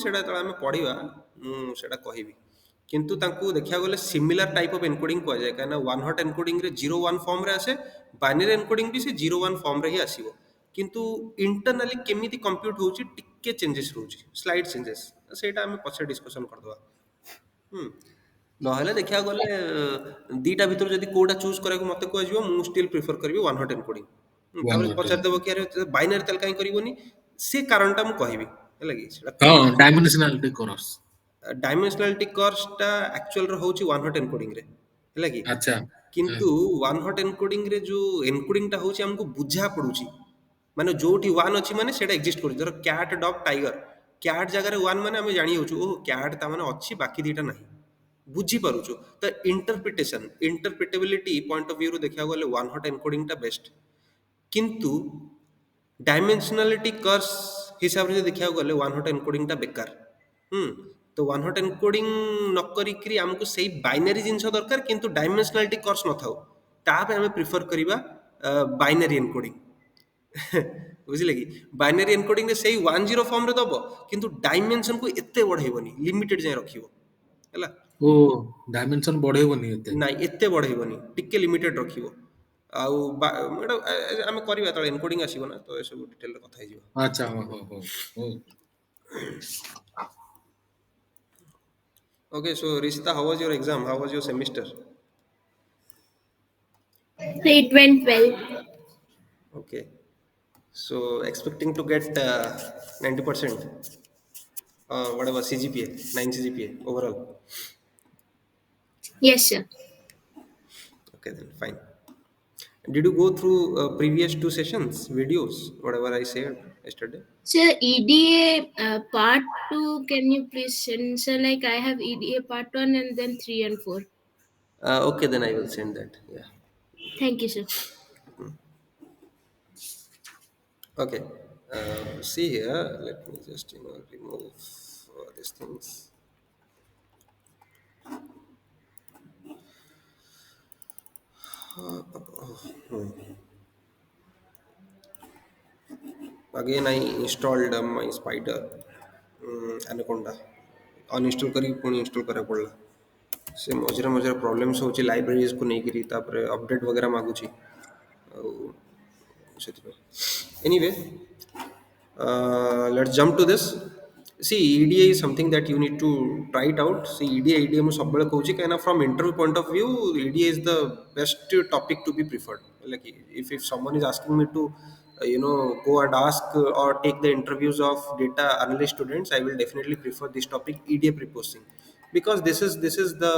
ସେଇଟା ଯେତେବେଳେ ଆମେ ପଢ଼ିବା ମୁଁ ସେଇଟା କହିବି। କିନ୍ତୁ ତାଙ୍କୁ ଦେଖିବାକୁ ଗଲେ ସିମିଲାର ଟାଇପ୍ ଅଫ୍ ଏନକୋଡିଂ କୁହାଯାଏ, କାହିଁକିନା ୱାନ୍ ହଟ୍ ଏନକୋଡିଂରେ 0 1 ଫର୍ମରେ ଆସେ, ବାଇନାରୀ ଏନକୋଡିଂ ବି ସେ 0 1 ଫର୍ମରେ ହିଁ ଆସିବ। କିନ୍ତୁ ଇଣ୍ଟରନାଲି କେମିତି କମ୍ପ୍ୟୁଟ ହେଉଛି ଟିକେ ଚେଞ୍ଜେସ୍ ରହୁଛି, ସ୍ଲାଇଡ୍ ଚେଞ୍ଜେସ୍, ସେଇଟା ଆମେ ପଛରେ ଡିସ୍କସନ୍ କରିଦେବା। ହୁଁ। ନହେଲେ ଦେଖିବାକୁ ଗଲେ ଦିଟା ଭିତରୁ ଯଦି କୋଉଟା ଚୁଜ୍ କରିବାକୁ ମୋତେ କୁହାଯିବ, ମୁଁ ଷ୍ଟିଲ୍ ପ୍ରିଫର କରିବି ୱାନ୍ ହଟ୍ ଏନକୋଡିଂ। One ତାପରେ not ten. ପଚାରିଦେବ କି ଆରେ ବାଇନାରୀ ତାହେଲେ କାହିଁ କରିବନି, ସେ କାରଣଟା ମୁଁ କହିବି, ହେଲା କି ସେଇଟା ହଁ, କୋଉଠି ଅଛି। dimensionality course. ଡାଇମେନ୍ସନାଲିଟି କର୍ସଟା ଆକ୍ଚୁଆଲରେ ହେଉଛି ୱାନ୍ ହଟ୍ ଏନକୋଡିଂରେ, ହେଲା କି। ଆଚ୍ଛା। ହଁ। କିନ୍ତୁ ୱାନ୍ ହଟ୍ ଏନକୋଡିଂରେ ଯେଉଁ ଏନକୋଡିଂଟା ହେଉଛି ଆମକୁ ବୁଝା ପଡୁଛି, ମାନେ ଯୋଉଠି ୱାନ୍ ଅଛି ମାନେ ସେଇଟା ଏକ୍ଜିଷ୍ଟ କରୁଛି। ଧର କ୍ୟାଟ୍ ଡଗ୍ ଟାଇଗର, କ୍ୟାଟ୍ ଜାଗାରେ ୱାନ୍ ମାନେ ଆମେ ଜାଣିଯାଉଛୁ ଓହ କ୍ୟାଟ୍ ତା ମାନେ ଅଛି, ବାକି ଦିଟା ନାହିଁ, ବୁଝିପାରୁଛୁ। ତ ଇଣ୍ଟରପ୍ରିଟେସନ୍ ଇଣ୍ଟରପ୍ରିଟେବିଲିଟି ପଏଣ୍ଟ ଅଫ୍ ଭ୍ୟୁରୁ ଦେଖିବାକୁ ଗଲେ ୱାନ୍ ହଟ୍ ଏନକୋଡିଂଟା ବେଷ୍ଟ। କିନ୍ତୁ ଡାଇମେନ୍ସନାଲିଟି କର୍ସ ହିସାବରେ ଯଦି ଦେଖିବାକୁ ଗଲେ ୱାନ୍ ହଟ୍ ଏନକୋଡିଂଟା ବେକାର। ହୁଁ। ତ ୱାନ୍ ହଟ୍ ଏନକୋଡିଂ ନ କରିକିରି ଆମକୁ ସେଇ ବାଇନାରୀ ଜିନିଷ ଦରକାର, କିନ୍ତୁ ଡାଇମେନ୍ସନାଲିଟି କର୍ସ ନଥାଉ, ତା ପାଇଁ ଆମେ ପ୍ରିଫର କରିବା ବାଇନାରୀ ଏନକୋଡିଂ। ବୁଝିଲେ କି। ବାଇନାରୀ ଏନକୋଡିଂରେ ସେଇ 1 0 ଫର୍ମରେ ଦବ, କିନ୍ତୁ ଡାଇମେନସନକୁ ଏତେ ବଢେଇବନି, ଲିମିଟେଡ ଯାଏ ରଖିବ, ହେଲା। ଓ, dimension ବଢେଇବନି ଏତେ। ନାଇଁ ଏତେ ବଢେଇବନି, ଟିକେ ଲିମିଟେଡ ରଖିବ। ଆଉ ଏଇଟା ଆମେ କରିବା ଯେତେବେଳେ ଏନକୋଡିଂ ଆସିବ ନା, ତ ଏସବୁ ଡିଟେଲରେ କଥା ହେଇଯିବା। ଆଚ୍ଛା, ହଉ ହଉ ହଉ ହଉ। Okay, so Rishita, how was your exam? How was your semester? It went well. Okay, so expecting to get 90%, whatever CGPA, 9 CGPA overall. Yes, sir. Okay, then fine. Did you go through previous two sessions, videos, whatever I said yesterday? Sir, EDA part 2, can you please send? Sir, like I have EDA part 1 and then 3 and 4. Okay, then I will send that. Yeah. Thank you, sir. Okay. See here. Let me just remove these things. Again, I installed my Spider Anaconda. Uninstall करी पुणी install କରିବାକୁ ପଡ଼ିଲା। ସେ ମଝିରେ ମଝିରେ problems ହେଉଛି ଲାଇବ୍ରେରିଜକୁ ନେଇକିରି, ତାପରେ ଅପଡେଟ୍ ବଗେରା ମାଗୁଛି, ଆଉ ସେଥିପାଇଁ। Anyway, let's jump to this. See, EDA is something that you need to try it out. See, EDA, EDA ମୁଁ ସବୁବେଳେ କହୁଛି, କାହିଁକିନା from interview point of view, EDA is the best topic to be preferred. Like if someone is asking me to go and ask or take the interviews of data analyst students, I will definitely prefer this topic, EDA preprocessing, because this is the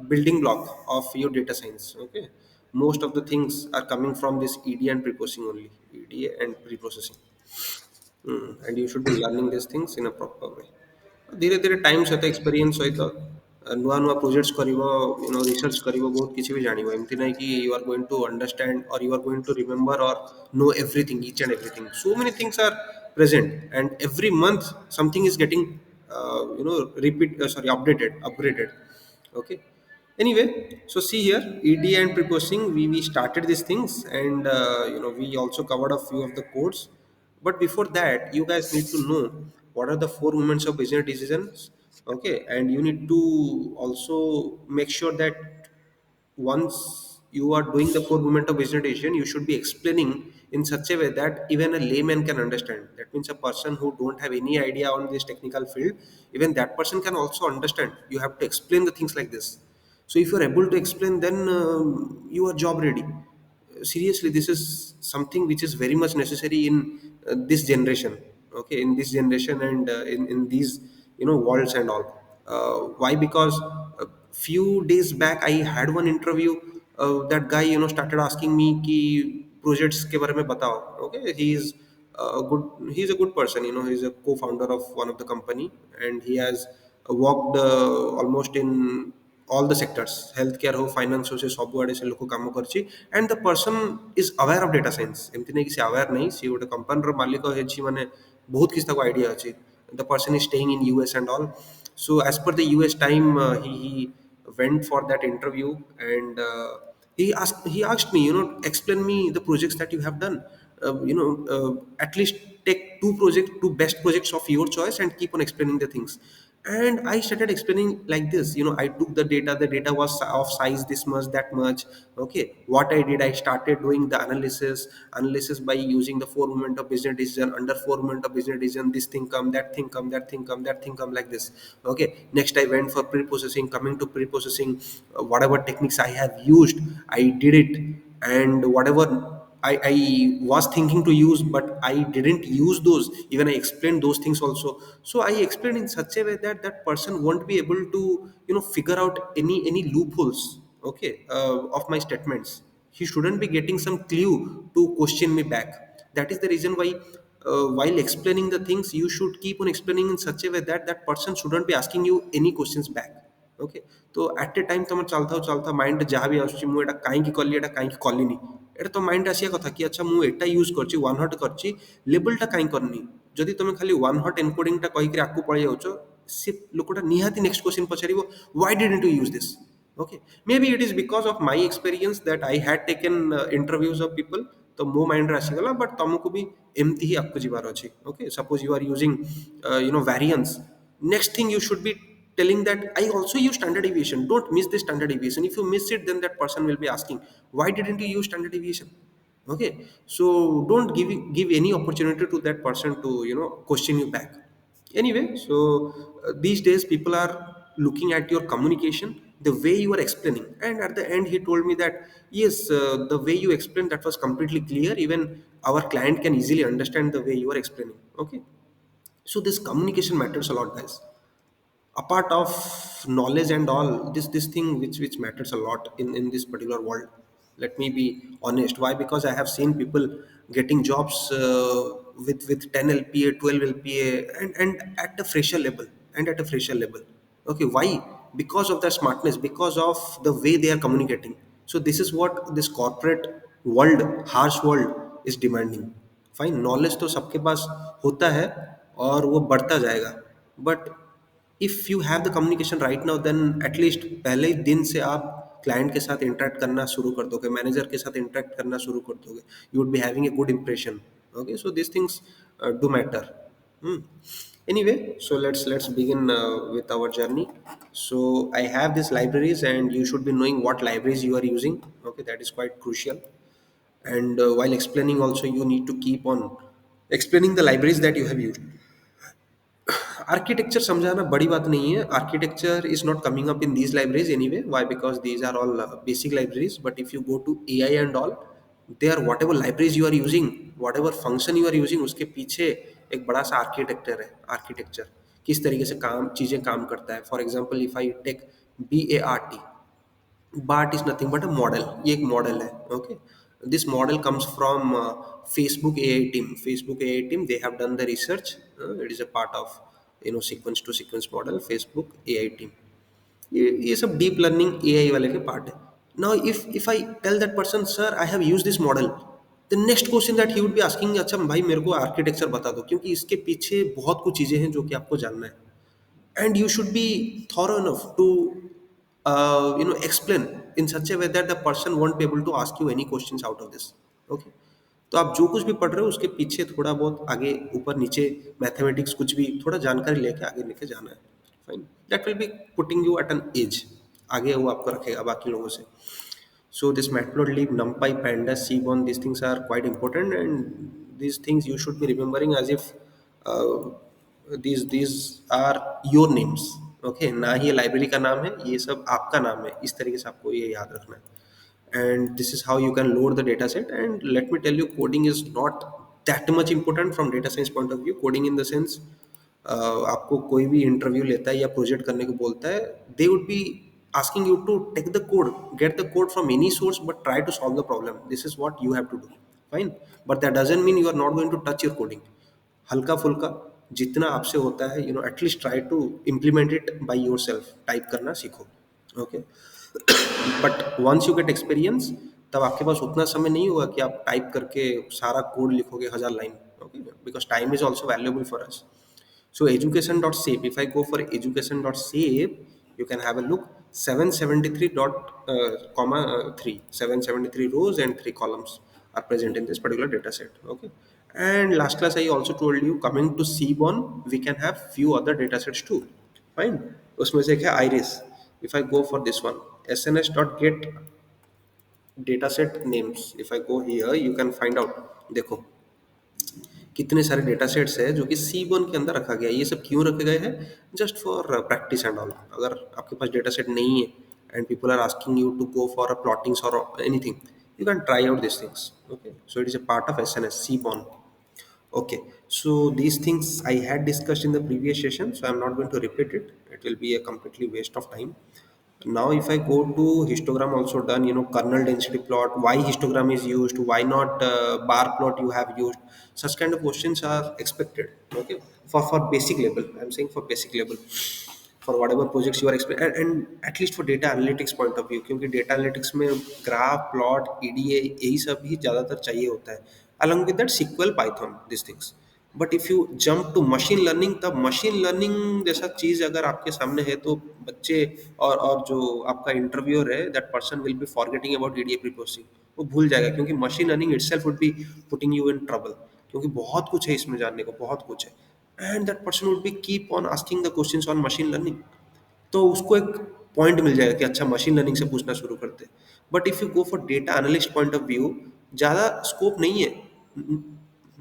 building block of your data science. Okay, most of the things are coming from this EDA and preprocessing only, EDA and preprocessing. And you should be learning these things in a proper way. ଧୀରେ ଧୀରେ time ସହିତ experience ସହିତ ନୂଆ ନୂଆ projects କରିବ, research କରିବ, ବହୁତ କିଛି ବି ଜାଣିବ। ଏମିତି ନାହିଁ କି you are going to understand or you are going to remember or know everything, each and everything. So many things are present, and every month something is getting upgraded. Okay. Anyway, so see here, EDA and preposing, we started these things, and we also covered a few of the codes. But before that, you guys need to know what are the four moments of business decisions. Okay, and you need to also make sure that once you are doing the four movement of business decision, you should be explaining in such a way that even a layman can understand. That means a person who don't have any idea on this technical field, even that person can also understand. You have to explain the things like this. So if you are able to explain, then you are job ready. Seriously, this is something which is very much necessary in this generation. Okay, in this generation, and in these worlds and all. Why? Because a few days back I had one interview. That guy started asking me ki projects ke bare mein batao. Okay, he's a good person. He's a co-founder of one of the company, and he has worked almost in all the sectors, healthcare ho, finance ho, se ସବୁଆଡ଼େ ସେ ଲୋକ କାମ କରିଛି। and the person is aware of data science, ଏମିତି ନାହିଁ କି ସେ aware ନାହିଁ, ସେ ଗୋଟେ କମ୍ପାନୀର ମାଲିକ ହେଇଛି, ମାନେ ବହୁତ କିଛି ତାକୁ ଆଇଡ଼ିଆ ଅଛି। The person is staying in US and all. So as per the US time, he went for that interview, and he asked me, explain me the projects that you have done. at least take two best projects of your choice and keep on explaining the things. And I started explaining like this. I took the data was of size this much, that much. Okay, what I did, I started doing the analysis by using the four moment of business decision. Under four moment of business decision, this thing come, that thing come, that thing come, that thing come, like this. Okay, next I went for pre-processing. Coming to pre-processing, whatever techniques I have used, I did it. And whatever I was thinking to use, but I didn't use those. Even I explained those things also. So I explained in such a way that that person won't be able to, figure out any loopholes, okay, of my statements. He shouldn't be getting some clue to question me back. That is the reason why, while explaining the things, you should keep on explaining in such a way that that person shouldn't be asking you any questions back. Okay तो at a time तुम चलता mind जहाँ भी आसुच्छी मु एटा काईकि कली एटा काईकि कलिनी एटा तो mind आसिया कथा कि अच्छा मु एटा यूज करछि वन हॉट करछि लेबलटा काई करनी जदि तुम खाली वन हॉट एनकोडिंगटा कहिकि आकु पळै जाउछो से लोकटा निहाती नेक्स्ट क्वेश्चन पचारिबो why didn't you use this okay maybe it is because of my experience that I had taken interviews of people तो मो माइंड रे आसीगला बट तुमको भी एमती ही आपको जीवार अछि okay suppose you are using variance next thing you should be telling that I also use standard deviation. Don't miss the standard deviation. If you miss it, then that person will be asking, why didn't you use standard deviation? Okay, so don't give any opportunity to that person to question you back. Anyway, so these days people are looking at your communication, the way you are explaining, and at the end he told me that yes, the way you explained that was completely clear. Even our client can easily understand the way you are explaining. Okay, so this communication matters a lot, guys. Apart of knowledge and all, this thing which matters a lot in this particular world. Let me be honest, why? Because I have seen people getting jobs with 10 lpa, 12 lpa, and at the fresher level, okay, why? Because of their smartness, because of the way they are communicating. So this is what this corporate world, harsh world, is demanding. Fine knowledge तो सबके पास होता है और वो बढ़ता जाएगा, but if you have the communication right now, then at least पहले ही दिन से आप क्लाइंट के साथ इंटरेक्ट करना शुरू कर दोगे, मैनेजर के साथ इंटरेक्ट करना शुरू कर दोगे, you would be having a good impression. Okay, so this things do matter. Anyway, so let's begin with our journey. So I have these libraries, and you should be knowing what libraries you are using. Okay, that is quite crucial. And while explaining also, you need to keep on explaining the libraries that you have used. Architecture समझाना बड़ी बात नहीं है. Architecture is not coming up in these libraries anyway. Why? Because these are all basic libraries. But if you go to AI and all, they are whatever libraries you are using, whatever function you are using, उसके पीछे एक बड़ा सा architecture है. Architecture किस तरीके से चीज़ें काम करता है. For example, if I take BART, BART is nothing but a model. ये एक मॉडल है. Okay, this model comes from Facebook AI team. Facebook AI team, they have done the research. It is a part of sequence to sequence model. Facebook AI team, ये सब deep learning AI वाले के part है. Now if I tell that person, sir, I have used this model, the next question that he would be asking, अच्छा भाई मेरे को architecture बता दो, क्योंकि इसके पीछे बहुत कुछ चीज़ें हैं जो कि आपको जानना है. And you should be thorough enough to explain in such a way that the person won't be able to ask you any questions out of this. Okay, तो आप जो कुछ भी पढ़ रहे हो उसके पीछे थोड़ा बहुत आगे ऊपर नीचे मैथमेटिक्स कुछ भी थोड़ा जानकारी लेके आगे लेके जाना है. Fine, that will be putting at an edge. आगे वो आपको रखेगा बाकी लोगों से. So this matplotlib, numpy, pandas, seaborn, these things are quite important, and these things you should be remembering as if uh, these are your names. Okay, ना ही ये library का नाम है, ये सब आपका नाम है. इस तरीके से आपको ये याद रखना है. And this is how you can load the data set. And let me tell you, coding is not that much important from data science point of view. Coding in the sense, आपको कोई भी interview लेता है या project करने को बोलता है, they would be asking you to take the code, get the code from any source, but try to solve the problem. This is what you have to do. Fine, but that doesn't mean you are not going to touch your coding. हल्का फुल्का जितना आपसे होता है, at least try to implement it by yourself. Type करना सीखो. Okay, but once you get experience, तब आपके पास उतना समय नहीं होगा कि आप टाइप करके सारा कोड लिखोगे 1000 line. Okay, because time is also valuable for us. So education.safe, if I go for education.safe, you can have a look. 773 dot comma 3, 773 rows and 3 columns. are present in this particular data set. Okay. And last class I also told you, coming to Seaborn, we can have few other data sets too. Fine. उसमें से एक है iris. If I go for this one, sns.get dataset names. If I go here, you can find out. देखो कितने सारे data sets है जो कि सी वन के अंदर रखा गया है। ये सब क्यों रखे गए हैं? Just for practice and all. अगर आपके पास डेटा सेट नहीं है and people are asking you to go for a plottings और anything, you can try out these things. Okay, so it is a part of SNS Seaborn. Okay, so these things I had discussed in the previous session, so I'm not going to repeat it. It will be a completely waste of time. Now if I go to histogram, also done, kernel density plot, why histogram is used, why not bar plot you have used, such kind of questions are expected. Okay, for basic level, I'm saying for basic level, for whatever projects you are expecting, and at least for data analytics point of view, क्योंकि data analytics में graph plot EDA यही सब ही ज़्यादातर चाहिए होता है, along with that SQL Python, these things. But if you jump to machine learning, तब machine learning जैसा चीज़ अगर आपके सामने है तो बच्चे और जो आपका इंटरव्यूअर है, that person will be forgetting about EDA preprocessing, वो भूल जाएगा, क्योंकि machine learning itself would be putting you in trouble, क्योंकि बहुत कुछ है इसमें जानने को, बहुत कुछ है, and that person would be keep on asking the questions on machine learning. तो उसको एक पॉइंट मिल जाएगा कि अच्छा मशीन लर्निंग से पूछना शुरू करते हैं। But if you go for data analyst point of view, ज़्यादा स्कोप नहीं है,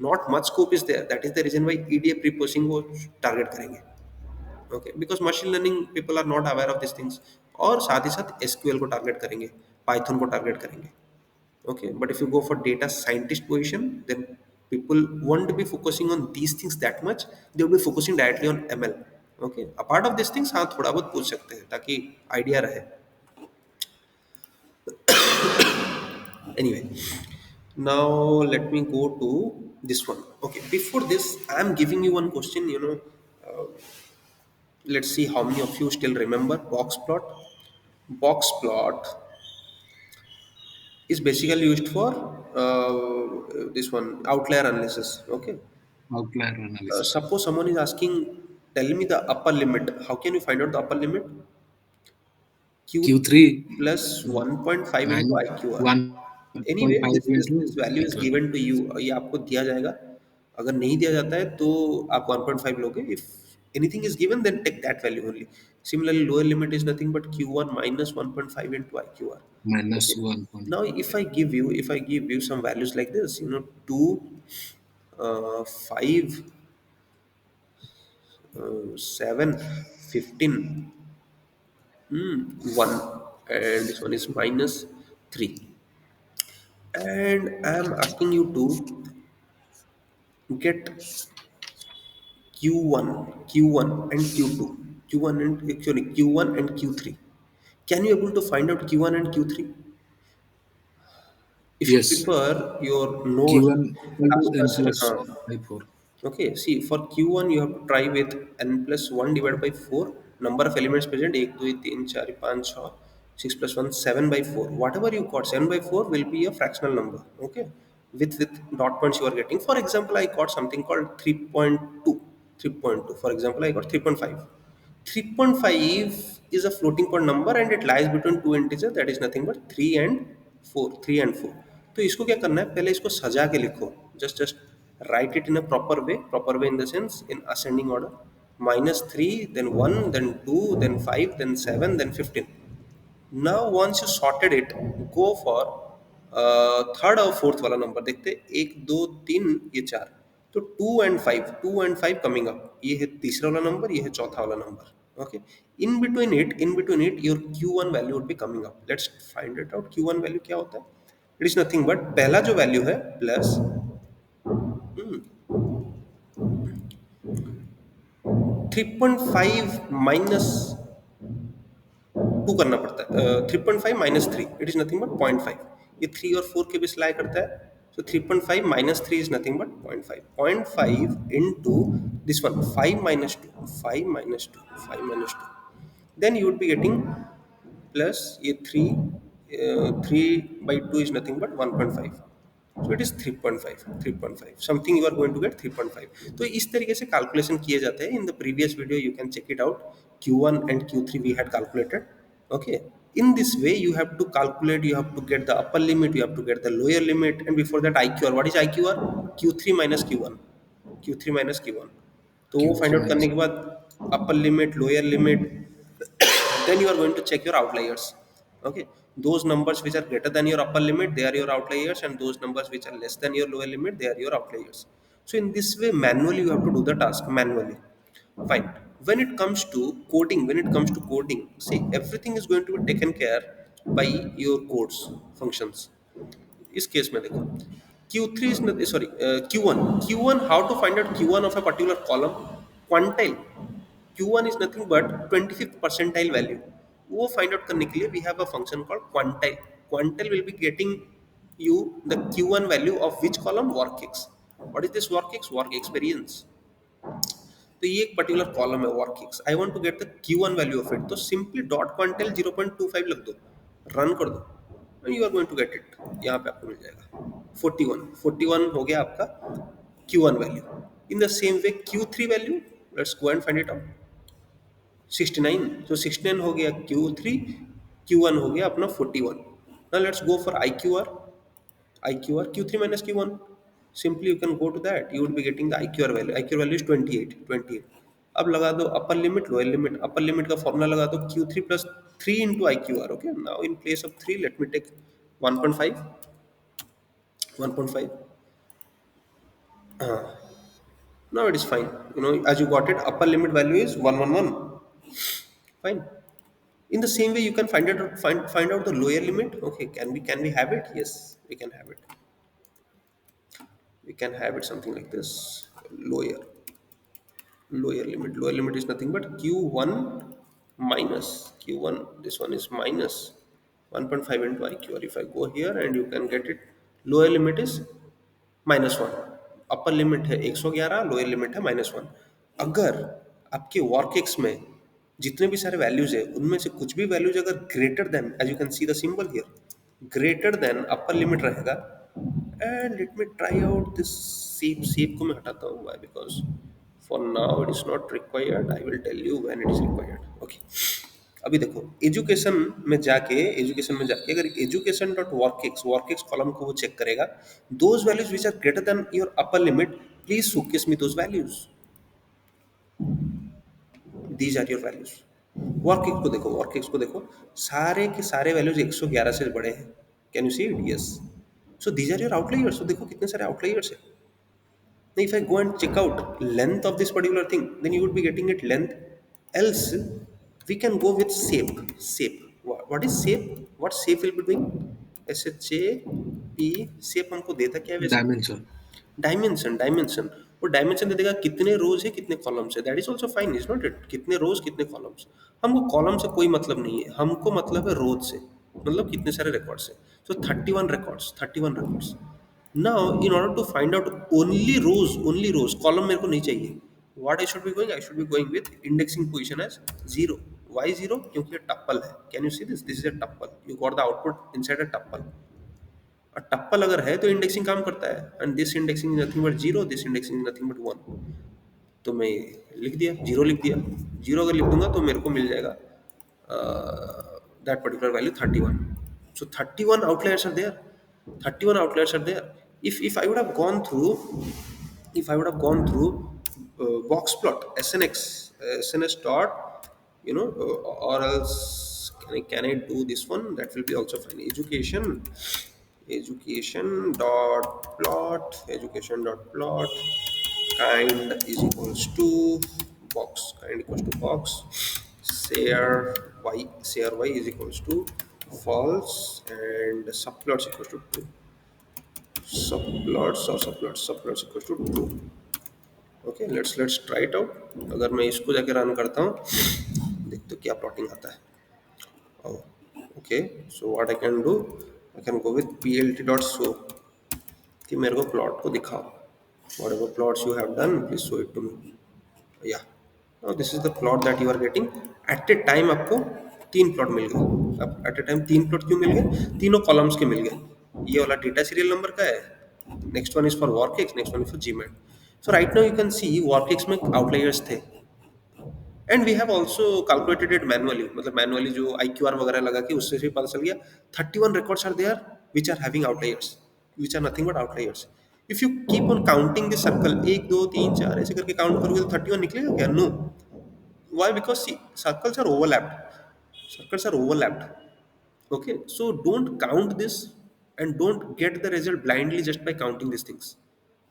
not much scope is there, that is the reason why EDA preprocessing को टारगेट करेंगे। Okay, because machine learning people are not aware of this things, और साथ ही साथ SQL को target करेंगे, पाइथन को टारगेट करेंगे। Okay, but if you go for data scientist position, then people won't be focusing on these things that much, they will be focusing directly on ML. Okay, apart of these things, हाँ थोड़ा बहुत पूछ सकते हैं ताकि idea रहे। Anyway, now let me go to this one. Okay, before this I am giving you one question, let's see how many of you still remember box plot. Box plot is basically used for this one outlier analysis. Okay. Outlier analysis. Suppose someone is asking, tell me the upper limit. How can you find out the upper limit? Q3 Q3 plus 1.5 into minus IQR. 1.5 Anyway, this into value is IQR. given to you. ये आपको दिया जाएगा। अगर नहीं दिया जाता है तो आप 1.5 लोगे। If anything is given, then take that value only. Similarly, lower limit is nothing but Q1 minus 1.5 into IQR. Minus Okay. 1. Now, if I give you some values like this, 2, 5, 7, 15, 1, and this one is minus 3. And I am asking you to get Q1 and Q2, Q1 and actually Q1 and Q3. Can you able to find out Q1 and Q3? If you Yes. prefer your notes, Q1 equal to n discuss, plus 1 by 4. okay, see, for Q1 you have to try with n plus 1 divided by 4. Number of elements present 1, 2, 3, 4, 5, 6. 6 plus 1, 7 by 4. Whatever you got, 7 by 4 will be a fractional number. Okay, with dot points you are getting. For example, I got something called 3.2. 3.2. For example, I got 3.5. 3.5 is a floating point number and it lies between two integers, that is nothing but 3 and 4. 3 and 4. तो इसको क्या करना है, पहले इसको सजा के लिखो, just write it in a proper way in the sense in ascending order. Minus 3, then 1, then 2, then 5, then 7, then 15. Now once you sorted it, go for third और फोर्थ वाला नंबर देखते हैं, 1, 2, 3, ये 4, तो 2 and 5 कमिंग अप, ये है तीसरा वाला नंबर, ये है चौथा वाला number. Okay, in between it your Q1 value would be coming up. Let's find it out. Q1 value क्या होता है? इट इज नथिंग बट पहला जो वैल्यू है प्लस 3.5 माइनस 2 करना पड़ता है। 3.5 minus 3, it is nothing but 0.5। ये 3 और 4 के बीच लाई करता है, so 3.5 minus 3 is nothing but 0.5। 0.5 into this one, 5 minus 2, 5 minus 2, 5 minus 2, then you would be getting plus ये 3, 3 by 2 is nothing but 1.5, so it is 3.5, 3.5 something you are going to get 3.5। तो इस तरीके से कैलकुलेशन किए जाते हैं। In the previous video you can check it out, Q1 and Q3 we had calculated। Okay. In this way, you have to calculate, you have to get the upper limit, you have to get the lower limit, and before that IQR. What is IQR? Q3 minus Q1. Q3 minus Q1. तो वो find Q3 out करने minus के बाद upper limit, lower limit, then you are going to check your outliers. Okay, those numbers which are greater than your upper limit, they are your outliers, and those numbers which are less than your lower limit, they are your outliers. So in this way, manually you have to do the task manually. Fine. When it comes to coding, see, everything is going to be taken care by your codes functions. इस case में देखो, Q3 is not, sorry, Q1, how to find out Q1 of a particular column? Quantile. Q1 is nothing but 25th percentile value. वो find out करने के लिए we have a function called quantile. Quantile will be getting you the Q1 value of which column? Workx. What is this workx? Work experience. तो ये एक particular column है वर्कx. I want to get the Q1 value of it, तो simply dot quantile 0.25 लिख दो, run कर दो, you are going to get it. यहाँ पे आपको मिल जाएगा 41 हो गया आपका Q1 value. In the same way Q3 value, let's go and find it out. 69, तो 69 हो गया Q3, Q1 हो गया अपना 41. Now let's go for IQR Q3 minus Q1. Simply you can go to that. You would be getting the IQR value. IQR value is 28. अब लगा दो upper limit, lower limit. Upper limit का formula लगा दो Q3 plus 3 into IQR. Okay. Now in place of 3, let me take 1.5. 1.5. Now it is fine. As you got it, upper limit value is 111. Fine. In the same way, you can find out the lower limit. Okay. Can we have it? Yes, we can have it. We can have it something like this. Lower limit is nothing but Q1 minus Q1, this one is minus 1.5 into IQ. Or if I go here and you can get it, lower limit is -1, upper limit है 111, lower limit है -1. अगर आपके work ex में जितने भी सारे values है उनमें से कुछ भी वैल्यूज अगर greater than, as you can see the symbol here, greater than upper limit रहेगा. And let me try out this sep को मैं हटाता हूँ. Why? Because for now it is not required. I will tell you when it is required. Okay. अभी देखो, education में जाके अगर एजुकेशन डॉट वर्कएक्स कॉलम को वो चेक करेगा, those values which are greater than your upper limit, please showcase me those values. These are your values. Workex को देखो, सारे के सारे वैल्यूज 111 से बड़े हैं. Can you see it? Yes. So these are your outliers. तो देखो कितने सारे आउटलायर्स है. Now, if I go and check out length of this particular thing, then you would be getting it length. Else, we can go with shape. Shape. What is shape? What shape will be doing? SHAP. shape हमको देता क्या है वैसे? dimension. Dimension. वो dimension दे देगा कितने रोज है कितने कॉलम्स है. That is also fine, is not it? कितने रोज कितने कॉलम्स. हमको कॉलम से कोई मतलब नहीं है, हमको मतलब है रोज से, मतलब कितने सारे रिकॉर्ड्स है. So 31 records. Now in order to find out only rows, column मेरे को नहीं चाहिए. What I should be going with indexing position as 0. Why 0? क्योंकि ये टप्पल है. Can you see this is a tuple. You got the output inside a tuple. और tuple अगर है तो इंडेक्सिंग काम करता है. And this indexing is nothing but 0, this indexing is nothing but 1. तो मैं लिख दिया 0, लिख दिया 0. अगर लिख दूंगा तो मेरे को मिल जाएगा that particular value 31. So 31 outliers are there. 31 outliers are there. If I would have gone through, box plot sns dot, or else can I do this one? That will be also fine. Education dot plot kind is equals to box. Share y is equals to false, and subplots equals to true. Subplots equals to true. Okay, let's try it out. अगर मैं इसको जाके run करता हूँ, देखते हो क्या plotting आता है. Oh, okay. So what I can do, I can go with plt.show कि मेरे को प्लॉट को दिखाओ. Whatever plots you have done, please show it to me. Yeah. Now this is the plot that you are getting. At a time आपको 3 plot मिल गए. अब eight a time 3 plot क्यों मिल गए? तीनों कॉलम्स के मिल गए. ये वाला डेटा सीरियल नंबर का है. Next one is for workex, next one is for GMAT. So right now you can see workex में आउटलायर्स थे. And we have also calculated it manually, मतलब मैनुअली जो IQR वगैरह लगा के उससे भी पता चल गया 31 records are there which are having outliers, which are nothing but outliers. If you keep on counting this circle, एक दो तीन चार ऐसे करके काउंट करोगे तो 31 निकलेगा क्या? No. Why? Because see, circles are overlapped. Circles are overlapped. Okay, so don't count this and don't get the result blindly just by counting these things.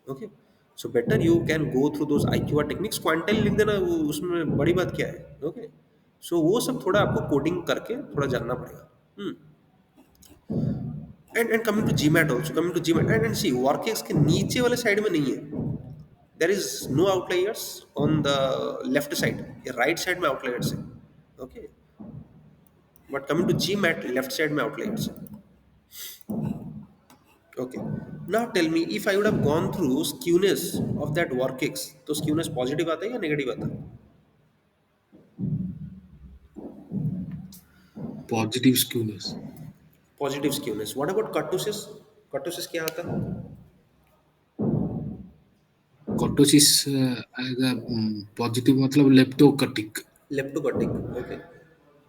Okay, so better you can go through those IQR techniques. Quantile लिख देना, वो उसमें बड़ी बात क्या है? Okay, सो वो सब थोड़ा आपको कोडिंग करके थोड़ा जानना पड़ेगा. And coming to GMAT also, coming to GMAT and see workex के नीचे वाले साइड में नहीं है. There is no outliers on the left side, ये राइट साइड में आउटलायर्स है. Okay, but coming to GMAT left side में आउटलायर्स है. Okay. Now tell me, if I would have gone through skewness of that workex, तो skewness positive आता है या negative आता है? Positive skewness. Positive skewness. What about kurtosis? Kurtosis क्या आता है? Kurtosis आएगा positive मतलब leptokurtic. Leptokurtic. Okay.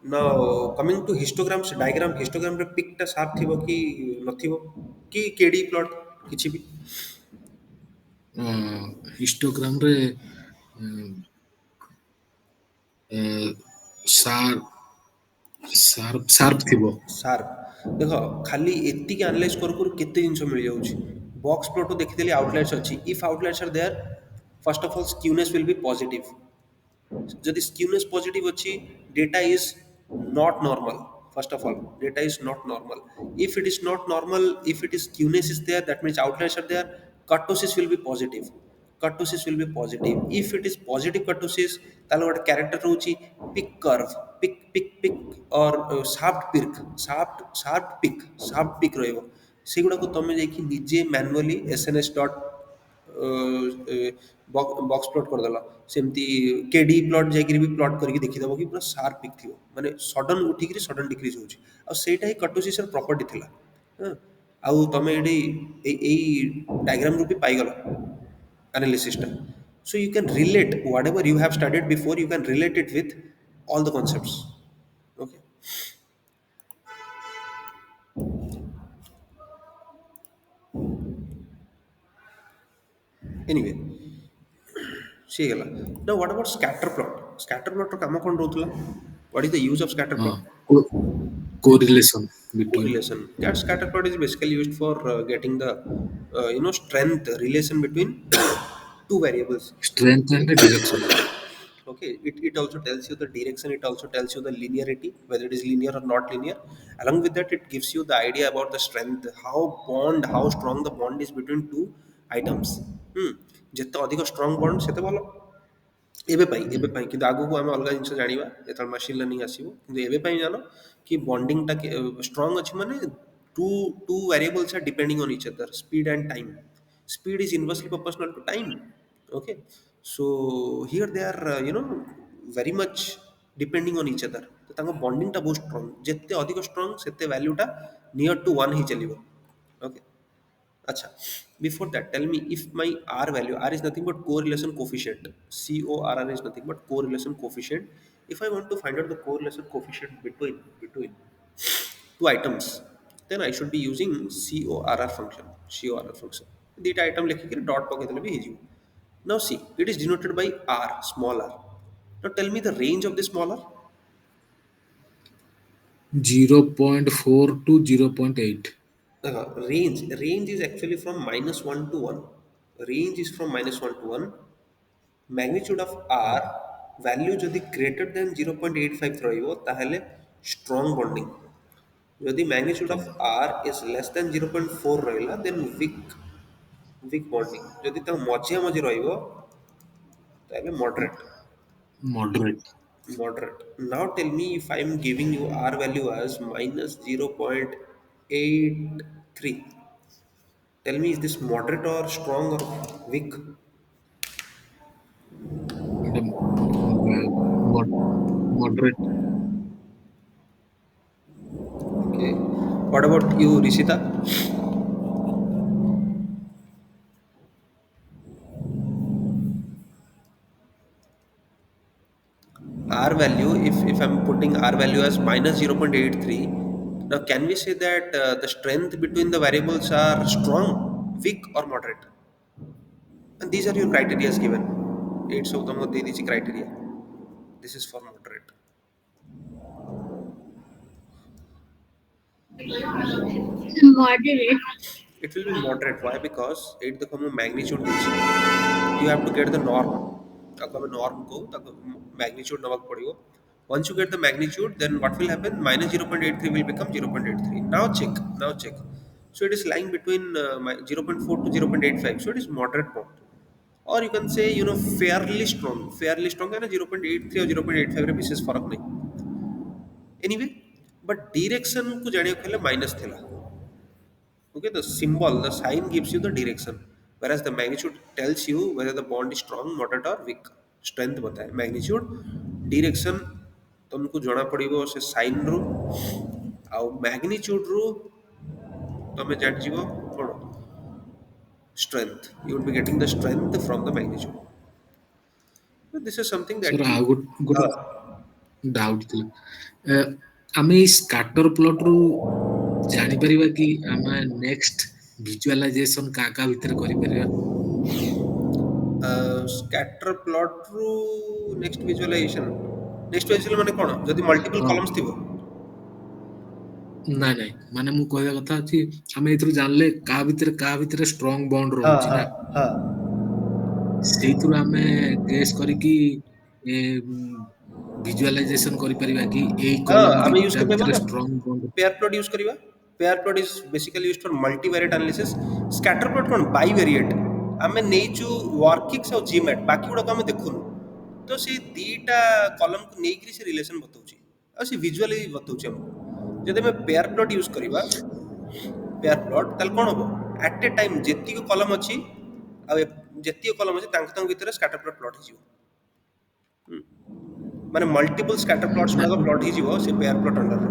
Now coming to histograms diagram, histogram रे पिकटा साफ थिबो कि नथिबो कि केडी प्लॉट किछि भी? Histogram रे sharp sharp थिबो. सार्प देखो, खाली एतिକି आनालाइज करू करू केते जिंस मिल जाउछि. बॉक्स प्लॉट देखिदेली आउटलायर्स अछि. If outliers are there, first of all skewness will be positive. যদি skewness positive ଅଛି, data is not normal. First of all, data is not normal. If it is not normal, if it is skewness is there, that means outliers are there. Kurtosis will be positive. Kurtosis will be positive. If it is positive kurtosis, তাহলে ଗୋଟେ character ରହୁଛି pick curve, pick or shaft pick ରହିବ. ସେଗୁଡ଼ାକୁ ତମେ ଯାଇକି ନିଜେ manually SNS dot box plot करदेल, सेमती केडी प्लॉट जाकि भी प्लॉट करके देखीदेव कि पूरा सार्प पिक थी, माने सडन उठिक सडन डिक्रीज होची. आ सेटा ही कर्टोसिस प्रॉपर्टी थिला. हाँ, आउ तमे एई डायग्राम रू भी पाइगल एनालिसिस टा. So you can relate whatever you have studied before, you can relate it with all the concepts. Okay. Anyway, सीगला. Now what about scatter plot? Scatter plot ର କାମ କ'ଣ ରହୁଥିଲା? What is the use of scatter plot? Co- correlation between Correlation. That scatter plot is basically used for getting the strength relation between two variables. strength and direction. Okay, it also tells you the direction, it also tells you the linearity, whether it is linear or not linear. Along with that, it gives you the idea about the strength, how strong the bond is between two items. ଯେତେ ଅଧିକ strong bond ସେତେ ଭଲ. ଏବେ ପାଇଁ କିନ୍ତୁ ଆଗକୁ ଆମେ ଅଲଗା ଜିନିଷ ଜାଣିବା ଯେତେବେଳେ ମେସିନ୍ ଲର୍ଣ୍ଣିଂ ଆସିବ. କିନ୍ତୁ ଏବେ ପାଇଁ ଜାଣ କି ବଣ୍ଡିଂଟା ଷ୍ଟ୍ରଙ୍ଗ ଅଛି ମାନେ two two variables are depending on each other, speed and time. Speed is inversely proportional to time. Okay, so here they are very much depending on each other. ତ ତାଙ୍କ ବଣ୍ଡିଂଟା ବହୁତ ଷ୍ଟ୍ରଙ୍ଗ, ଯେତେ ଅଧିକ ଷ୍ଟ୍ରଙ୍ଗ ସେତେ ଭ୍ୟାଲ୍ୟୁଟା near two one ହେଇ ଚାଲିବ. Okay. Acha. Before that, tell me, if my R value, R is nothing but correlation coefficient. CORR is nothing but correlation coefficient. If I want to find out the correlation coefficient between two items, then I should be using CORR function. CORR function. Theta item लिखिके dot पकेदेले भी ହେଇଯିବ. Now see, it is denoted by R, small r. Now tell me the range of this small r. 0.4 to 0.8. Range is actually from -1 to 1. Range is from -1 to 1. Magnitude of R value যদি greater than 0.85 ରହିବ ତାହେଲେ strong bonding. ଯଦି magnitude of R is less than 0.4 ରହିଲା then weak bonding. ଯଦି ତା ମଝିଆ ମଝି ରହିବ ତାହେଲେ Moderate. moderate. Now tell me, if I am giving you R value as -0.83, tell me, is this moderate or strong or weak? And moderate. Okay. What about you, Rishita? R value, if I'm putting R value as minus 0.83, now can we say that the strength between the variables are strong, weak, or moderate? And these are your criteria given. 8 of them are the criteria. This is for moderate. Moderate. It will be moderate. Why? Because 8 the magnitude is. You have to get the norm. ताको हमें norm को ताको magnitude नमक पड़ेगा. Once you get the magnitude, then what will happen? Minus 0.83 will become 0.83. Now check. Now check. So it is lying between 0.4 to 0.85. So it is moderate bond. Or you can say, fairly strong. Fairly strong है ना 0.83 और 0.85 रे विशेष फरक नहीं. Anyway, but direction को जाने को पहले minus थेला. Okay, the symbol, the sign gives you the direction, whereas the magnitude tells you whether the bond is strong, moderate or weak. Strength बताए magnitude, direction तुमको जଣା पड़िबो से sign रू ଆଉ magnitude रू ତମେ ଜାଣିଯିବ କଣ strength. You would be getting the strength from the magnitude. So this is something sir that you. ଆଉ ଗୋଟେ ହଁ. ଡାଉଟ୍ ଥିଲା। ଏ, ଆମେ ଏଇ ସ୍କାଟର ପ୍ଲଟରୁ ଜାଣିପାରିବା କି ଆମେ ନେକ୍ସଟ ଭିଜୁଆଲାଇଜେସନ କାହା କାହା ଭିତରେ କରିପାରିବା? ସ୍କାଟର ପ୍ଲଟରୁ ନେକ୍ସଟ ଭିଜୁଆଲାଇଜେସନ ମାନେ କଣ ଯଦି ମଲ୍ଟିପଲ ହଁ କଲମ୍ସ ଥିବ। ନାଇଁ ନାଇଁ ମାନେ ମୁଁ କହିବା କଥା ଅଛି ଆମେ ଏଥିରୁ ଜାଣିଲେ କାହା ଭିତରେ ଷ୍ଟ୍ରଙ୍ଗ ବଣ୍ଡ ହଁ ରହୁଛି ହଁ ନା ହଁ ସେଇଥିରୁ ଆମେ ଗେସ୍ କରିକି ଭିଜୁଆଲାଇଜେସନ କରିପାରିବା କି ଏଇ ହଁ କଲମ ଆମେ ୟୁଜ୍ ଦିଟା କରିପାରିବା ଭିତରେ ନା strong bond. Pair plot use କରିବା। Pair plot is basically use for multivariate analysis. Scatter plot କ'ଣ ବାଇଭେରିଏଟ୍। ଆମେ ନେଇଛୁ ୱାର୍କିକ୍ସ ଆଉ ଜିମ୍ୟାଟ୍, ବାକି ଗୁଡ଼ାକ ଆମେ ଦେଖୁନୁ। ତ ସେଇ ଦୁଇଟା କଲମକୁ ନେଇକିରି ସେ ରିଲେସନ୍ ବତାଉଛି ଆଉ ସେ ଭିଜୁଆଲି ବତାଉଛି ଆମକୁ। ଯଦି ଆମେ ପେୟାର ପ୍ଲଟ୍ ୟୁଜ୍ କରିବା ପେୟାର ପ୍ଲଟ୍ ତାହେଲେ କ'ଣ ହେବ? ଆଟ୍ ଏ ଟାଇମ୍ ଯେତିକି କଲମ ଅଛି ଆଉ ଯେତିକି କଲମ ଅଛି ତାଙ୍କ ଭିତରେ ସ୍କାଟର ପ୍ଲଟ୍ ପ୍ଲଟ୍ ହେଇଯିବ। ମାନେ ମଲ୍ଟିପଲ୍ ସ୍କାଟର ପ୍ଲଟ୍ସ ନା ଗୁଡ଼ାକ ପ୍ଲଟ୍ ହେଇଯିବ ସେ ପେୟାର ପ୍ଲଟ୍ ଅଣ୍ଡରରେ।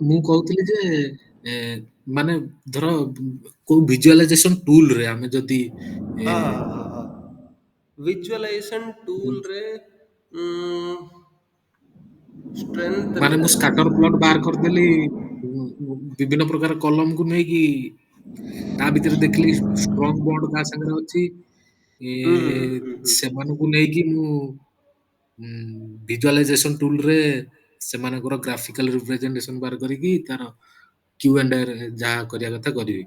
ମୁଁ କହୁଥିଲି ଯେ ଏ, ମାନେ ଧର କୋଉ ଭିଜୁଆଲାଇଜେସନ ଟୁଲରେ ଆମେ ଯଦି ଏ, ହଁ ହଁ ହଁ ହଁ ଭିଜୁଆଲାଇଜେସନ୍ ଟୁଲ୍ରେ ଷ୍ଟ୍ରେନ୍ଥରେ ମାନେ ମୁଁ ସ୍କାଟର ପ୍ଲଟ ବାହାର କରିଦେଲି ବିଭିନ୍ନ ପ୍ରକାର କଲମକୁ ନେଇକି ତା ଭିତରେ ଦେଖିଲି ଷ୍ଟ୍ରଙ୍ଗ ବଣ୍ଡ କାହା ସାଙ୍ଗରେ ଅଛି ଏ, ହୁଁ ହୁଁ ହୁଁ ହୁଁ ସେମାନଙ୍କୁ ନେଇକି ମୁଁ ଭିଜୁଆଲାଇଜେସନ ଟୁଲରେ ସେମାନଙ୍କର ଗ୍ରାଫିକାଲ ରିପ୍ରେଜେଣ୍ଟେସନ ବାହାର କରିକି ତାର କ୍ୟୁ ଆଣ୍ଡ ଯାହା କରିବା କଥା କରିବି।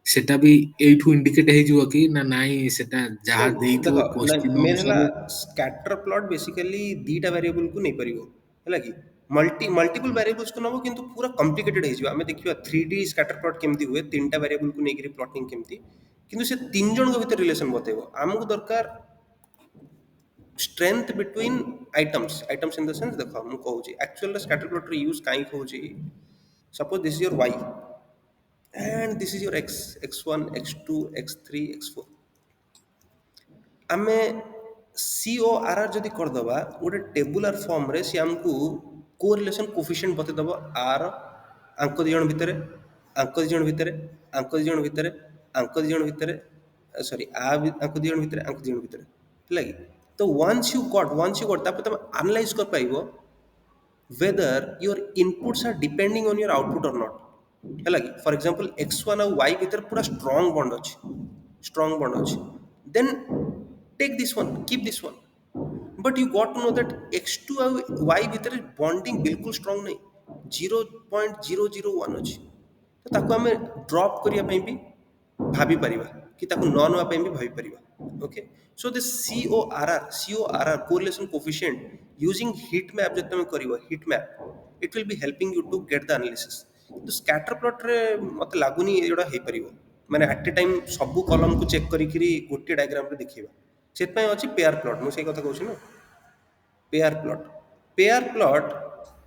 ସେଟା ବି ଏଇଠୁ ଇଣ୍ଡିକେଟ ହେଇଯିବ କି ନା ନାଇଁ ସେଟା ଯାହା ନାଇଁ ଦେଖ, ଦେଇଥିବ ନାଇଁ କୋଶ୍ଚିନ୍ ମେନ୍ ହେଲା ଅନୁସାରେ। ସ୍କାଟର ପ୍ଲଟ୍ ବେସିକାଲି ଦିଟା ଭ୍ୟାରିଏବଲକୁ ନେଇପାରିବ, ହେଲା କି ମଲ୍ଟିପଲ ଭ୍ୟାରିଏବଲ୍ସକୁ ନେବ କିନ୍ତୁ ପୁରା କମ୍ପ୍ଲିକେଟେଡ୍ ହେଇଯିବ। ଆମେ ଦେଖିବା 3D ସ୍କାଟର ପ୍ଲଟ୍ କେମିତି ହୁଏ, ତିନିଟା ଭ୍ୟାରିଏବଲକୁ ନେଇକରି ପ୍ଲଟିଂ କେମିତି, କିନ୍ତୁ ସେ ତିନି ଜଣଙ୍କ ଭିତରେ ରିଲେସନ୍ ବତେଇବ। ଆମକୁ ଦରକାର strength between items in the sense ଦେଖ ମୁଁ କହୁଛି actual scatter plot ର use କାହିଁକି ହଉଛି। Suppose this is your y and this is your x1 x2 x3 x4। ଆମେ CORR ଯଦି କରିଦେବା ଗୋଟେ ଟେବୁଲାର ଫର୍ମରେ ସେ ଆମକୁ କୋରିଲେସନ୍ କୋଫିସିଏଣ୍ଟ ବତେଇଦେବ। ଆର ଆଙ୍କ ଦୁଇ ଜଣ ଭିତରେ, ଆଙ୍କ ଦୁଇ ଜଣ ଭିତରେ, ଆଙ୍କ ଦୁଇ ଜଣ ଭିତରେ, ଆଙ୍କ ଦୁଇ ଜଣ ଭିତରେ, ସରି ଆଙ୍କ ଦୁଇ ଜଣ ଭିତରେ, ଆଙ୍କ ଦୁଇ ଜଣ ଭିତରେ, ହେଲା କି। ତ ୱାନ୍ସ ୟୁ ଗଟ୍ ତାପରେ ତମେ ଆନାଲାଇଜ୍ କରିପାରିବ whether your inputs are depending on your output or not, ହେଲା କି। ଫର୍ ଏକ୍ସାମ୍ପଲ୍ x1 ଆଉ y ଭିତରେ ପୁରା ଷ୍ଟ୍ରଙ୍ଗ ବଣ୍ଡ ଅଛି, then take this one, keep this one, but you got to know that x2 ଆଉ y ଭିତରେ bonding ବିଲକୁଲ strong ନାହିଁ, 0.001 ଅଛି। ତ ତାକୁ ଆମେ ଡ୍ରପ୍ କରିବା ପାଇଁ ବି ଭାବିପାରିବା କି ତାକୁ ନ ନେବା ପାଇଁ ବି ଭାବିପାରିବା। Okay, so this CORR correlation coefficient using heat map ଯଦି ତୁମେ କରିବ heat map, it will be helping you to get the analysis. କିନ୍ତୁ ସ୍କାଟର ପ୍ଲଟ୍ରେ ମୋତେ ଲାଗୁନି ଏଗୁଡ଼ା ହେଇପାରିବ, ମାନେ ଆଟ୍ ଏ ଟାଇମ୍ ସବୁ କଲମକୁ ଚେକ୍ କରିକିରି ଗୋଟିଏ ଡାଇଗ୍ରାମରେ ଦେଖେଇବା। ସେଥିପାଇଁ ଅଛି ପେୟାର ପ୍ଲଟ୍, ମୁଁ ସେଇ କଥା କହୁଛି ନା। Pair plot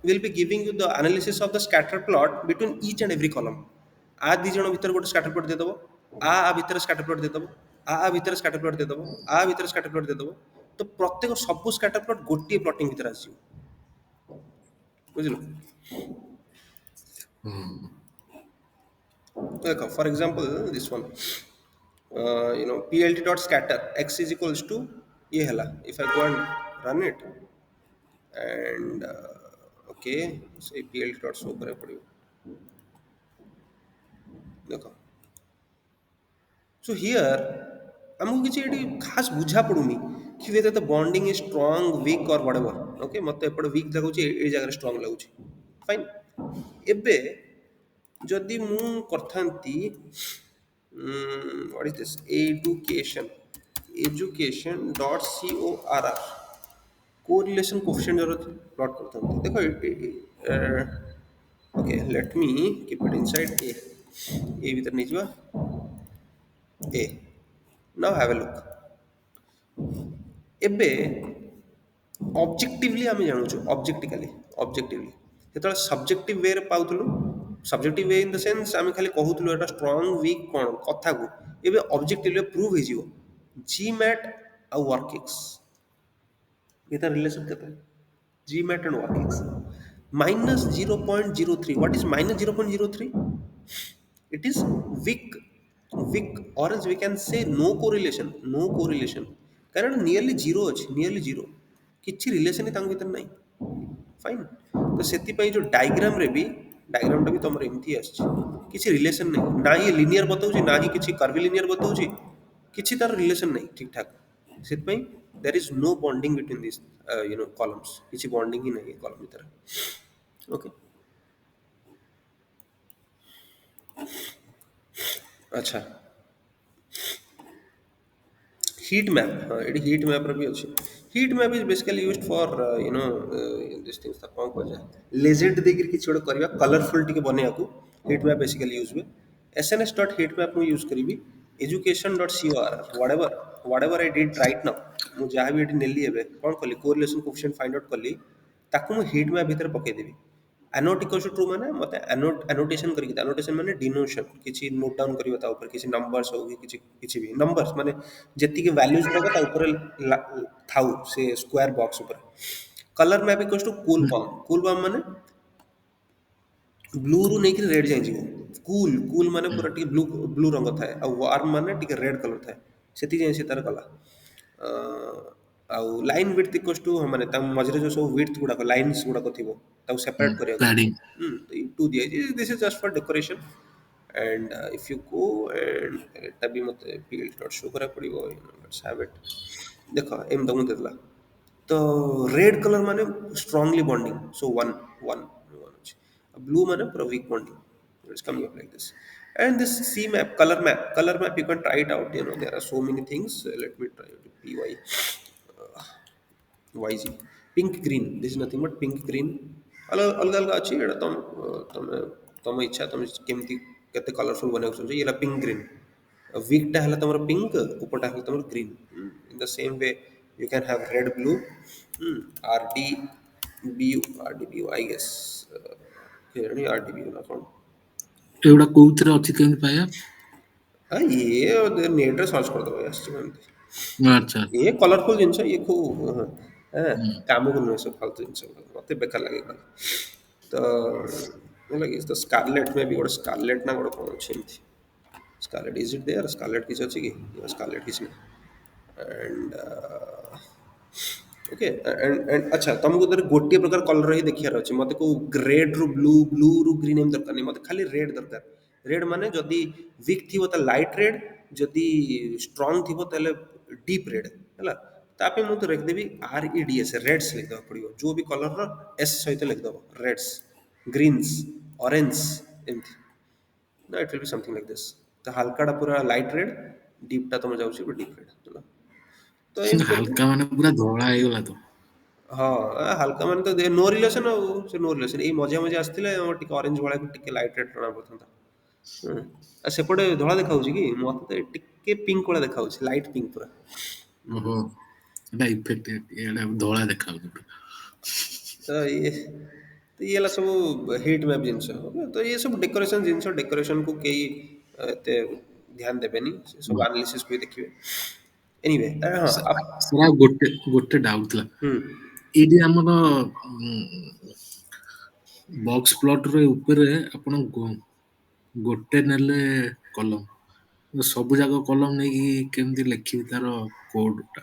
will be giving you the analysis of the scatter plot between each and every column। आ ଦି ଜଣ ଭିତରେ ଗୋଟେ ସ୍କାଟର ପ୍ଲଟ୍ ଦେଇଦେବ, ଆ ଭିତରେ ସ୍କାଟର ପ୍ଲଟ୍ ଦେଇଦେବ, ଭିତରେ ସ୍କାଟର ପ୍ଲଟ୍ ଦେଇଦେବ, ଭିତରେ ସ୍କାଟର ପ୍ଲଟ୍ ଦେଇଦେବ। ତ ପ୍ରତ୍ୟେକ ସବୁ ସ୍କାଟର ପ୍ଲଟ୍ ଗୋଟିଏ ପ୍ଲଟିଂ ଭିତରେ ଆସିଯିବ, ବୁଝିଲ। ହଁ, ଦେଖ for example this one, PLT dot scatter x is equals to ये ହେଲା, if I go and run it, and okay, so plt dot show କରିବାକୁ ପଡ଼ିବ ଦେଖ। So here ଆମକୁ କିଛି ଏଠି ଖାସ୍ ବୁଝା ପଡୁନି କି whether the bonding is strong, weak or whatever. Okay, ମତେ ଏପଟେ weak ଲାଗୁଛି, ଏଇ ଜାଗାରେ strong ଲାଗୁଛି। Fine। ଏବେ ଯଦି ମୁଁ କରିଥାନ୍ତି what is this education dot corr correlation coefficient जरूरत प्लॉट करଥାନ୍ତି देखो okay, let me keep it inside a ଭିତରେ ନେଇଯିବା a। now have a look। ଏବେ ଅବଜେକ୍ଟିଭଲି ଆମେ ଜାଣୁଛୁ ଅବଜେକ୍ଟିଭଲି ଯେତେବେଳେ ସବଜେକ୍ଟିଭ ୱେରେ ପାଉଥିଲୁ, subjective way in the sense ଆମେ ଖାଲି କହୁଥିଲୁ ଏଟା ଷ୍ଟ୍ରଙ୍ଗ ୱିକ୍ କ'ଣ କଥାକୁ, ଏବେ ଅବଜେକ୍ଟିଭଲି ପ୍ରୁଭ୍ ହେଇଯିବ। ଜି ମ୍ୟାଟ୍ ଆଉ ୱାର୍କ ଏକ୍ସ ଭିତରେ ରିଲେସନ୍ କେତେ? GMAT and work ex minus 0.03। what is minus 0.03? it is weak or else we can say no correlation କାରଣ ନିୟରଲି ଜିରୋ ଅଛି, ନିୟରଲି ଜିରୋ, କିଛି ରିଲେସନ୍ ହିଁ ତାଙ୍କ ଭିତରେ ନାହିଁ। फाइन। तो ସେଥିପାଇଁ जो डायग्राम रे भी डायग्रामटा भी तमर एमती आछि, କିଛି ରିଲେସନ୍ ନାହିଁ, ନା ये लिनियर बताउछि ना ही କିଛି कर्विलिनियर बताउछि, କିଛି तार रिलेशन नहीं ठीक ठाक। ସେଥିପାଇଁ there is no bonding between this columns, କିଛି बॉन्डिंग ही नहीं है कॉलम ଭିତରେ। ओके, अच्छा heat map, हाँ ये heat map रे भी अच्छी। heat map is basically used for these things था कौन कौन जाए legend देखिर किसी छोड़ करिया colorful टिके बने आकु heat map basically use हुए। sns dot heat map में use करी भी education dot corr whatever I did right now मु जहाँ भी एटी नेली है बे कौन कली correlation coefficient find out कली ताकु मु heat map भीतर पके देवी। एनोट इक्वल्स टू ट्रू माने मते एनोटेशन करिक, एनोटेशन माने डिनोशन किछि नोट डाउन करियो ता ऊपर किछि नंबर्स हो किछि भी नंबर्स माने जति के वैल्यूज रहबो ता ऊपर थाउ से स्क्वायर बॉक्स ऊपर। Colour map equals to cool बम माने ब्लू रु नेकी रेड जाई जीवो। कूल माने पूरा टिके ब्लू रंग थाए आ वार्म माने टिके रेड कलर थाए, सेति जाई से तार कला। आउ लाइन विड्थ इक्वल्स टू माने ता मझरे जो सब विड्थ गुडा लाइंस गुडा थिबो ताऊ सेपरेट करिया प्लानिंग तो ये टू दिया है। This is just for decoration and if you go and एटा भी मते पीएल डॉट शो करा पड़िबो, लेट्स हैव इट। देखो एम दमु देला तो रेड कलर माने स्ट्रांगली बॉन्डिंग, सो वन अछि। ब्लू माने पूरा weak bonding. It's coming up like this and this c map color map you can try it out, there are so many things. Let me try it py YG pink green, this is nothing but pink green अलग अलग अलग अच्छी एटा तम इच्छा तुम केमती केते colourful बने छ येला पिंक ग्रीन वीकटा हला तमर पिंक ऊपरटा हला तमर green. In the same way you can have red blue RDBU I guess केरणी RDBU ना कोन एगुड़ा कोउथरे अछि केमि पाया? हां ये नेट रे सर्च कर दो यस एमती अच्छा ये कलरफुल जिनस ये खूब काम को नुहे सब फालतू जिनस मते बेकार लगे गला। तो लगे तो स्कारलेट में भी गोटे स्कारलेट ना गोटे कौन अच्छे एमती scarlet is it there scarlet किसी अच्छी कि स्कारलेट किसी नहीं एंड ओके एंड अच्छा तुमको उधर गोटे प्रकार कलर ही देखियार अछि, मते को रेड रु ब्लू ब्लू रु ग्रीन एम दरकार नहीं, मते खाली रेड दरकार। रेड माने जदी वीक थिबो त लाइट रेड, जदी स्ट्रांग थिबो तले डीप रेड हैला। तापे मु तो रख देबी REDS रेड्स लिख दो पड़ियो, जो भी कलर रो एस सहित लिख दो रेड्स ग्रीन्स ऑरेंज एमती ना it will be something like this. तो हल्काटा पूरा लाइट रेड, डीपटा तुम जाउछि डीप रेड हैला। तो एमती करके ହାଲକା ମାନେ ପୁରା ଧଳା ହେଇଗଲା ତ। ହଁ ହାଲକା ମାନେ ତ नो रिलेशन ଆଉ ସେ नो रिलेशन ଏଇ ମଝିଆ ମଝିଆ ଆସିଥିଲେ ଆମର ଟିକେ ଅରେଞ୍ଜ ଭଳିଆ ଟିକେ ଲାଇଟ୍ ରେଡ୍ ଜଣା ପଡୁଥାନ୍ତା। ଆଉ ସେପଟେ ଧଳା ଦେଖାଉଛି କି? ମତେ ତ ଟିକେ ପିଙ୍କ ଭଳିଆ ଦେଖାଉଛି, ଲାଇଟ୍ ପିଙ୍କ ପୁରା। ଓହୋ ଏଟା ଇଫେକ୍ଟ ଏଟା ଧଳା ଦେଖାଉଛି ପୁରା। ତ ଇଏ ହେଲା ସବୁ ହିଟ୍ ମ୍ୟାପ୍ ଜିନିଷ। ତ ଇଏ ସବୁ ଡେକୋରେସନ ଜିନିଷ, ଡେକୋରେସନ କୁ କେହି ଏତେ ଧ୍ୟାନ ଦେବେନି, ସେ ସବୁ ଆନାଲିସିସ୍ ବି ଦେଖିବେ। ଏନିୱେ ହଁ ସେଟା ଗୋଟେ ଗୋଟେ ଡାଉଟ ଥିଲା, ହୁଁ ଏଇଠି ଆମର ବକ୍ସ ପ୍ଲଟ ର ଉପରେ ଆପଣ ଗୋଟେ ନେଲେ କଲମ, ସବୁ ଯାକ କଲମ ନେଇକି କେମିତି ଲେଖିବି ତାର କୋଡ ଟା?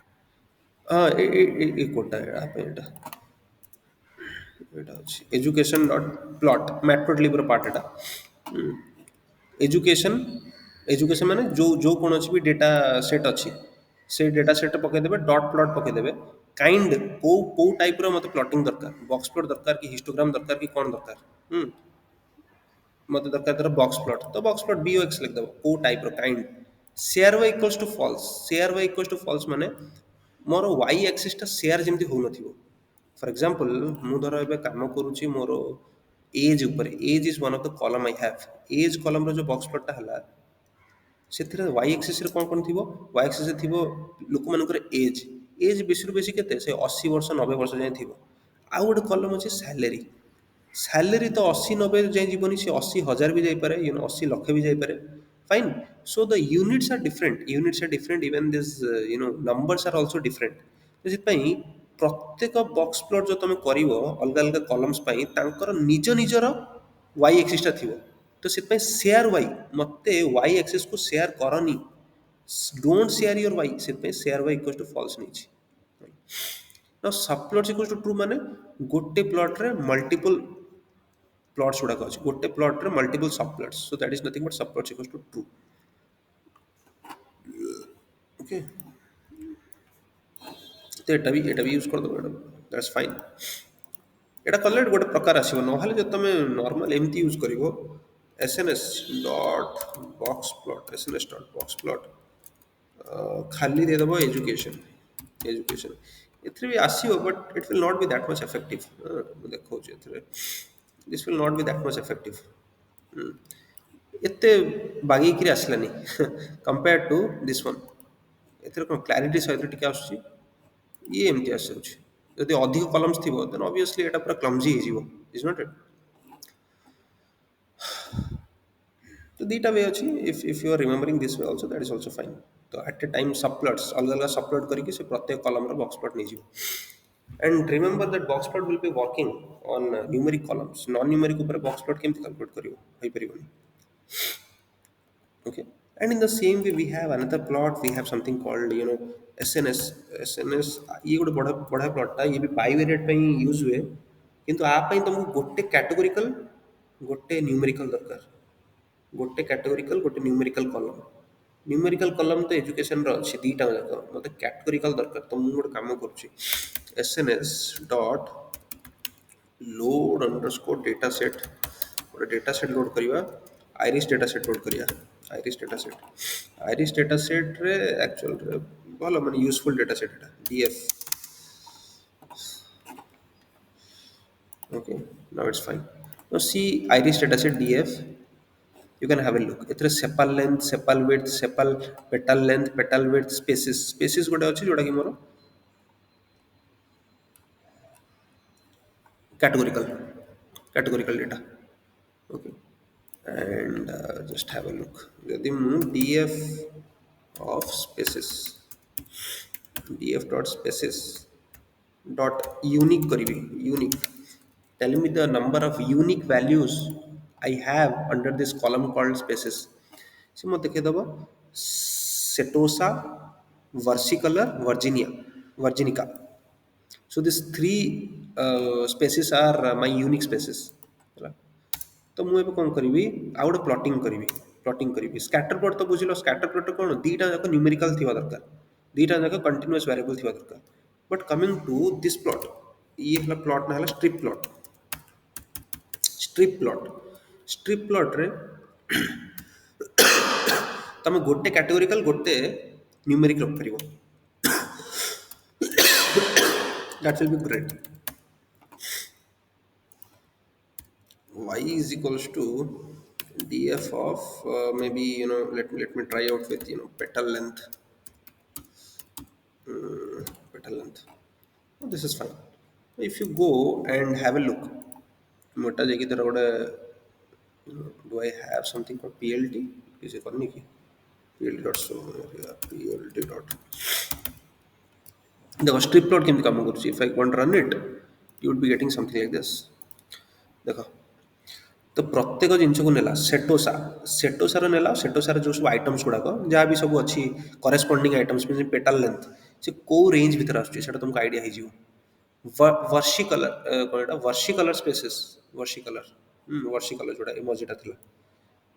हाँ ए कोटा आप एटा एटा अछि education dot plot matplotlib part एटा एजुकेशन एजुकेशन माने जो कौन भी डेटा सेट अच्छी से डेटा सेट पकईदेवे डॉट प्लॉट पकईदेवे काइंड को टाइप रो मत प्लॉटिंग दरकार बॉक्स प्लॉट दरकार कि हिस्टोग्राम दरकार कि कौन दरकार मत दरकार तरह बॉक्स प्लॉट तो बॉक्स प्लॉट BOX लिखदेव को type row kind share Y equals to false share Y equals to false माने मोर वाई एक्सिस टा शेयर जमती हो नथिवो फॉर एग्जांपल मु धर एबे काम करूची मोर एज ऊपर age is one of the column I have age column row जो बॉक्स प्लॉट टा हला ସେଥିରେ ୱାଇ ଆକ୍ସିସ୍ରେ କ'ଣ ଥିବ ୱାଇ ଆକ୍ସିସ୍ରେ ଥିବ ଲୋକମାନଙ୍କର ଏଜ୍ ଏଜ୍ ବେଶୀରୁ ବେଶୀ କେତେ ସେ 80 ବର୍ଷ 90 ବର୍ଷ ଯାଏଁ ଥିବ ଆଉ ଗୋଟେ କଲମ୍ ଅଛି ସାଲେରୀ ସାଲେରୀ ତ 80 90 ଯାଏଁ ଯିବନି ସେ 80,000 ବି ଯାଇପାରେ 80 ଲକ୍ଷ ବି ଯାଇପାରେ fine so the units R different even this numbers R also different ତ ସେଥିପାଇଁ ପ୍ରତ୍ୟେକ ବକ୍ସ ପ୍ଲଟ୍ ଯେଉଁ ତୁମେ କରିବ ଅଲଗା ଅଲଗା କଲମ୍ସ ପାଇଁ ତାଙ୍କର ନିଜ ନିଜର ୱାଇ ଆକ୍ସିସ୍ଟା ଥିବ तो से सेयार वाई मत वाई एक्सिस को सेयार करनी डोंट सेयार योर वाई से share y equals to false नहीं ना सब प्लॉट्स इक्वल्स टू ट्रू माने गोटे प्लॉट रे मल्टीपल प्लॉट्स गुड़ाक अच्छे गोटे प्लॉट रे multiple subplots so that is nothing but subplots equals to true okay तो एटा भी यूज कर दो मैडम दैट्स फाइन एटा कले गोटे प्रकार आसो ना जो तुम नॉर्मल एमती यूज कर SNS dot box plot SNS dot box plot खाली दे दबो एजुकेशन एथरे भी आसीबो but it will not be that much effective देखो एथरे this will not be that much effective एते बागी किरी आसलानी कंपेयर टू दिस वन एथरे कोन क्लैरिटी सहित टिके आसुची ये एमती आसुची यदि अधिक कलम्स थिबो देन ऑब्वियसली एटा पूरा क्लमजी हे जिवो इज नॉट इट तो दीटा वे अच्छी if you are remembering this way also that is also fine तो एट ए टाइम सब प्लॉट्स अलग अलग सब प्लॉट करके से प्रत्येक कॉलम रो बॉक्स प्लॉट नहीं जीव and remember that box plot will be working on numeric columns non numeric ऊपर बॉक्स प्लॉट केमती कैलकुलेट करिवो होई परिबोनी okay and in the same way we have another plot we have something called SNS ये गोटे बड़ा बड़ा plot था ये भी बाइवेरिएट पे यूज हुए किंतु आप ପାଇଁ तुमको गोटे कैटेगोरिकल गोटे न्यूमेरिकल दरकार गोटे कैटेगोरिकल गोटे न्यूमेरिकल कॉलम तो एजुकेशन रो अछि दीटा जाक मते कैटेगोरिकल दरकार तो मु गोटे काम करूची SNS dot load underscore data set गोटे डेटा सेट लोड करिवा आइरिस डेटा सेट लोड करिया आइरिस डेटा सेट रे एक्चुअल रे भलो माने यूजफुल डेटा सेट एटा DF okay now it's fine now see iris dataset DF you can have a look एथरे sepal length sepal width sepal petal width species गोटे अछि जोटा कि मोर categorical data okay and just have a look यदि मु DF of spaces DF dot spaces dot unique करिवि unique tell me the number of unique values I have under this column called spaces से मत देखे दबो setosa versicolor virginica so these three spaces are my unique spaces ହେଲା तो मु एबे कोन करिवि आ गोटे plotting करिवि scatter plot तो बुझिलो स्कैटर प्लॉट कोन दीटा जाक न्यूमेरिकल थिबा दरकार दीटा जाक कंटीन्यूअस वेरिएबल थिबा दरकार but coming to this plot ये हला प्लॉट ना हला स्ट्रिप प्लॉट रे तमे गोटे कैटेगोरिकल गोटे न्यूमेरिक रख परिबो that will be great y is equals to df of maybe let me try out with petal length oh, this is fine if you go and have a look मोटा जगह तरह गोटे do I have something called PLT किसे करनी की PLT dot so PLT dot देखो strip plot केमती काम करूची if I want run it you would be getting something like this देखो तो प्रत्येक जिनस को नेला सेटोसार नेला सेटोसार जो सब आइटम्स गुड़ाक जहाँ भी सब अच्छी करेस्पॉन्डिंग आइटम्स पेटल लेंथ ସେ କୋଉ ରେଞ୍ଜ ଭିତରେ ଆସୁଛି ସେଟା ତୁମକୁ ଆଇଡ଼ିଆ ହେଇଯିବ। ବର୍ଷି କଲର କ'ଣ ଏଇଟା ବର୍ଷି କଲର ସ୍ପେସେସ୍ ବର୍ଷି କଲର ବର୍ଷି କଲର ଯୋଉଟା ଇମୋଜିଟା ଥିଲା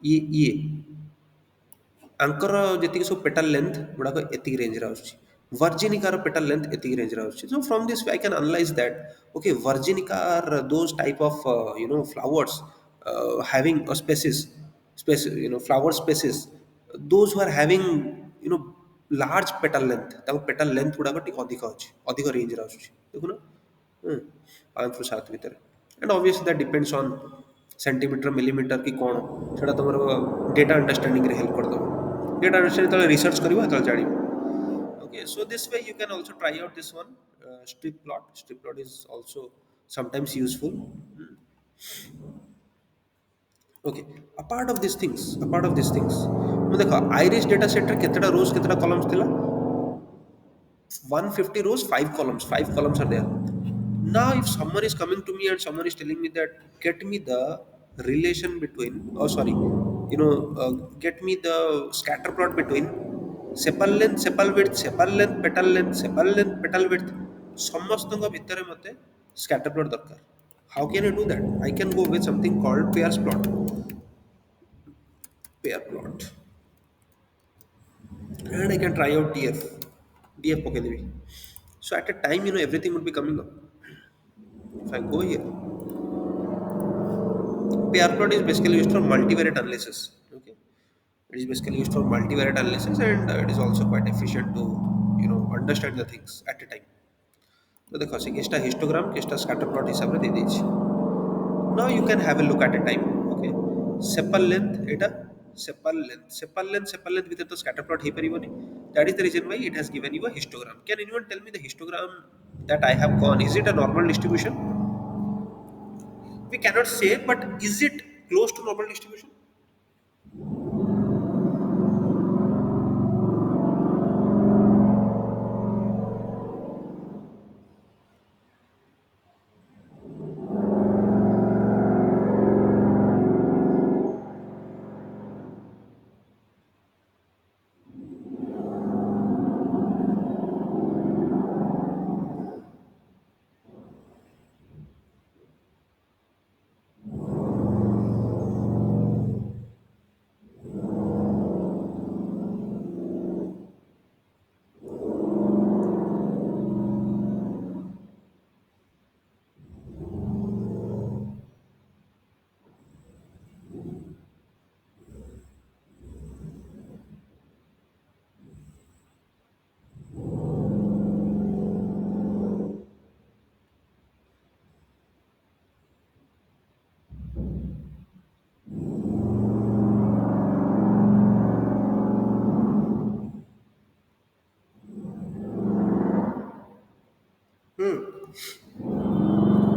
ଇଏ ଆଙ୍କର ଯେତିକି ସବୁ ପେଟାଲ ଲେନ୍ଥ ଗୁଡ଼ାକ ଏତିକି ରେଞ୍ଜରେ ଆସୁଛି। ଭର୍ଜିନିକାର ପେଟାଲ ଲେନ୍ଥ ଏତିକି ରେଞ୍ଜରେ ଆସୁଛି। So from this I can analyze that okay Virginica are those type of flowers having a flower species those who are having you know large petal length ତାଙ୍କ petal length ଗୁଡ଼ାକ ଟିକେ ଅଧିକ ଅଛି ଅଧିକ ରେଞ୍ଜରେ ଆସୁଛି ଦେଖୁନ 5 ରୁ 7 ଭିତରେ and obviously that depends on centimetre millimetre କି କ'ଣ ସେଇଟା ତୁମର ଡେଟା ଅଣ୍ଡରଷ୍ଟାଣ୍ଡିଂରେ ହେଲ୍ପ କରିଦେବ। ଡେଟା ଅଣ୍ଡରଷ୍ଟାଣ୍ଡିଂ ଯେତେବେଳେ ରିସର୍ଚ୍ଚ କରିବ ସେତେବେଳେ ଜାଣିବ। Okay, so this way you can also try out this one strip plot. Strip plot is also sometimes useful. Okay, apart of these things ମୁଁ ଦେଖ ଆଇରିଶ ଡେଟା ସେଟ୍ରେ କେତେଟା rose କେତେଟା columns ଥିଲା 150 rows 5 columns are there. Now if someone is coming to me and someone is telling me that get me the relation between oh sorry get me the scatter plot between sepal length sepal width sepal length petal width ସମସ୍ତଙ୍କ ଭିତରେ ମତେ scatter plot ଦରକାର। How can I do that? I can go with something called pair plot and I can try out df ପକେଇଦେବି। So at a time everything would be coming up. If I go here, pair plot is basically used for multivariate analysis. Okay, it is basically used for multivariate analysis, and it is also quite efficient to understand the things at a time. तो देखो से केस्टा histogram केस्टा scatter plot हिसाब रे दे देछि। Now you can have a look at a time. Okay, sepal length eta sepal length ভিতরে তো scatter plot ହେଇ परिबोनी। That is the reason why it has given you a histogram. Can anyone tell me the histogram that I have gone? Is it a normal distribution? We cannot say, but is it close to normal distribution?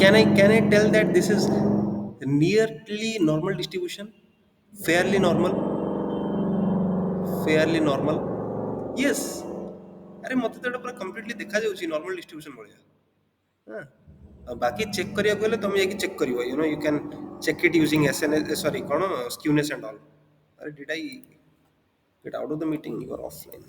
Can I tell that this is nearly normal distribution? Fairly normal. Yes. अरे मत तो पूरा completely देखा जाउची normal distribution भलिया। हाँ। अब बाकी check करिया गले तुम ये चेक करियो you can check it using SNS sorry कौन स्क्यूनेस एंड ऑल। अरे did I get out of the meeting you are offline.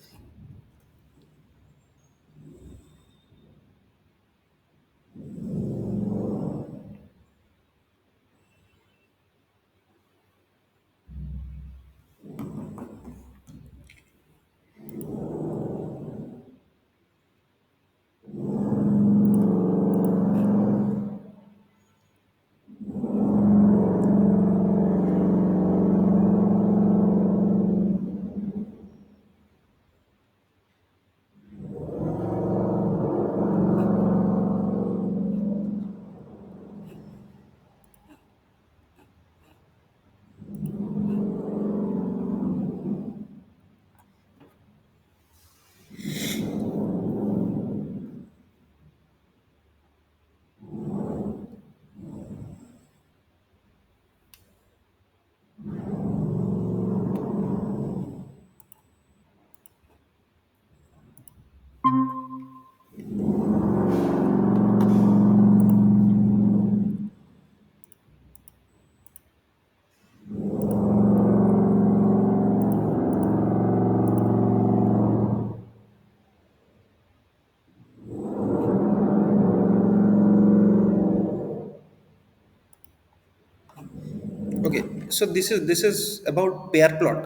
So this is about pair plot.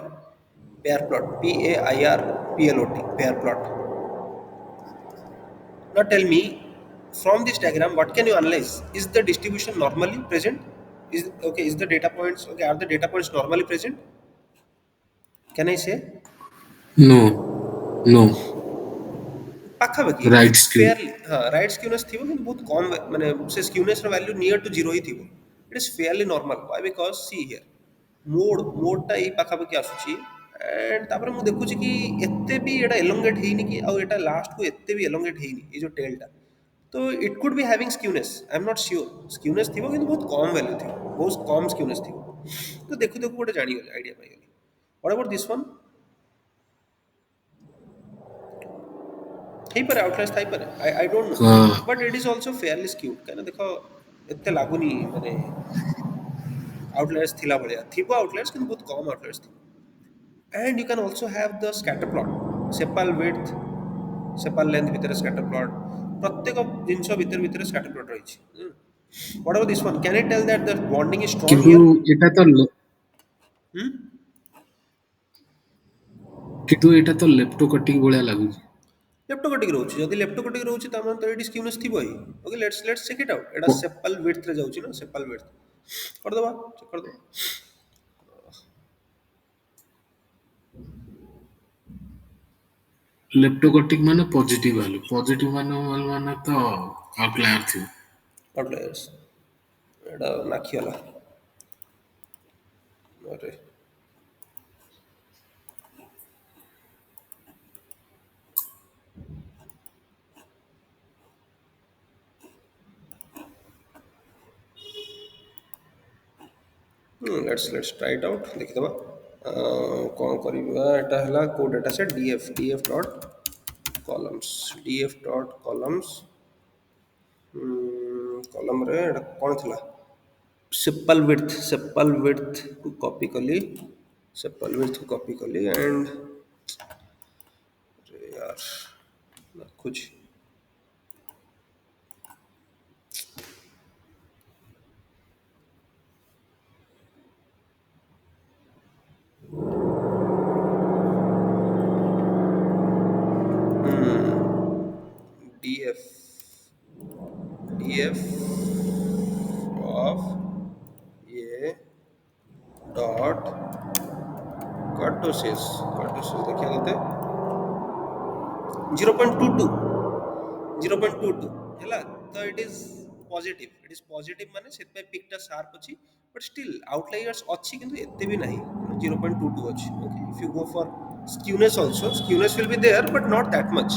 Pair plot. PAIRPLOT. Pair plot. Now tell me, from this diagram, what can you analyze? Is the distribution normally present? Is okay? Is the data points okay? Are the data points normally present? Can I say? No, no, ପାଖାପାଖି right skew. Fairly ହଁ right skewness ଥିବ କିନ୍ତୁ ବହୁତ କମ୍ ମାନେ ସେ ସ୍କ୍ୟୁନେସ୍ର value near to zero ହିଁ ଥିବ it is fairly normal why because see here ମୋଡ଼ଟା ଏଇ ପାଖାପାଖି ଆସୁଛି ଆଣ୍ଡ ତାପରେ ମୁଁ ଦେଖୁଛି କି ଏତେ ବି ଏଇଟା ଏଲୋଙ୍ଗେଟ୍ ହେଇନି କି ଆଉ ଏଇଟା ଲାଷ୍ଟକୁ ଏତେ ବି ଏଲୋଙ୍ଗେଟ୍ ହେଇନି ଏଇ ଯେଉଁ ଟେଲ୍ଟା ତ it could be having skewness I am not sure skewness ଥିବ କିନ୍ତୁ ବହୁତ କମ୍ ଭ୍ୟାଲ୍ୟୁ ଥିବ ବହୁତ କମ୍ ସ୍କ୍ୟୁନେସ୍ ଥିବ ତ ଦେଖୁ ଦେଖୁ ଗୋଟେ ଜାଣିଗଲି ଆଇଡ଼ିଆ ପାଇଗଲି ହ୍ୱାଟ୍ ଆବାଉଟ୍ ଦିସ୍ ୱାନ୍ ହେଇପାରେ ଆଉଟଲାୟର୍ସ ଥାଇପାରେ ଆଇ ଡୋଣ୍ଟ ନୋ ହଁ but it is also fairly skewed କାହିଁକିନା ଦେଖ ଏତେ ଲାଗୁନି ମାନେ ଆଉଟଲାୟର୍ସ ଥିଲା ଭଳିଆ ଥିବ ଆଉଟଲାୟର୍ସ କିନ୍ତୁ ବହୁତ କମ୍ ଆଉଟଲାୟର୍ସ ଥିବ and you can also have the scatter plot sepal width sepal length ଭିତରେ scatter plot ପ୍ରତ୍ୟେକ ଜିନିଷ ଭିତରେ ଭିତରେ scatter plot ରହିଛି what about this one can I tell that the bonding is strong କିନ୍ତୁ here ଏଟା ତ hmm? କିନ୍ତୁ ଏଇଟା ତ ଲେପ୍ଟୋକଟିକ ଭଳିଆ ଲାଗୁଛି। ଲେପ୍ଟୋକଟିକ ରହୁଛି ଯଦି ଲେପ୍ଟୋକଟିକ ରହୁଛି ତାମାନେ ତ ଏଇଠି ସ୍କ୍ୟୁନେସ୍ ଥିବ ହିଁ okay let's check it out ଏଇଟା ପ- ସେପାଲ ୱିଡଥରେ ଯାଉଛି ନା ସେପାଲ ୱିଡଥ କରିଦେବା ଚେକ୍ କରିଦେବା ଲେପ୍ଟୋକଟିକ ମାନେ ପଜିଟିଭ ମାନେ ତ ଆଉଟଲାୟର ଥିବ। ଆଉଟଲାୟର୍ସ ଏଇଟା ନାଖିଗଲା ଆରେ ଲେଟ୍ସ ଟ୍ରାଇ ଇଟ୍ ଆଉଟ୍ ଦେଖିଦେବା କ'ଣ କରିବା ଏଇଟା ହେଲା କେଉଁ data set DF dot columns DF dot columns କଲମରେ ଏଇଟା କ'ଣ ଥିଲା ସେପାଲ ୱିଡଥକୁ କପି କଲି ସେପାଲ ୱିଡଥକୁ କପି କଲି ଆଣ୍ଡ यार ଦେଖୁଛି ଡିଏଫ୍ ଡିଏଫ୍ ଅଫ୍ ଏ ଡଟ୍ କଟୋସିସ୍ ଦେଖିବା କେତେ 0.22 0.22 ହେଲା ତ ଇଟ୍ ଇଜ୍ ପଜିଟିଭ ମାନେ ସେଥିପାଇଁ ପିକ୍ଟା ସାର୍ପ ଅଛି ବଟ୍ ଷ୍ଟିଲ୍ ଆଉଟଲାୟର୍ସ ଅଛି କିନ୍ତୁ ଏତେ ବି ନାହିଁ 0.22 ଅଛି okay if you go for skewness also skewness will be there but not that much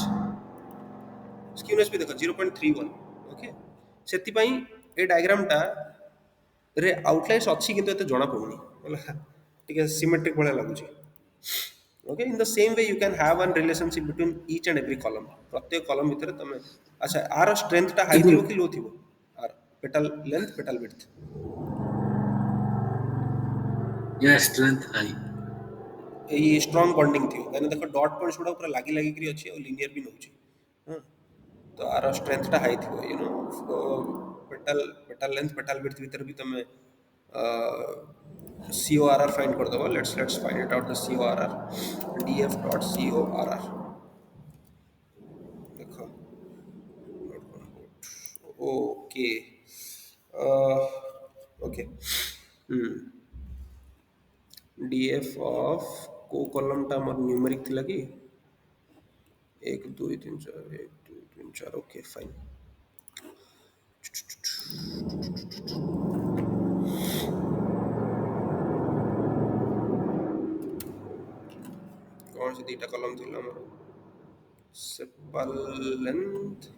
skewness ବି ଦେଖ 0.31 ଓକେ ସେଥିପାଇଁ ଏ ଡାଇଗ୍ରାମଟା ରେ ଆଉଟଲାୟର୍ସ ଅଛି କିନ୍ତୁ ଏତେ ଜଣା ପଡୁନି ହେଲା ଟିକେ ସିମେଟ୍ରିକ ଭଳିଆ ଲାଗୁଛି okay in the same way you can have one relationship between each and every column ପ୍ରତ୍ୟେକ କଲମ ଭିତରେ ତମେ ଆଚ୍ଛା ଆର ଷ୍ଟ୍ରେନ୍ଥଟା ହାଇ କିନ୍ତୁ ଥିବ କି ଲୋ ଥିବ ଆର ପେଟାଲ ଲେନ୍ଥ ପେଟାଲ ୱିଡଥ୍ ୟା ଷ୍ଟ୍ରେନ୍ଥ ହାଇ। ଏଇ ଷ୍ଟ୍ରଙ୍ଗ ବଣ୍ଡିଂ ଥିବ କାହିଁକିନା ଦେଖ ଡଟ୍ ପଏଣ୍ଟସ୍ ଗୁଡ଼ା ପୁରା ଲାଗି ଲାଗିକିରି ଅଛି ଆଉ ଲିନିୟର ବି ନେଉଛି ହଁ ତ ଆର ଷ୍ଟ୍ରେନ୍ଥଟା ହାଇ ଥିବ ପେଟାଲ ଲେନ୍ଥ ପେଟାଲ ୱିଡଥ୍ ଭିତରେ ବି ତମେ CORR find କରିଦେବ let's find it out the CORR df dot CORR ଦେଖ ओके ओके डीएफ ऑफ को कॉलमटा मोर न्यूमेरिक थिला कि 1 2 3 4 1 2 3 4 ओके फाइन कौन से दीटा कॉलम थिला मोर सेपल लेंथ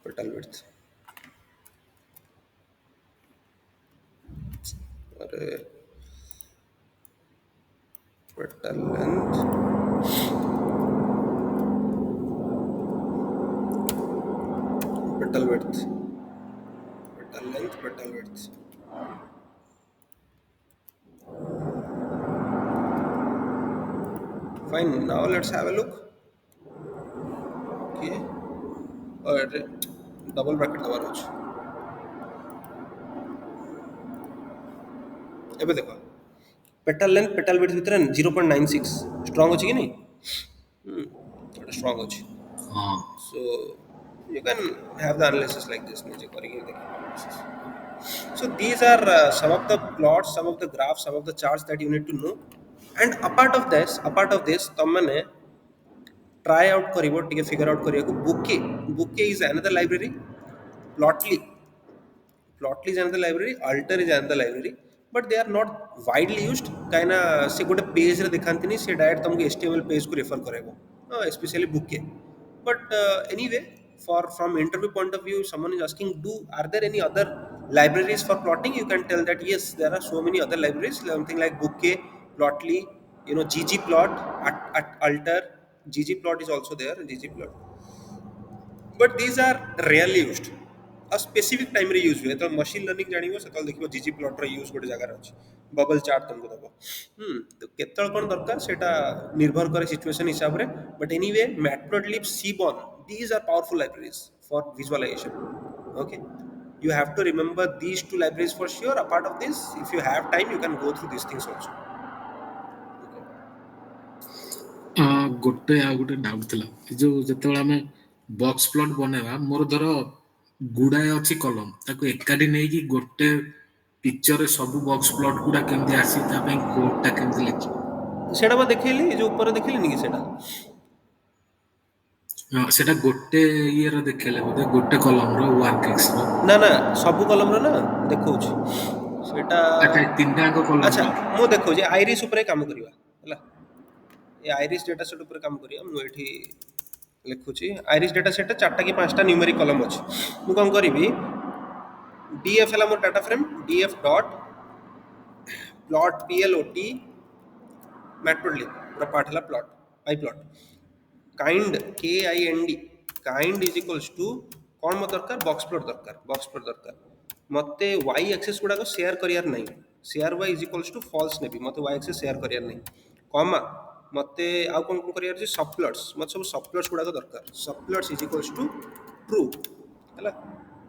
पेटल विड्थ अरे petal length petal width petal length petal width fine now let's have a look okay और double bracket दबाना है ଏବେ ଦେଖ petal length petal width ଭିତରେ 0.96 strong ଅଛି କି ନାହିଁ? ଏଟା strong ଅଛି. ହଁ So you can have the analysis like this ନିଜେ କରିକି ଦେଖିବ analysis. So these are some of the plots, some of the graphs, some of the charts that you need to know. And apart of this, ତମମାନେ try out କରିବ ଟିକେ figure out କରିବାକୁ Bouquet is another library. Plotly Plotly is another library, Alter is another library, but they are not widely used. କାହିଁକିନା ସେ ଗୋଟେ ପେଜ୍ରେ ଦେଖାନ୍ତିନି, ସେ direct ତମକୁ HTML ପେଜ୍କୁ refer କରାଇବ, especially Bouquet. But anyway, for from interview point of view, someone is asking, are there any other libraries for plotting? You can tell that yes, there are so many other libraries, something like Bouquet, Plotly, ggplot, Alter, ggplot is also there, ggplot. But these are rarely used. A specific time रे use हुए तो machine learning जानिबो सेतल देखिबो जीजी plot रे use गोटे जगह अछि bubble chart तुमको दबो तो केतल कोन दरकार सेटा निर्भर करे सिचुएशन हिसाब रे but anyway matplotlib seaborn these are powerful libraries for visualization. Okay, you have to remember these two libraries for sure. Apart of this, if you have time you can go through these things also. ଗୋଟେ ଆଉ ଗୋଟେ doubt ଥିଲା ଏ ଯୋଉ ଯେତେବେଳେ ଆମେ box plot ବନେଇବା ମୋର ଧର ଗୁଡାଏ ଅଛି କଲମ ତାକୁ ଏକାଠି ନେଇକି ଗୋଟେ ପିକ୍ଚରରେ ସବୁ ବକ୍ସ ପ୍ଲଟ୍ ଗୁଡା କେମିତି ଆସିବ ତା ପାଇଁ କୋଡଟା କେମିତି ଲେଖିବ सेटा मैं देखिली जो ऊपर देखिली नहीं कि सेटा ସେଟା ଗୋଟେ ଇଏର ଦେଖେଇଲେ ବୋଧେ ଗୋଟେ କଲମର ୱାର୍କ ଏକ୍ସର ना ना सबु कलम रो ना देखौछि सेटा ଆଚ୍ଛା ତିନିଟା ଯାକ अच्छा କଲମର मु देखौछि आइरिस ऊपर काम करिवा हला ये आइरिस डेटा सेट ऊपर काम करिया मु एठी लिखुछि आइरिस डेटा सेट चारटा कि पांचटा न्यूमेरिक कलम अछि मु कोन करिवि df हला मोर data frame df dot plot plot matplotlib पूरा पार्ट हला plot I plot kind kind kind is equals to कौन मत दरकार बॉक्स प्लॉट दरकार मते y एक्सिस गुडा को शेयर करियार नहीं share y is equals to false नेबी मते y एक्सिस शेयर करियार नहीं कॉमा मते आउ कोन कोन करियार जे सब प्लॉट्स मत सब सब प्लॉट्स गुडा को दरकार सब plots is equals to true हला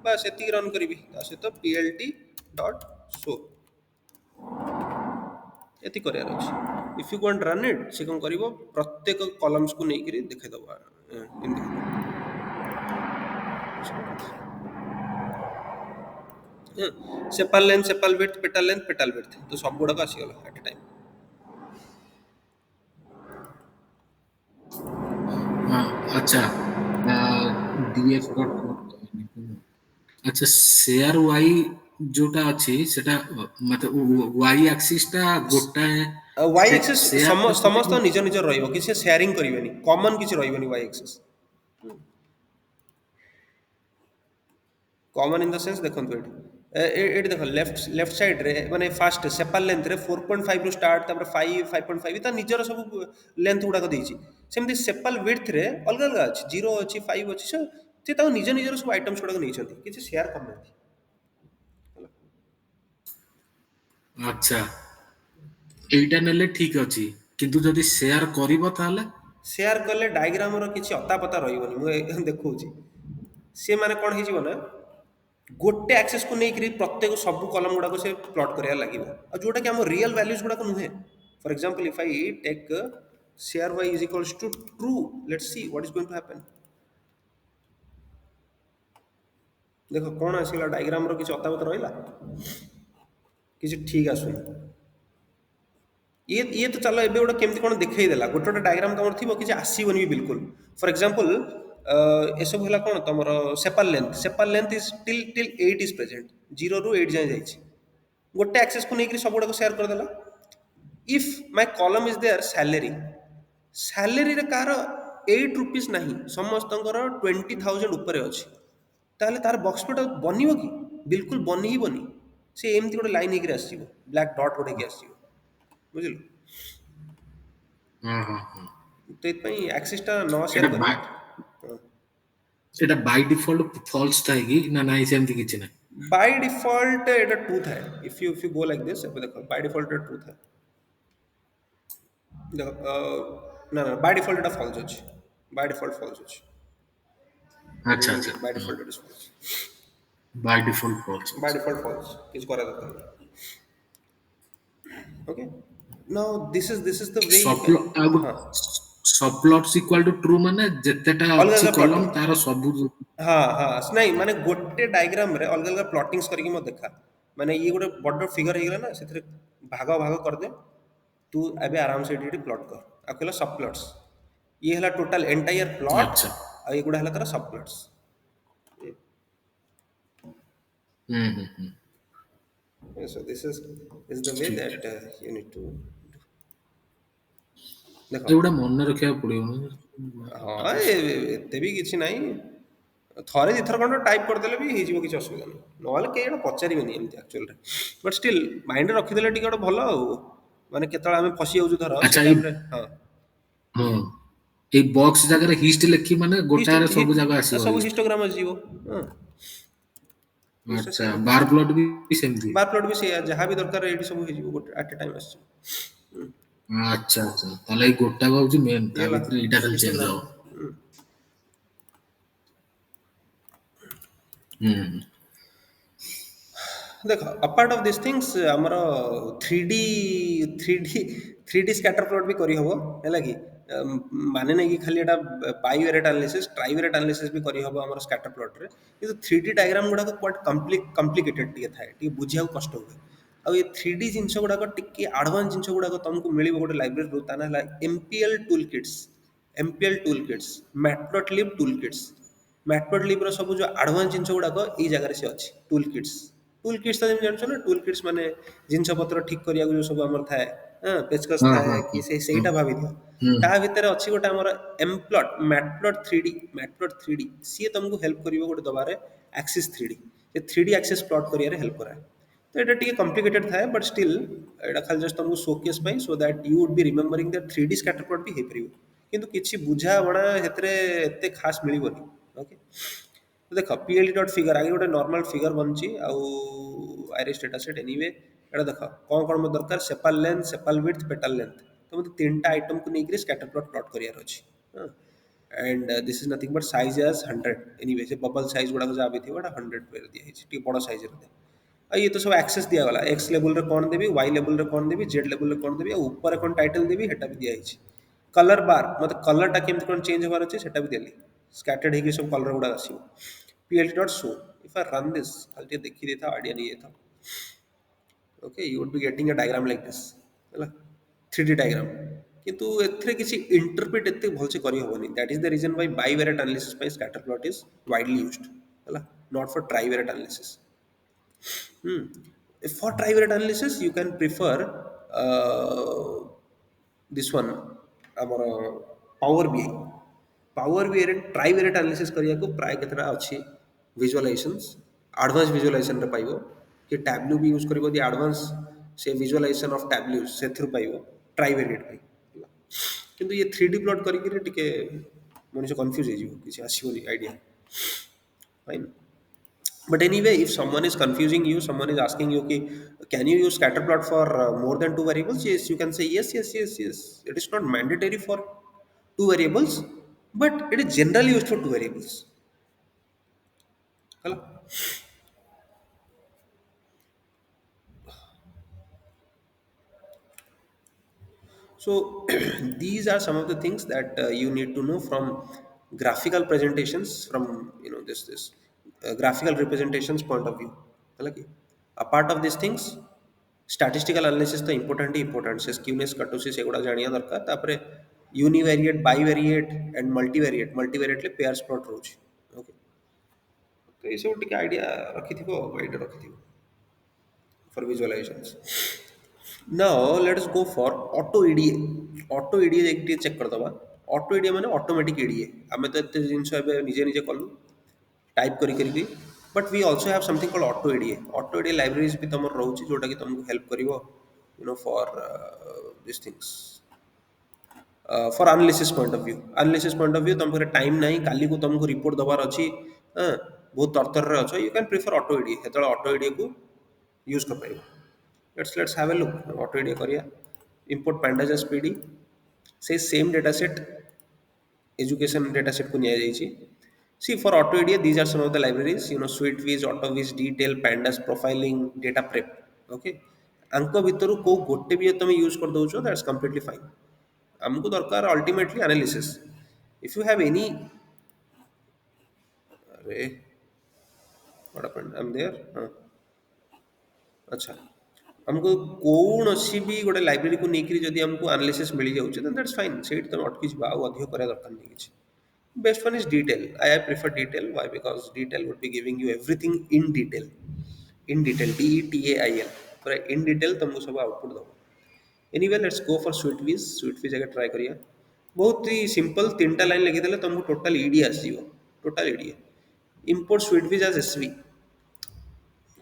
बस एति रन करिवि ता से तो plt डॉट शो एति करियार अछि if you want run it से कोन करिवो प्रत्येक कॉलम्स को नै करी देखे दबा सेपल लेंथ पेटल विड्थ तो सब गुडा का आसी गला एट ए टाइम ଆଚ୍ଛା df ଡଟ୍ ଆଚ୍ଛା ସେୟାର ୱାଇ ଯୋଉଟା ଅଛି ସେଟା ମତେ ୱାଇ ଆକ୍ସିସ ଟା ଗୋଟାଏ y एक्सिस ସେୟାର समस्त निज निज रहइबो किसी शेयरिंग करिवेनी कॉमन किसी रहइबोनी y axis common in the sense देखंतु एटी देख लेफ्ट साइड रे माने फास्ट सेपल लेंथ रे 4.5 रु स्टार्ट तापर 5 5.5 ता निजर सब लेंथ गुडा को देछि सेमति सेपल विड्थ रे अलग अलग अछि 0 अछि 5 अछि से ता निज निजर सब आइटम्स गुडा को नै छथि किछि शेयर करनाथि ଆଚ୍ଛା এইটা ନେଲେ ଠିକ ଅଛି କିନ୍ତୁ ଯଦି ସେୟାର କରିବ ତାହେଲେ शेयर करले डायग्राम रो किछि अता पता रहिबोनी मु देखौछि से माने कोन हि जीवो ना गोटे एक्सेस को नहीं करी प्रत्येक सब कलम गुडा को से प्लॉट करिया लागिवो आ जोटा कि हम रियल वैल्यूज गुडा को नुहे for example if I take share y is equals to true let's see what is going to happen देखो कौन आसिला डायग्राम रो किछ अतावत रहिला किछ ठीक आसुनी ये तो चलो एबे गोटे केमती कोन देखै देला गोटे गोटे डायग्राम तमर थिबो किछ आसीबोनी भी बिल्कुल फॉर एग्जांपल ए सब हला कोन तमर sepal length is till 8 is present 0 रु 8 जाय जायछि गोटे एक्सेस को नेकरी सब गुडा को शेयर कर देला if my column is there salary रे कार 8 रुपीस नहीं समस्तंकर 20000 ऊपर अछि ताले तार बॉक्स पे बनिवो कि बिल्कुल बनि ही बनी से एमती गोटे लाइन हेकरी आसीबो ब्लैक डॉट गोटे की आसीबो बुझिलु ହଁ ହଁ ହଁ तो इतପାଇଁ एक्सिस टा न शेयर ଏଇଟା करी ଏଇଟା ବାଇ ଡିଫଲ୍ଟ ଫଲ୍ସ ଥାଏ କି ନା ନାଇଁ ସେମିତି କିଛି ନାହିଁ बाय डिफॉल्ट एटा ट्रू था if you go like this अब देखो बाय डिफॉल्ट ट्रू था देखो ना ना बाय डिफॉल्ट एटा फॉल्स अछि बाय डिफॉल्ट फॉल्स अछि ଆଚ୍ଛା ଆଚ୍ଛା by default it is false by default false by default false किछ करा दरकार Okay, now this is the way you can, ସପ୍ଲ ଆଉ huh, ସପ୍ଲଟ୍ସ ଇକ୍ୱାଲ ଟୁ ଟ୍ରୁ ମାନେ ଯେତେଟା ଅଲଗା ଅଛି ଅଲଗା ପ୍ଲଟିଂ, କଲମ ତାର ସବୁ ହଁ ହଁ ନାଇଁ ମାନେ ଗୋଟେ ଡାଇଗ୍ରାମ ରେ ଅଲଗା ଅଲଗା ପ୍ଲଟିଂସ୍ କରିକି ମତେ ଦେଖା, ମାନେ ଇଏ ଗୋଟେ ବଡ ଫିଗର ହେଇଗଲା ନା, ସେଥିରେ ଭାଗ ଭାଗ କରିଦେ, ତୁ ଏବେ ଆରାମ ସେ ଏଠି ପ୍ଲଟ କର, ଆଉ କହିଲା ସବ୍ ପ୍ଲଟ୍ସ, ଇଏ ହେଲା ଟୋଟାଲ ଏଣ୍ଟାୟାର ପ୍ଲଟ୍, ଆଚ୍ଛା। ଆଉ ଏଗୁଡ଼ା ହେଲା ତାର ସବ୍ ପ୍ଲଟ୍ସ। ହୁଁ ହୁଁ ହୁଁ So this is the way ଠିକ। that you need to ଦେଖ। ଏଗୁଡା ମନେ ରଖିବାକୁ ପଡିବ। ହଁ ଏତେ ବି କିଛି ନାହିଁ, ଥରେ ଦିଥର ଖଣ୍ଡେ ଟାଇପ୍ କରିଦେଲେ ବି ହେଇଯିବ, କିଛି ଅସୁବିଧା ନାହିଁ, ନହେଲେ କେହି ଗୋଟେ ପଚାରିବେନି ଏମିତି ଆକ୍ଚୁଆଲିରେ, ବଟ୍ ଷ୍ଟିଲ୍ ମାଇଣ୍ଡରେ ରଖିଦେଲେ ଟିକେ ଗୋଟେ ଭଲ ଆଉ, ମାନେ କେତେବେଳେ ଆମେ ଫସି ଯାଉଛୁ ଧର ସେ ଆଚ୍ଛା ଟାଇମ୍ରେ, ହଁ। ହଁ ଏଇ ବକ୍ସ ଜାଗାରେ ହିଷ୍ଟ ଲେଖି ମାନେ ହିଷ୍ଟ ଗୋଟାରେ ସବୁ ଜାଗା ଆସିବ ସବୁ ହିଷ୍ଟ। ହିଷ୍ଟୋଗ୍ରାମ ଆସିଯିବ, ହଁ। ହିଷ୍ଟ ଆଚ୍ଛା ଆସିଗଲା, ବାର ପ୍ଲଟ ବି ସେମିତି। ବାର ପ୍ଲଟ୍ ବି ସେଇଆ, ଯାହା ବି ଦରକାର ଏଇଠି ସବୁ ହେଇଯିବ, ଗୋଟେ ଆଟ୍ ଏ ଟାଇମ୍ ଆସିଯିବ। ଆଚ୍ଛା ଆଚ୍ଛା ତାହେଲେ ଏଇ ଗୋଟାକ ହଉଛି ମେନ୍, ଇଏ ତା ହେଲା ଭିତରେ ଏଇଟା ଖାଲି ଚେଞ୍ଜ ହିଷ୍ଟୋଗ୍ରାମ। ହବ। ହୁଁ ଦେଖ ଆପାର୍ଟ ଅଫ୍ ଦିସ୍ ଥିଙ୍ଗସ୍ ଆମର three D three D three D scatter plot ବି କରିହେବ, ହେଲା କି ଅମ୍, ମାନେ ନାହିଁ କି ଖାଲି ଏଟା ବାଇଭେରିଏଟ୍ ଆନାଲିସିସ୍ ଟ୍ରାଇଭେରିଏଟ୍ ଆନାଲିସିସ୍ ବି କରିହେବ ଆମର ସ୍କାଟର ପ୍ଲଟ୍ରେ, କିନ୍ତୁ ଥ୍ରୀ ଡି ଡାଇଗ୍ରାମ ଗୁଡ଼ାକ କୁଆଡ଼େ କମ୍ପ୍ଲିକେଟେଡ୍ ଟିକେ ଥାଏ, ଟିକେ ବୁଝିବାକୁ କଷ୍ଟ ହୁଏ, ଆଉ ଏ ଥ୍ରୀ ଡି ଜିନିଷ ଗୁଡ଼ାକ ଟିକେ ଆଡ଼ଭାନ୍ସ ଜିନିଷ ଗୁଡ଼ାକ ତୁମକୁ ମିଳିବ ଗୋଟେ ଲାଇବ୍ରେରୀରୁ, ତା ନାଁ ହେଲା MPL tool kits, MPL tool kits, matplotlib tool kits, ମ୍ୟାଟପ୍ଲଟ୍ଲିବ୍ର ସବୁ ଯେଉଁ ଆଡ଼ଭାନ୍ସ ଜିନିଷ ଗୁଡ଼ାକ ଏଇ ଜାଗାରେ ସେ ଅଛି, ଟୁଲ୍ କିଟ୍ସ। ଟୁଲ୍ କିଟ୍ସ ତ ଯେମିତି ଜାଣିଛ ନା, ଟୁଲ୍ କିଟ୍ସ ମାନେ ଜିନିଷପତ୍ର ଠିକ୍ କରିବାକୁ ଯେଉଁ ସବୁ ଆମର ଥାଏ, ହଁ ପେଚକସ୍ ହଁ ଥାଏ ହଁ କି ହଁ ହଁ ସେଇଟା ଭାବିଦିଅ, ହୁଁ ତା ଭିତରେ ଅଛି ଗୋଟେ ଆମର ଏମ୍ପ୍ଲଟ୍ ମ୍ୟାଟପ୍ଲଟ୍ ଥ୍ରୀ ଡି, ମ୍ୟାଟପ୍ଲଟ୍ ଥ୍ରୀ ଡି ସିଏ ତୁମକୁ ହେଲ୍ପ କରିବ ଗୋଟେ ଦବାରେ ଆକ୍ସିସ୍ ଥ୍ରୀ ଡି, ସେ ଥ୍ରୀ ଡି ଆକ୍ସିସ୍ ପ୍ଲଟ୍ କରିବାରେ ହେଲ୍ପ କରାଏ, ତ ଏଇଟା ଟିକେ କମ୍ପ୍ଲିକେଟେଡ୍ ଥାଏ, ବଟ୍ ଷ୍ଟିଲ୍ ଏଇଟା ଖାଲି ଜଷ୍ଟ ତୁମକୁ ଶୋକେସ୍ ପାଇଁ, so that you would be remembering that three D scatter plot ବି ହେଇପାରିବ, କିନ୍ତୁ କିଛି ବୁଝାବଣା ସେଥିରେ ଏତେ ଖାସ୍ ମିଳିବନି। ଓକେ, ଦେଖ ପିଏଲ୍ଡି ଡଟ୍ ଫିଗର ଆଗେ ଗୋଟେ ନର୍ମାଲ ଫିଗର ବନୁଛି, ଆଉ ଆଇରିସ୍ ଡେଟା ସେଟ୍ ଏନିୱେ, ଏଇଟା ଦେଖ କ'ଣ କ'ଣ ମୋତେ ଦରକାର, ସେପାଲ ଲେନ୍ଥ, ସେପାଲ ୱିଡ୍ଥ, ପେଟାଲ ଲେନ୍ଥ, ତ ମୋତେ ତିନିଟା ଆଇଟମକୁ ନେଇକରି ସ୍କାଟର ପ୍ଲଟ୍ କରିବାର ଅଛି, ହଁ। And this is Nothing but size as 100, anyway ସେ ବବଲ୍ ସାଇଜ୍ ଗୁଡ଼ାକ ଯାହା ବି ଥିବ ଏଟା 100 ଦିଆହେଇଛି, ଟିକେ ବଡ଼ ସାଇଜ୍ରେ ଦିଅ, ଆଉ ଇଏ ତ ସବୁ ଆକ୍ସେସ୍ ଦିଆଗଲା, ଏକ୍ସ ଲେବୁଲ୍ରେ କ'ଣ ଦେବି, ୱାଇ ଲେବୁଲ୍ରେ କ'ଣ ଦେବି, ଜେଡ୍ ଲେବୁଲ୍ରେ କ'ଣ ଦେବି, ଆଉ ଉପରେ କ'ଣ ଟାଇଟଲ୍ ଦେବି ସେଟା ବି ଦିଆହେଇଛି। କଲର୍ ବାର୍ ମୋତେ କଲର୍ଟା କେମିତି କ'ଣ ଚେଞ୍ଜ ହେବାର ଅଛି ସେଟା ବି ଦେଲି, ସ୍କାଟର୍ଡ ହେଇକି ସବୁ କଲର୍ ଗୁଡ଼ାକ ଆସିବ। PLT dot show, if I run this ଖାଲି ଟିକେ ଦେଖି ଦେଇଥାଅ, ଆଇଡ଼ିଆ ନେଇଯାଇଥାଅ, okay you would be getting a diagram like this, ହେଲା 3D diagram, କିନ୍ତୁ ଏଥିରେ କିଛି ଇଣ୍ଟରପ୍ରିଟ୍ ଏତେ ଭଲସେ କରିହେବନି, that is the reason by bivariate analysis ପାଇଁ scatter plot is widely used, ହେଲା not for trivariate analysis. For trivariate analysis, you can prefer this one, ଆମର ପାୱାର ବିଆଇ, ପାୱାର ବିଆଇରେ ଟ୍ରାଇଭେରିଏଟ୍ ଆନାଲିସିସ୍ କରିବାକୁ ପ୍ରାୟ କେତେଟା ଅଛି ଭିଜୁଆଲାଇଜେସନ୍ସ, ଆଡ଼ଭାନ୍ସ ଭିଜୁଆଲାଇଜେସନ୍ରେ ପାଇବ, କି ଟ୍ୟାବ୍ଲ୍ୟୁ ବି ୟୁଜ୍ କରିବ, ଯଦି ଆଡ଼ଭାନ୍ସ ସେ ଭିଜୁଆଲାଇଜେସନ୍ ଅଫ୍ ଟ୍ୟାବ୍ଲ୍ୟୁ ସେଥିରୁ ପାଇବ ଟ୍ରାଇଭେରିଏଟ୍ ପାଇଁ, ହେଲା। କିନ୍ତୁ ଇଏ ଥ୍ରୀ ଡି ପ୍ଲଟ୍ କରିକିରି ଟିକେ ମଣିଷ କନଫ୍ୟୁଜ୍ ହେଇଯିବ, କିଛି ଆସିବନି idea, fine. But anyway, if someone is confusing you, someone is asking you, okay, can you use scatter plot for more than two variables? Yes, you can say yes, yes, yes, yes. It is not mandatory for two variables, but it is generally used for two variables. Hello? So these are some of the things that you need to know from graphical presentations, from this graphical representations point of view. ହେଲା କି? A part of these things, statistical analysis ତ important ହିଁ important, ସେ skewness curtosis ଏଗୁଡ଼ା ଜାଣିବା ଦରକାର, ତାପରେ univariate bivariate and multivariate pairs plot ରହୁଛି, ଓକେ, ତ ଏଇସବୁ ଟିକେ ଆଇଡ଼ିଆ ରଖିଥିବ, ଆଇଡ଼ିଆ ରଖିଥିବ for visualizations. Now let us go for auto EDA. Auto EDA ଯାଇକି ଟିକେ ଚେକ୍ କରିଦେବା। ଅଟୋ ଇଡ଼ିଏ ମାନେ ଅଟୋମେଟିକ୍ ଇଡ଼ିଏ, ଆମେ ତ ଏତେ ଜିନିଷ ଏବେ ନିଜେ ନିଜେ କଲୁ ଟାଇପ୍ କରିକି, but we also have something called auto EDA. auto EDA libraries ବି ତମର ରହୁଛି, ଯେଉଁଟାକି ତମକୁ ହେଲ୍ପ କରିବ for this things, for analysis point of view. Analysis point of view ତମ ପାଖରେ ଟାଇମ୍ ନାହିଁ, କାଲିକୁ ତମକୁ ରିପୋର୍ଟ ଦେବାର ଅଛି, ହଁ, ବହୁତ ତରତରରେ ଅଛ, ୟୁ କ୍ୟାନ୍ ପ୍ରିଫର୍ ଅଟୋ ଇଡ଼ିଏ, ସେତେବେଳେ ଅଟୋ ଇଡ଼ିଏକୁ ୟୁଜ୍ କରିପାରିବ। let's have a look, auto EDA କରିବା, import pandas as pd, ସେ same data set education data set को नियाଯାଇଛି। See, for auto EDA, these are some of the libraries, SweetViz, AutoViz, Detail, Pandas, Profiling, Data Prep. Okay, ଆଙ୍କ ଭିତରୁ କୋଉ ଗୋଟେ ବି ତମେ use କରିଦଉଛ ଦ୍ୟାଟ୍ସ କମ୍ପ୍ଲିଟଲି ଫାଇନ୍। ଆମକୁ ଦରକାର ultimately analysis. If you have any अरे what happened I am there हाँ अच्छा हमको कौन भी गोटे लाइब्रेरी को लेकर जब हमको एनालिसिस मिल जाऊँ देन दैट्स फाइन से तुम अटकी जा अधिक करा दरकार नहीं किसी best one is detail I prefer detail why because detail would be giving you everything in detail DETAIL पूरा इन डिटेल तुमको सब आउटपुट दो anyway let's go for sweetviz आगे ट्राई करिया बहुत ही सिंपल तीन टा लाइन लिखिदेले तुमको टोटल ईडी आसीबो total ED import SweetWiz as SV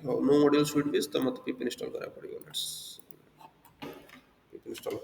no module SweetWiz तो मत pip install करा पड़ेगा let's pip install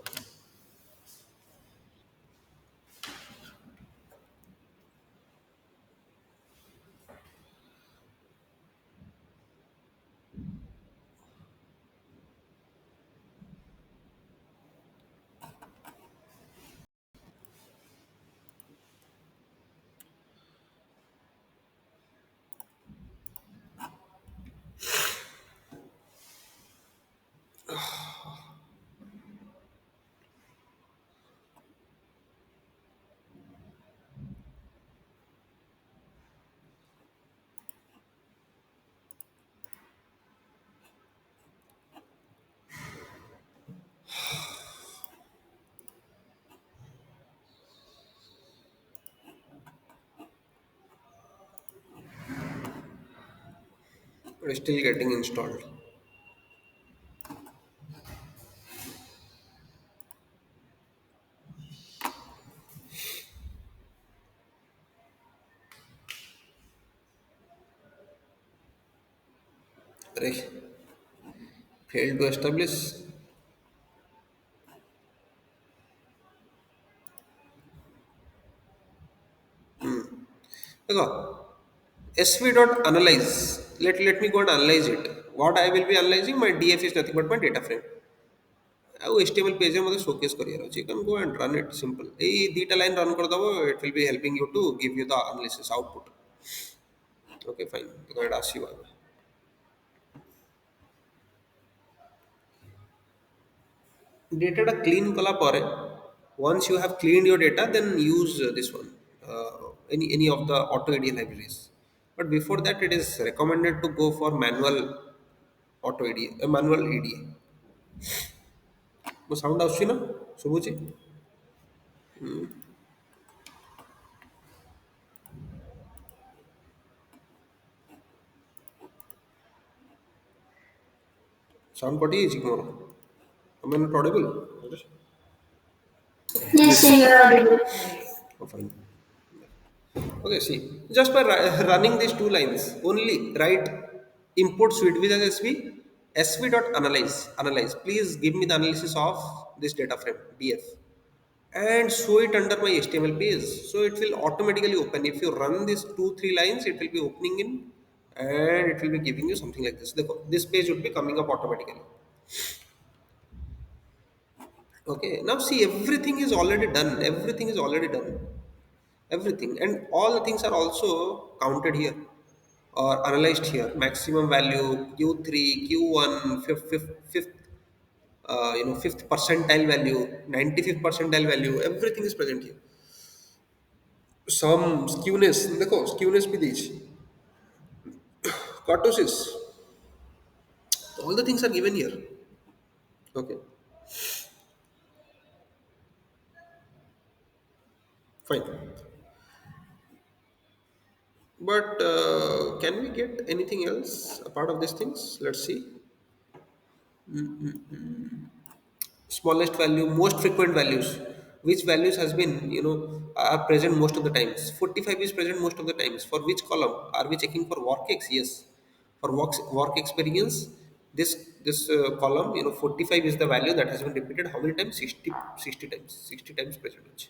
it's still getting installed अरे failed to establish देखो sv.analyze let me go and analyze it what I will be analyzing my df is nothing but my data frame ଆଉ HTML page में showcase करियर अछि you can go and run it simple एई दीटा line run कर दबो it will be helping you to give you the analysis output okay fine तो एटा आसीबा data clean कला परे once you have cleaned your data then use this one any of the auto EDA libraries but before that it is recommended to go for manual auto EDA manual EDA ମୋ sound ଆସୁଛି ନା ଶୁଭୁଛି sound କଟି ଯାଇଛି କି ମୋର am I not audible Yes, Yes. you're audible. oh, fine okay see just by running these two lines only write import SweetWiz as sv.analyze please give me the analysis of this data frame df and show it under my HTML page. So it will automatically open. If you run these two, three lines, it will be opening in and it will be giving you something like this. This page would be coming up automatically. Okay, now see everything is already done. Everything is already done. Everything and all the things are also counted here or analyzed here. Maximum value Q3, Q1, fifth fifth percentile value, 95th percentile value. Everything is present here. Some skewness देखो skewness भी दीजिए kurtosis all the things are given here okay fine but can we get anything else apart of these things let's see smallest value most frequent values which values has been are present most of the times 45 is present most of the times for which column are we checking for work yes for work experience this column 45 is the value that has been repeated how many times 60 times 60 times present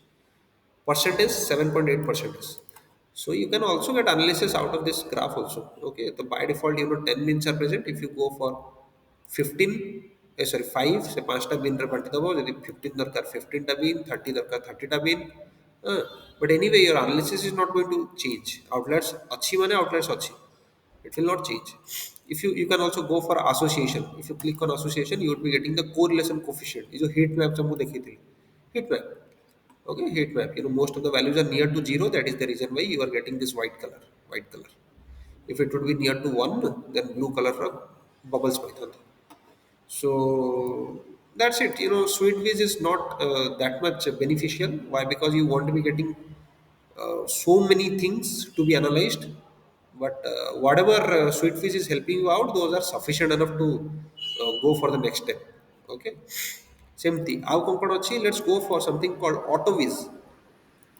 percentage 7.8 percentage so you can also get analysis out of this graph also okay so by default 10 bins are present if you go for 15 sorry 5 से 5 टा bin रे बांटी दबो यदि 15 दरकार 15 टा bin 30 दरकार 30 टा bin but anyway your analysis is not going to change outliers अच्छी माने outliers अच्छी It will not change. If you can also go for association. If you click on association, you would be getting the correlation coefficient. ये जो heat map जो हमको देखी थी, heat map. Okay, heat map. Most of the values are near to zero. That is the reason why you are getting this white color. White color. If it would be near to one, then blue color from bubbles python. So that's it. Sweet whiz is not that much beneficial. Why? Because you want to be getting so many things to be analyzed. But whatever sweet whiz is helping you out, those are sufficient enough to go for the next step. Okay. Same thing. How let's go for something called AutoViz.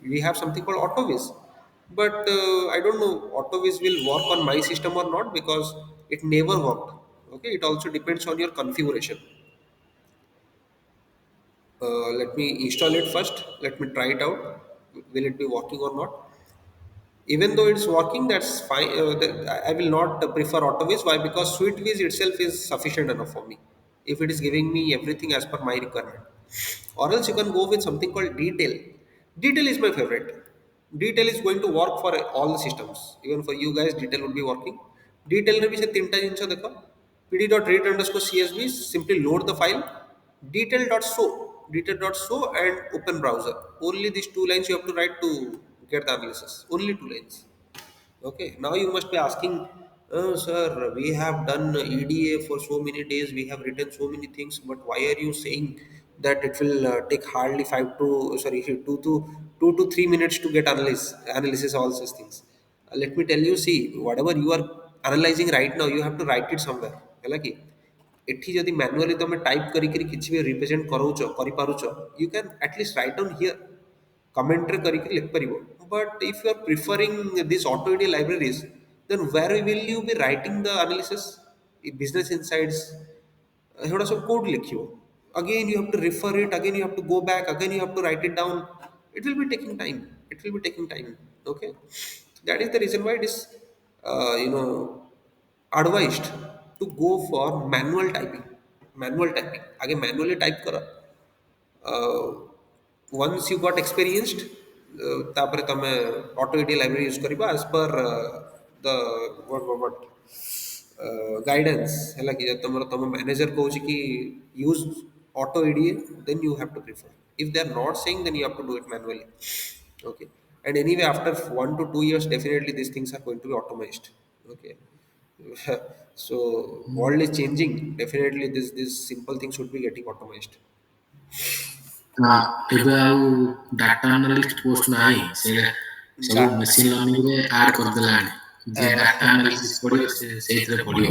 We have something called AutoViz, but I don't know AutoViz will work on my system or not because it never worked. Okay, it also depends on your configuration. Let me install it first. Let me try it out. Will it be working or not? Even though it's working, that's fine. I will not prefer AutoViz. Why? Because SweetViz itself is sufficient enough for me. If it is giving me everything as per my requirement, or else you can go with something called Detail. Detail is my favorite. Detail is going to work for all the systems. Even for you guys, Detail would be working. Detail रे भी से तीनटा जिनिस देखो. pd.read underscore csv, simply load the file. Detail.show and open browser. Only these two lines you have to write to get the analysis. Only two lines. Okay, now you must be asking, sir, we have done EDA for so many days, we have written so many things, but why are you saying that it will take hardly 2 to 3 minutes to get analysis all these things? Let me tell you, see, whatever you are analyzing right now, you have to write it somewhere. ହେଲା କି? ଏଠି ଯଦି manually ତମେ type କରିକି କିଛି ବି represent କରିପାରୁଛ, you can at least write down here. Commentary କରିକି ଲେଖିପାରିବ. But if you are preferring these AutoED libraries, then where will you be writing the analysis? Business Insights, ଏଗୁଡ଼ା ସବୁ କୋଉଠି ଲେଖିବ? Again you have to refer it, again you have to go back, again you have to write it down. It will be taking time. It will be taking time. Okay, that is the reason why it is advised to go for manual typing. Manual typing. आगे manually type करो. Once you got experienced, तापर तमे auto ED library use करिबा as per the what guidance है कि तुम manager कहूँ कि use auto EDA, then you have to prefer. If they are not saying, then you have to do it manually. Okay, and anyway, after 1 to 2 years, definitely these things are going to be automated. Okay, so world is changing. Definitely, this simple things should be getting automated. ଏବେ ଆଉ data analyst post ନାହିଁ, ସେ ସବୁ machine ଲର୍ଣ୍ଣିଂରେ add କରିଦେଲାଣି। ଯିଏ data analysis ପଢିବ ସେ ସେଇଥିରେ ପଢିବ।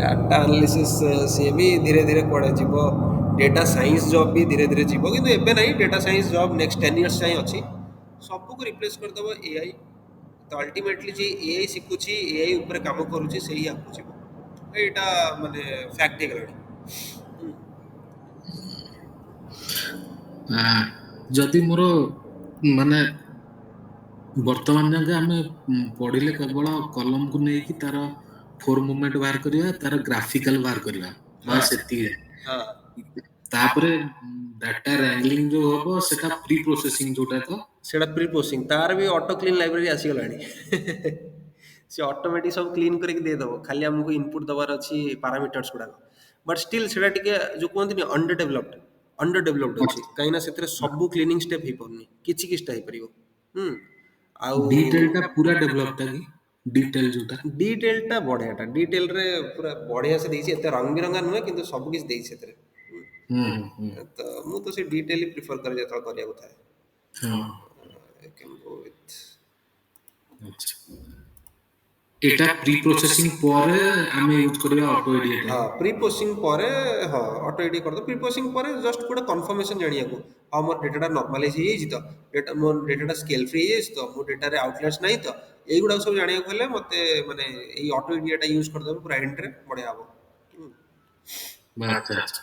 डाटा एनालिसिस सी भी धीरे धीरे पड़े जीव। डेटा साइंस जॉब भी धीरे धीरे जीव, किंतु एबे नहीं। Data science job next 10 years जाए अच्छी सबको रिप्लेस करदेव एआई। तो अल्टीमेटली जे एआई शिखुची, एआई ऊपर काम करूची, से ही आगु जीव। एटा माने फैक्ट ହେଇଗଲାଣି। ଯଦି ମୋର ମାନେ ବର୍ତ୍ତମାନ ଯାକେ ଆମେ ପଢିଲେ କେବଳ କଲମକୁ ନେଇକି ତାର ଫୋର ମୁଭମେଣ୍ଟ ବାହାର କରିବା, ତାର ଗ୍ରାଫିକାଲ ବାହାର କରିବା, ବାସ୍ ସେତିକି। ହଁ, ତାପରେ ଡାଟା ରାଙ୍ଗଲିଂ ଯୋଉ ହବ ସେଟା ପ୍ରି ପ୍ରୋସେସିଂ ଯୋଉଟା ତ ସେଟା ପ୍ରି ପ୍ରୋସେସିଂ। ତାର ବି ଅଟୋ କ୍ଲିନ୍ ଲାଇବ୍ରେରୀ ଆସିଗଲାଣି। ସେ ଅଟୋମେଟିକ ସବୁ କ୍ଲିନ୍ କରିକି ଦେଇଦେବ, ଖାଲି ଆମକୁ ଇନପୁଟ ଦେବାର ଅଛି ପାରାମିଟର୍ସ ଗୁଡ଼ାକ। ବଟ୍ ଷ୍ଟିଲ୍ ସେଟା ଟିକେ ଯୋଉ କୁହନ୍ତିନି ଅଣ୍ଡର ଡେଭଲପଡ ଅଛି, କାହିଁକିନା ସେଥିରେ ସବୁ କ୍ଲିନିଂ ଷ୍ଟେପ୍ ହେଇପାରୁନି, କିଛି କିଛିଟା ହେଇପାରିବ। ଆଉ ଡିଟେଲଟା ପୁରା ଡେଭଲପଟା କି ଡିଟେଲ ଯୋଉଟା ଡିଟେଲଟା ବଢିଆଟା, ଡିଟେଲରେ ପୁରା ବଢିଆ ସେ ଦେଇଛି। ଏତେ ରଙ୍ଗ ବିରଙ୍ଗା ନୁହେଁ, କିନ୍ତୁ ସବୁ କିଛି ଦେଇଛି ସେଥିରେ। ତ ମୁଁ ତ ସେ ଡିଟେଲ ପ୍ରିଫର କରେ ଯେତେବେଳେ କରିବାକୁ ଥାଏ। I can go with এটা প্রি প্রসেসিং পরে আমি ইউজ କରିବା ଅଟୋ ଏଡିଟ୍। ହଁ, ପ୍ରି ପ୍ରୋସେସିଂ ପରେ ହଁ ଅଟୋ ଏଡିଟ୍ କରିଦେବ। ପ୍ରି ପ୍ରୋସେସିଂ ପରେ ଜଷ୍ଟ ଗୋଟେ କନଫର୍ମେସନ୍ ଜାଣିବାକୁ, ହଁ ମୋର ଡେଟାଟା ନର୍ମାଲାଇଜ୍ ହେଇଯାଇଛି ତ, ମୋ ଡେଟାଟା ସ୍କେଲ୍ ଫ୍ରି ହେଇଯାଇଛି ତ, ମୋ ଡେଟାରେ ଆଉଟଲାୟର୍ସ ନାହିଁ ତ, এইগুড়াক ସବୁ ଜାଣିବାକୁ ହେଲେ ମୋତେ ମାନେ ଏଇ ଅଟୋ ଏଡିଟ୍ଟା ୟୁଜ୍ କରିଦେବ, ପୁରା ଏଣ୍ଡରେ ବଢ଼ିଆ ହବ। ଆଚ୍ଛା ଆଚ୍ଛା।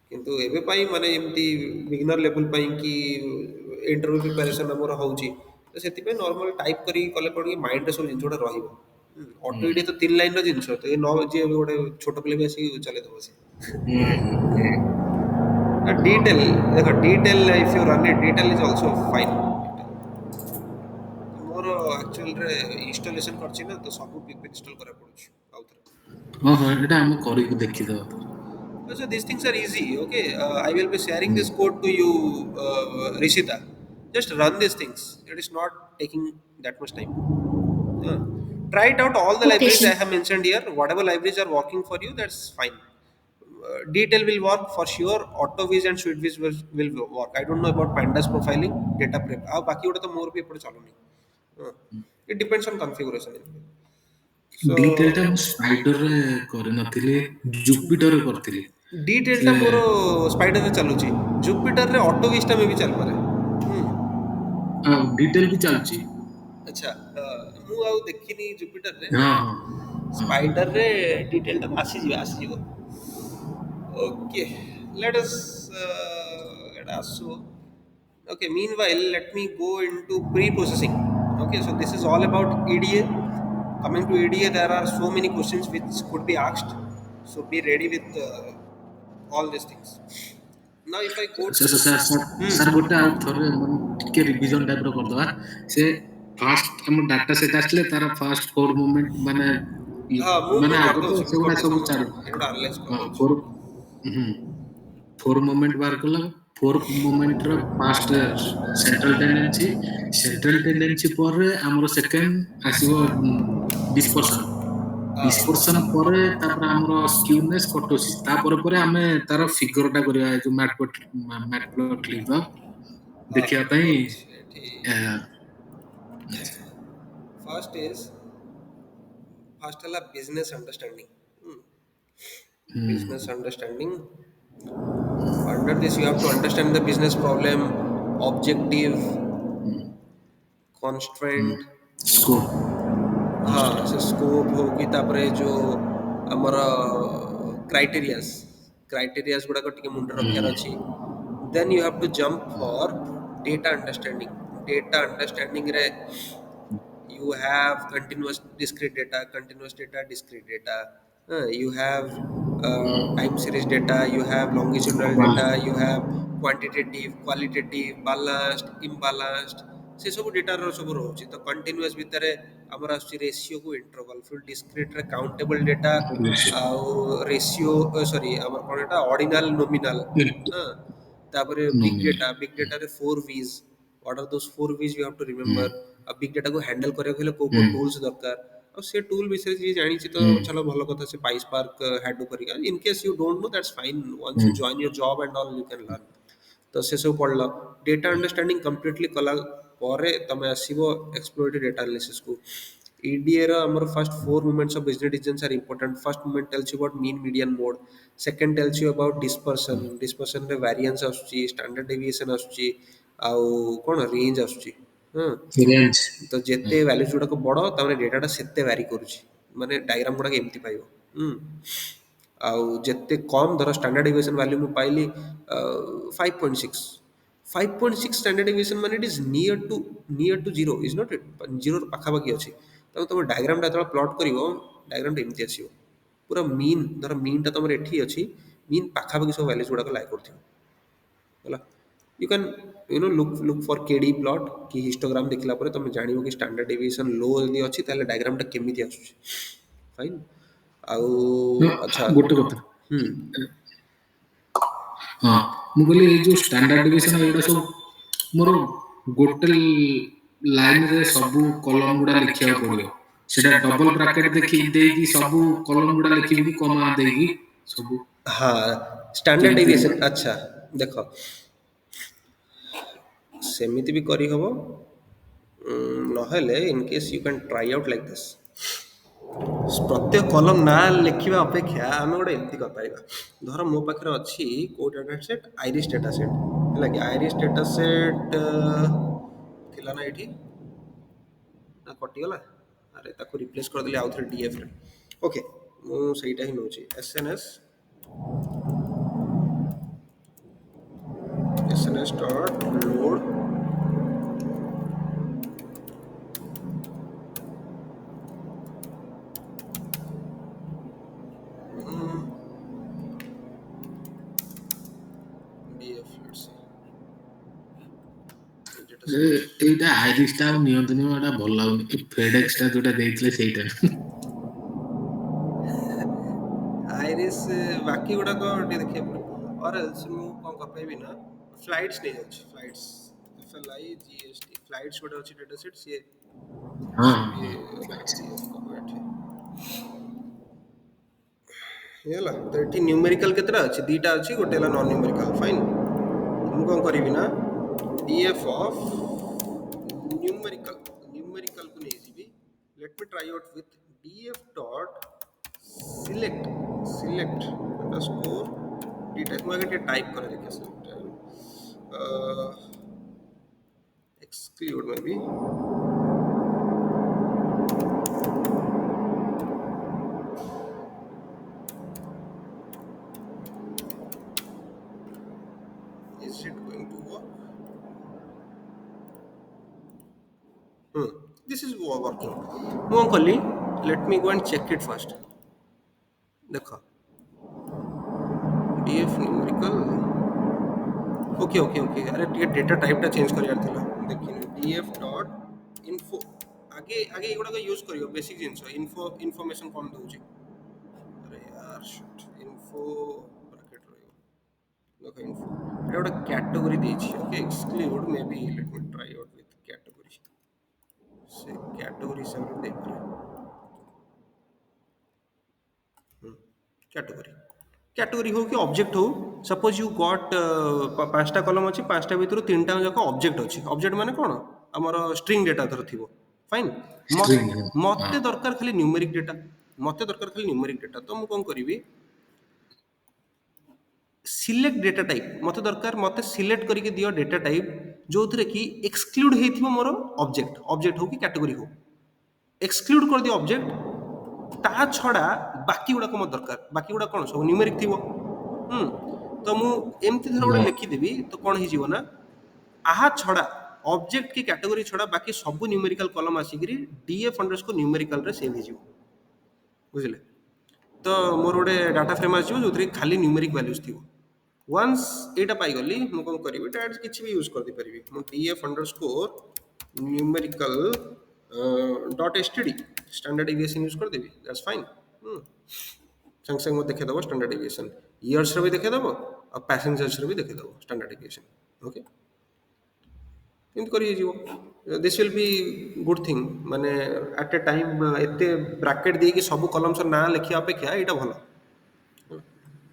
କିନ୍ତୁ ଏବେ ପାଇଁ ମାନେ ଏମିତି ବିଗିନର ଲେଭେଲ ପାଇଁ କି ଇଣ୍ଟରଭ୍ୟୁ ପ୍ରିପାରେସନ୍ ଆମର ହେଉଛି, ତ ସେଥିପାଇଁ ନର୍ମାଲ ଟାଇପ୍ କରିକି କଲେ କ'ଣ କି ମାଇଣ୍ଡରେ ସବୁ ଜିନିଷ ଗୁଡ଼ା ରହିବ। ଅଟୋ ଏଡିଟ୍ ତ 3 ଲାଇନ୍ର ଜିନିଷ, ତ ଏ ନ ଯିଏ ଗୋଟେ ଛୋଟ ପିଲା ବି ଆସିକି ଚଲେଇ ଦେବ ସେ। ଡିଟେଲ ଦେଖ, detail if you run it, detail is also fine. ମୋର ଆକ୍ଚୁଆଲରେ ଇନଷ୍ଟଲେସନ୍ କରିଛି ନା ତ ସବୁ ପିପ୍ ଇନଷ୍ଟଲ୍ କରିବାକୁ ପଡ଼ୁଛି ଆଉଥରେ। ହଁ ହଁ ଏଇଟା ଆମେ କରିକି ଦେଖିଦେବା ଥରେ। So these things are easy. Okay, I will be sharing ହୁଁ। this code to you, Rishita. Just run these things. It is not taking that much time. Uh, Try it out. All the Okay, libraries I sir. have mentioned here, whatever libraries are working for you, that's fine. Detail will work for sure. AutoVis and SweetVis will work. I don't know about pandas profiling, data prep. ଆଉ ବାକି ଗୋଟେ ତ ମୋର ବି ଏପଟେ ଚାଲୁନି. It depends on configuration. So ଡିଟେଲଟା ମୁଁ ସ୍ପାଇଡରରେ କରିନଥିଲି, ଜୁପିଟରରେ କରିଥିଲି। ଡିଟେଲଟା ସେ ମୋର ସ୍ପାଇଡରରେ ଚାଲୁଛି, ଜୁପିଟରରେ ଅଟୋଭିସ୍ଟା ମେ ବି ଚାଲିପାରେ। ଡିଟେଲ ବି ଚାଲୁଛି। ଆଚ୍ଛା, ମୁଁ ଆଉ ଦେଖିନି ଜୁପିଟରରେ। ହଁ ହଁ ହଁ। ସ୍ପାଇଡରରେ ଡିଟେଲଟା ଆସିଯିବ। ଓକେ, ଲେଟ୍ ଅସ୍ ଏଟା ଆସୁ। Okay, meanwhile, let me go into pre-processing. Okay, so this is all about EDA. Coming to EDA, there are so many questions which could be asked. So be ready with all these things. Now, if I go to sir ଗୋଟେ ଆଉ ଥରେ ମାନେ ଟିକେ revision ଟାଇପର କରିଦବା। ସେ first ଆମ data set ଆସିଲେ ତାର ଫାଷ୍ଟ ଫୋର ମୁଭମେଣ୍ଟ ମାନେ ମାନେ ମୁଁ ଆଗ ତ କରିଦେଉଛି, ମୁଁ ସେଗୁଡା ଗୋଟେ ସବୁ ଚାଲୁ। ସମୟ ଏଗୁଡ଼ା ଆନାଲାଇଜ୍ ହଁ କରିଦେଉଛି। ଫୋର ହୁଁ ଫୋର ମୁଭମେଣ୍ଟ ବାହାର କଲା। ଫୋର ମୁଭମେଣ୍ଟର first central tendency, central tendency ପରେ ଆମର ସେକେଣ୍ଡ ଆସିବ ଡିସପର୍ସନ। ଡିସପର୍ସନ ପରେ ତାପରେ ଆମର ସ୍କ୍ୟୁନେସ୍ କଟୋସିସ୍, ତାପରେ ପରେ ଆମେ ତାର ଫିଗରଟା କରିବା ଯୋଉ ମ୍ୟାଟପ୍ଲଟ୍ଲିବର ଦେଖିବା ମୁଁ ପାଇଁ ଅଛି ଏଠି। ଆ, ଫାଷ୍ଟ ହେଲା ବିଜନେସ୍ ଅଣ୍ଡରଷ୍ଟାଣ୍ଡିଂ। ହୁଁ, Business understanding. Under this, you have to understand the business problem, objective, constraint, scope ହଁ ସେ ସ୍କୋପ୍ ହଉ କି ତାପରେ ଯେଉଁ ଆମର କ୍ରାଇଟେରିଆସ୍ ଗୁଡ଼ାକ ଟିକେ ମୁଣ୍ଡରେ ରଖିବାର ଅଛି। Then you have to jump for data understanding. Data ଅଣ୍ଡରଷ୍ଟାଣ୍ଡିଂରେ you have continuous data, discrete data. You have time series data, you have longitudinal data, you have quantitative, qualitative, balanced, imbalanced. ସେ ସବୁ ଡେଟାର ସବୁ ରହୁଛି। ତ କଣ୍ଟିନ୍ୟୁଅସ୍ ଭିତରେ ଆମର ଆସୁଛି ରେସିଓକୁ interval, ଫୁଲ୍ ଡିସ୍କ୍ରିଟ୍ରେ କାଉଣ୍ଟେବଲ୍ data, ଆଉ ରେସିଓ ସରି ଆମର କ'ଣ ଏଟା ଅର୍ଡିନାଲ ନୋମିନାଲ। ତାପରେ big ଡେଟାରେ 4 V's। What are those 4 V's you have to remember? ଆଉ ବିగ్ ଡାଟାକୁ ହ୍ୟାଣ୍ଡେଲ୍ କରିବାକୁ ହେଲେ କୋଉ ଟୁଲ୍ସ ଦରକାର, ଆଉ ସେ ଟୁଲ୍ ବିଷୟରେ ଯିଏ ଜାଣିଛି ତ ଚାଲ ଭଲ କଥା, ସେ ପାଇସ୍ପାର୍କ ହାଡୁ କରିକା। In case you don't know that's fine, once you join your job and all you can learn. ତ ସେସବୁ ପଢ଼ିଲ। ଡେଟା ଅଣ୍ଡରଷ୍ଟାଣ୍ଡିଂ କମ୍ପ୍ଲିଟଲି କଲା ପରେ ତମେ ଆସିବ ଏକ୍ସପ୍ଲୋରେଟିଭ୍ ଡେଟା ଆନାଲିସିସ୍କୁ। EDAର ଆମର first 4 movements of business decisions are important. First movement tells you about mean, median, mode. Second tells you about dispersion. Dispersionରେ variance ଆସୁଛି, standard deviation ଆସୁଛି, ଆଉ କ'ଣ ରେଞ୍ଜ ଆସୁଛି। ହଁ, ରେଞ୍ଜ ତ ଯେତେ ଭ୍ୟାଲ୍ୟୁଜ୍ ଗୁଡ଼ାକ ବଡ଼ ତାମାନେ ଡେଟାଟା ସେତେ ଭ୍ୟାରି କରୁଛି, ମାନେ ଡାଇଗ୍ରାମ ଗୁଡ଼ାକ ଏମିତି ପାଇବ। ଆଉ ଯେତେ କମ୍ ଧର ଷ୍ଟାଣ୍ଡାର୍ଡ ଡିଭିଏସନ୍ ଭ୍ୟାଲ୍ୟୁ ମୁଁ ପାଇଲି 5.6, 5.6 ଷ୍ଟାଣ୍ଡାର୍ଡ ଡିଭିଏସନ୍ ମାନେ it is near to zero, is not it, ଜିରୋର ପାଖାପାଖି ଅଛି। ତେଣୁ ତୁମ ଡାଇଗ୍ରାମଟା ଯେତେବେଳେ ପ୍ଲଟ୍ କରିବ, ଡାଇଗ୍ରାମଟା ଏମିତି ଆସିବ। ପୁରା ମିନ୍, ଧର ମିନ୍ଟା ତୁମର ଏଠି ଅଛି, ମିନ୍ ପାଖାପାଖି ସବୁ ଭ୍ୟାଲ୍ୟୁଜ୍ ଗୁଡ଼ାକ ଲାଏ କରୁଥିବ ହେଲା। You can look for KD plot କି histogram ଦେଖିଲା ପରେ ତମେ ଜାଣିବ କି ଷ୍ଟାଣ୍ଡାର୍ଡ ଡିଭିଏସନ୍ ଲୋ ଯଦି ଅଛି ତାହେଲେ ଡାଇଗ୍ରାମଟା କେମିତି ଆସୁଛି। ଫାଇନ୍। ଆଉ ଆଚ୍ଛା, ଗୋଟେ କଥା। ହୁଁ ହଁ ମୁଁ କହିଲି ଏଇ ଯୋଉ ଷ୍ଟାଣ୍ଡାର୍ଡ ଡିଭିଏସନ ଏଗୁଡା ସବୁ ମୋର ଗୋଟେ ଲାଇନରେ ସବୁ କଲମ ଗୁଡା ଲେଖିବାକୁ ପଡିବ। ସେଟା ଡବଲ ବ୍ରାକେଟ ଦେଖି ଦେଇକି ସବୁ କଲମ ଗୁଡା ଲେଖିବି କି କମା ଦେଇକି ସବୁ ହଁ ଷ୍ଟାଣ୍ଡାର୍ଡ କେମିତି? ଡିଭିଏସନ୍। ଆଚ୍ଛା ଦେଖ, ସେମିତି ବି କରିହେବ, ନହେଲେ in case you can try out like this. ପ୍ରତ୍ୟେକ କଲମ ନାଁ ଲେଖିବା ଅପେକ୍ଷା ଆମେ ଗୋଟେ ଏମିତି କରିପାରିବା। ଧର ମୋ ପାଖରେ ଅଛି କୋଉ data set, iris data set ହେଲା କି। ଆଇରିସ୍ ଡାଟା ସେଟ୍ ଥିଲା ନା ଏଇଠି, ନା କଟିଗଲା? ଆରେ ତାକୁ ରିପ୍ଲେସ୍ କରିଦେଲି ଆଉ ଥରେ DFରେ। ଓକେ, ମୁଁ ସେଇଟା ହିଁ ନେଉଛି, SNS dot load DF, let's see, ଏଇଟା ଆଇରିଶଟା ଆଉ ନିଅନ୍ତୁନି, ଏଇଟା ଭଲ ଲାଗୁନି। ଏ ଫେଡେକ୍ସଟା ଯୋଉଟା ଦେଇଥିଲେ ସେଇଟା। ଆଇରିସ୍ ବାକି ଗୁଡ଼ାକ ଟିକେ ଦେଖିବାକୁ ପଡ଼ିବ। ଅର୍ ଏଲ୍ସ ମୁଁ କ'ଣ କରିପାରିବି ନା ଫ୍ଲାଇଟ୍ସ ନେଇଯାଉଛି। ଫ୍ଲାଇଟ୍ସ FLI GST ଫ୍ଲାଇଟ୍ସ ଗୋଟେ ଅଛି ଡେଟା ସେଟ୍, ସିଏ ହଁ ସିଏ ବି ହଁ ହଁ। କରିବ ଏଠି। ହେଇଗଲା। ତ ଏଠି ନ୍ୟୁମେରିକାଲ କେତେଟା ଅଛି? ଦୁଇଟା ଅଛି, ଗୋଟେ ହେଲା ନନ୍ ନ୍ୟୁମେରିକାଲ। ଫାଇନ୍। ମୁଁ କ'ଣ କରିବି ନା DF ଅଫ୍ ନ୍ୟୁମେରିକାଲ ନ୍ୟୁମେରିକାଲକୁ ନେଇଯିବି। Let me try out with DF dot select score ଦୁଇଟା। ମୁଁ ଆগে ଟିକେ ଟାଇପ୍ করে দেখে exclude maybe is it going to work? This is working. ମୁଁ କ'ଣ କଲି, let me go and check it first. ଦେଖ DF numerical okay okay okay अरे टे डेटा टाइपटा चेंज करार थिला देखिन DF डॉट इन्फो आगे आगे एगुड़ा यूज करियो बेसिक जिंस इन्फॉर्मेशन कौन दउची। अरे यार शिट इन्फो ब्रैकेट रहियो देखो इन्फो एटा गोटे कैटेगरी देछि। Okay exclude may be let me try out with category से कैटेगरी से देख कैटेगरी कैटेगरी हो कि ऑब्जेक्ट हो। सपोज यू गॉट पांचटा कलम अच्छी, पांचटा भितर तीनटा जाक ऑब्जेक्ट अच्छी। ऑब्जेक्ट माने कौन आमर स्ट्रिंग डेटा धर थी। फाइन। String, मते हाँ। दरकार खाली न्यूमेरिक डेटा, मते दरकार खाली न्यूमेरिक डेटा। तो मु कौन करी सिलेक्ट डेटा टाइप मते दरकार, मते सिलेक्ट करके दियो डेटा टाइप जो थे कि एक्सक्लूड होइथिबो मोर ऑब्जेक्ट ऑब्जेक्ट हो कि कैटेगरी हो। एक्सक्लूड कर दियो ऑब्जेक्ट, ता छड़ा बाकी गुड़ा मत दरकार। बाकी गुड़ा कौन सब न्यूमेरिक थी। तो मु एमती धर गोटे हाँ। लिखिदेवी तो कौन हो ना आहा छड़ा ऑब्जेक्ट की कैटेगरी छड़ा बाकी सब न्यूमेरिकल कलम आसिक DF अंडरस्कोर न्यूमेरिकल रे सेव हो बुझे। तो मोर गोटे डाटा फ्रेम आसो जो खाली न्यूमेरिक वैल्यूज थी। वंस एटा पाई गली मु कोन करिवि डायरेक्ट किछि भी यूज कर दे परिवि। मु DF underscore numerical dot std standard deviation use कर देबी। That's fine. संग संग मत देखे दबो स्टैंडर्ड डेविएशन, इयर्स रे भी देखे दबो और पैसेंजर्स रे भी देखे दबो स्टैंडर्ड डेविएशन। ओके एमती करी जीवो। This will be good thing माने एट ए टाइम एते ब्रैकेट दे कि सब कलम्स ना लिखिया अपेक्षा एटा भलो।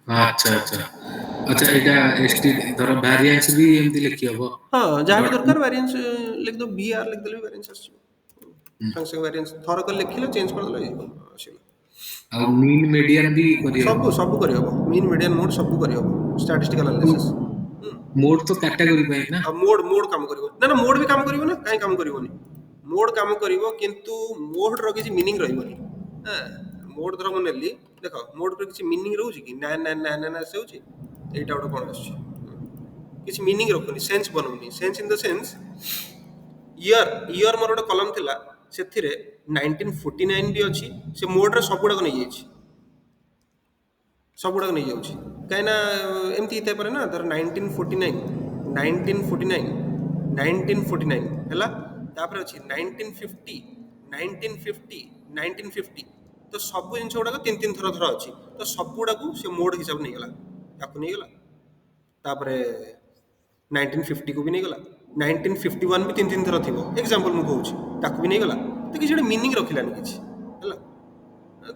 अच्छा अच्छा अच्छा एटा एसटी धर वेरिएंस भी एमती लिखि हबो। हाँ जहाँ भी डॉट दरकार वेरिएंस लिख दो, BR लिख देले वेरिएंस आसी संग संग वेरिएंस थोड़ा कर लिखिलो चेंज कर देलो आसीलो। और मीन मीडियन भी करि सब हबो। सब करी हबो, मीन मीडियन मोड सब करी हबो, स्टैटिस्टिकल एनालिसिस। मोड तो कैटेगरी पे ना। अब मोड मोड काम करिवो ना ना मोड भी काम करिवो ना काई काम करिवोनी। मोड काम करिवो किंतु मोड रो किछि मीनिंग रहइबोनी। हां मोड धर मन नेली देखो मोड रो किछि मीनिंग रहउछि कि ना ना ना ना से होछि एटा ओटा कोन आछि किछि मीनिंग रखुनी, सेंस बनउनी। सेंस इन द सेंस ईयर ईयर मोर गोटे कलम थिला सेथिरे 1949 भी अछि, से मोड रे सब गुडा को नै जाइछि, सब गुडा को नै जाउछि काई ना एमती इते पारे ना धर 1949 हैला। तापर अछि 1950 1950 तो सब जिनस गुडा तीन तीन थर थर अछि। तो सब गुडा को से मोड हिसाब नै गला, ताको नै गला। तापरे 1950 को भी नहीं गला, 1951 भी तीन तीन थर थी एग्जांपल मु कहूँ ताकू भी नहीं गला। तो किसी मीनिंग रखिलानी किसी है।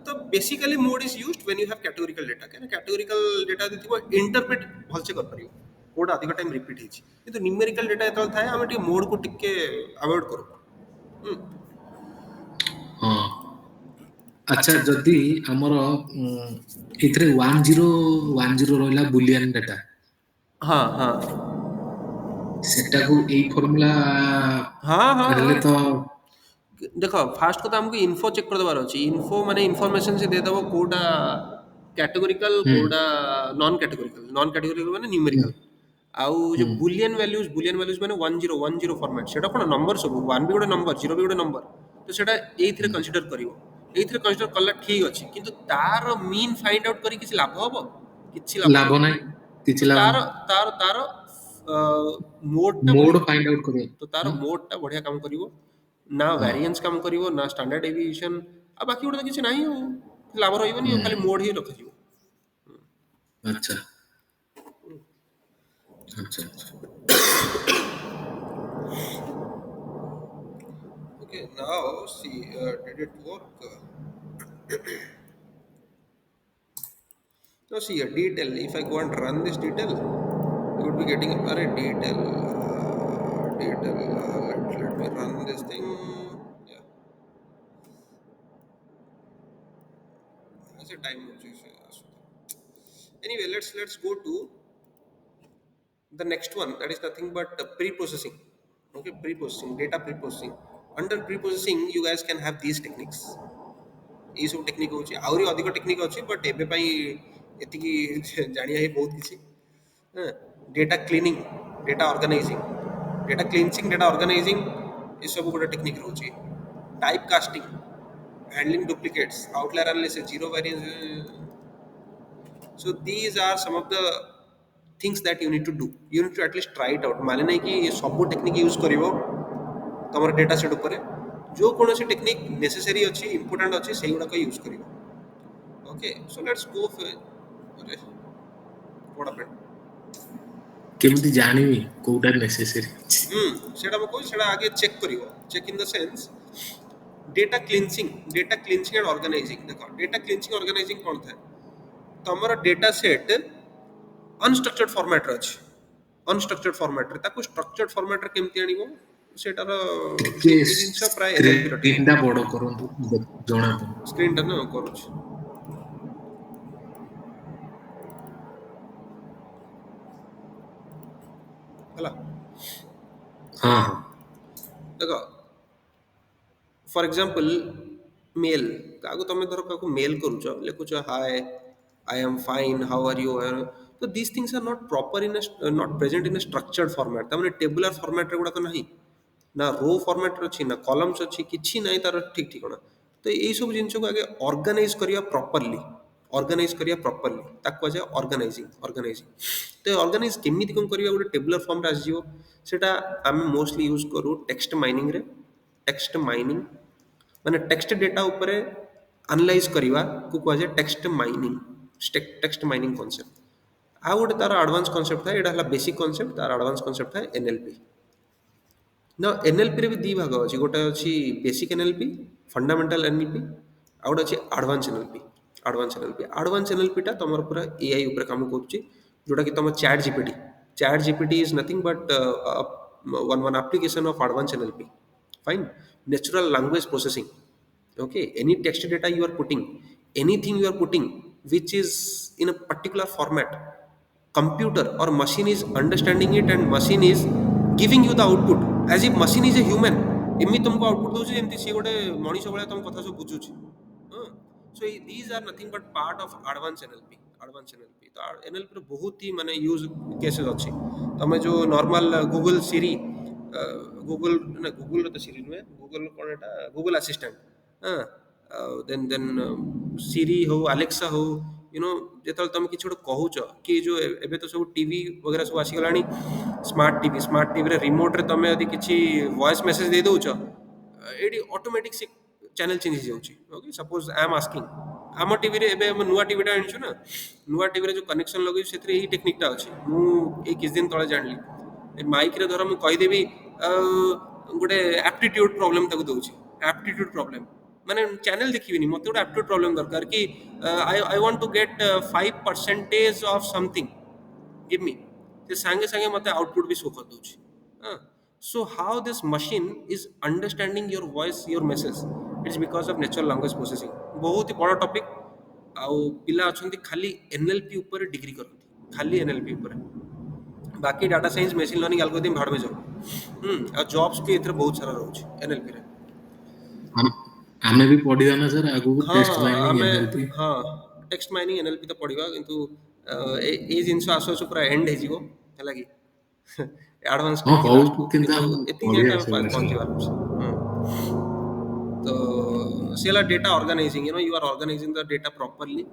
तो basically mode is used when you have categorical data. क्या कैटेगोरिकल डेटा थी इंटरप्रेट भलसे कर परियो कोड अधिक टाइम रिपीट हिची, किंतु न्यूमेरिकल डेटा एतल थाए हम टी मोड को टिके अवॉइड करू। हाँ अच्छा जदि हमर इथरे 1010 रहला बुलियन डाटा हाँ हाँ सेटा को एई फार्मूला हाँ हाँ हेले हाँ तो देखो फास्ट को हमको इन्फो चेक कर देबार अछि। इन्फो माने इन्फॉर्मेशन से दे देबो कोडा कैटेगोरिकल कोडा नॉन कैटेगोरिकल माने न्यूमेरिकल। आउ जो बुलियन वैल्यूज माने 1010 फॉर्मेट सेटा कोन नंबर सब 1 भी गोटे नंबर 0 भी गोटे नंबर। तो सेटा एइथिरे कंसीडर करिवो, एइथिरे कंसीडर करला ठीक अछि, किंतु तार मीन फाइंड आउट करी किछ लाभ हबो, किछि लाभ लाभ हबो। नाही किछि तो लाभ तार नाही। तार तार ମୋଡଟା ମୋଡ ବଢିଆ କାମ ଫାଇଣ୍ଡ କରିବ। ଆଉଟ୍ କରିବା। ତ ତାର ମୋଡଟା ବଢିଆ କାମ କରିବ, ନା ହଁ ଭ୍ୟାରିଏନ୍ସ କାମ କରିବ, ନା ଷ୍ଟାଣ୍ଡାର୍ଡ ଡେଭିଏସନ, ଆଉ ବାକି ଗୋଟେ ତ କିଛି ନାହିଁ ଆଉ, ଲାଭ ରହିବନି ଆଉ, ଖାଲି ହୁଁ ମୋଡ ହିଁ ରଖାଯିବ। ଆଚ୍ଛା ଆଚ୍ଛା ଆଚ୍ଛା Okay, now see, did it work? Now see a detail. If I go and run this detail, you would be getting a very detail. Detail. Let me run this thing. Yeah, that's a time also. Anyway, let's go to the next one. That is nothing but pre-processing. Okay, pre-processing, data pre-processing. Under pre-processing, you guys can have these techniques. ଏଇ ସବୁ technique ହେଉଛି, ଆହୁରି ଅଧିକ technique ଅଛି, but ଏବେ ପାଇଁ ଏତିକି ଜାଣିବା ହିଁ ବହୁତ କିଛି। Data cleaning, data organizing, data cleansing, data organizing, ଏସବୁ ଗୋଟେ ଟେକ୍ନିକ୍ ରହୁଛି। Type casting, handling duplicates, outlier analysis, zero variance. So these are some of the things that you need to do. You need to at least try it out. ମାନେ ନାହିଁ କି ଏ ସବୁ technique use କରିବ ତମର data set ଉପରେ, जो कौन technique necessary अच्छी इंपोर्टेंट अच्छी से गुड़ाक यूज कर। ओके सो लेट्स गो अरे व्हाट हैपेंड। କେମିତି ଜାଣିବି କୋଉଟା ନେସେସରି ଅଛି? सेटा मैं कहूँ सेटा आगे चेक करिवो, check in the sense data cleansing, data cleansing and organizing. देखो डेटा क्लीनसिंग ऑर्गेनाइजिंग कौन था, तमरा डेटा सेट अनस्ट्रक्चर्ड फॉर्मेट रे अछि, अनस्ट्रक्चर्ड फॉर्मेट रे ताको स्ट्रक्चर्ड फॉर्मेट रे केमति आनिबो, सेटार ଟିକେ ए जिंस प्राय एनएलपी रो ସ୍କ୍ରିନ୍ ଟା ବଡ କରନ୍ତୁ ଜଣା ପଡୁନି। स्क्रीन टा ना करूछ। ହେଲା ହଁ ହଁ ଦେଖ फॉर एग्जांपल मेल, काको तुम धर काको मेल करूछ, लिखुछ hi I am fine how are you, तो these things are not proper in not present in structured format, तार टेबुलर फॉर्मेट रे गुडा नहीं, ना रो फॉर्मेट रे अछि, ना कॉलम्स अछि, किछि नहीं तार ठीक ठिकाना। तो यही सब जिनिस को आगे ऑर्गेनाइज करिया प्रॉपर्ली, ऑर्गेनाइज करिया प्रॉपर्ली ताको जाय ऑर्गेनाइजिंग, ऑर्गेनाइजिंग। तो ऑर्गेनाइज केमिति कोन करिया गुटे टेबुलर फॉर्म रे आसी जीवो, सेटा हम मोस्टली यूज करू टेक्स्ट माइनिंग रे। टेक्स्ट माइनिंग माने टेक्स्ट डेटा उपरे एनालाइज करिवा को कुआ जाय text mining, text mining concept. आ गोटे तार एडवांस कांसेप्ट था, एटा हला बेसिक कांसेप्ट, तार एडवांस कांसेप्ट था एनएलपी। ना एनएलपी रे भी दी भाग अछि, गोटे अछि बेसिक एनएलपी, फंडामेंटल एनएलपी, आ गोटे अछि advance NLP. Advance NLP, advance NLP टा तमर पूरा एआई ऊपर काम करूची, जोटा कि तम chat GPT, chat GPT is nothing but one application of advance NLP. Fine, natural language processing. Okay, any text data you are putting, anything you are putting which is in a particular format, computer or machine is understanding it and machine is giving you the output as if machine is a human। एमि तुमको output दोछि जेमति सी गोटे मनीष भलिया तुम कथा सब बुझुछि। So these are nothing but part of advance NLP. Advance NLP तो NLP रो बहुत ही माने यूज केसेस अछि। तमे जो नॉर्मल गूगल सिरी, गूगल ना गूगल तो सिरी नुहे, गूगल कोन एटा गूगल असिस्टेंट, देन सिरी हो, अलेक्सा हो, यू नो जेतल तुम किछ गोटे कहूछ कि जो एबे तो सब टीवी वगैरह सब आसी गलानी, स्मार्ट टीवी, स्मार्ट टीवी रे रिमोट रे तमे यदि किछि वॉइस मैसेज दे दोछ, एडी ऑटोमेटिक से चैनल चेंज हो जाउछि। Okay suppose I am asking, आम टीवी रे एबे हम नुवा टीवी टा आनिछु ना, नुवा टीवी रे जो कनेक्शन लगै सेतरे एही टेक्निक टा अछि। मु ए किछ दिन तळे जानली, ए माइक रे धर मु कहि देबी गोटे एप्टीट्यूड प्रॉब्लम ताको दउछि, एप्टीट्यूड प्रॉब्लम माने चैनल देखिबिनी, मते गोटे एप्टीट्यूड प्रॉब्लम दरकार कि I want to get 5% of something, give me, ते संगे संगे मते आउटपुट भी शो कर दोछि। So how this machine is understanding your voice, your message, it's because of natural language processing. बहुत ही बड़ा टॉपिक, आउ पिला अछंती खाली एनएलपी ऊपर डिग्री करंती, खाली एनएलपी ऊपर, बाकी data science, machine learning, algorithm भाड़ में जाओ। आ जॉब्स भी एथरे बहुत सारा रहउछि एनएलपी रे। ଆମେ ବି ପଢିବା ନା ସାର୍ ଆଗକୁ हाँ ଟେଷ୍ଟ ମାଇନିଂ आमे ଏନଏଲପି। हाँ टेक्स्ट माइनिंग एनएलपी तो पढ़िबा, किंतु ए जिंस आसो आसो पूरा एंड हे जीवो हैला कि एडवांस ହଁ टिके ହଉ लास्ट को, କିନ୍ତୁ किंतु ଆମେ एति जे ପଢିବା टाइम ସେଗୁଡା ସବୁ। पहुंचीबार अछि। तो सेला data organizing, you know you are organizing the data properly,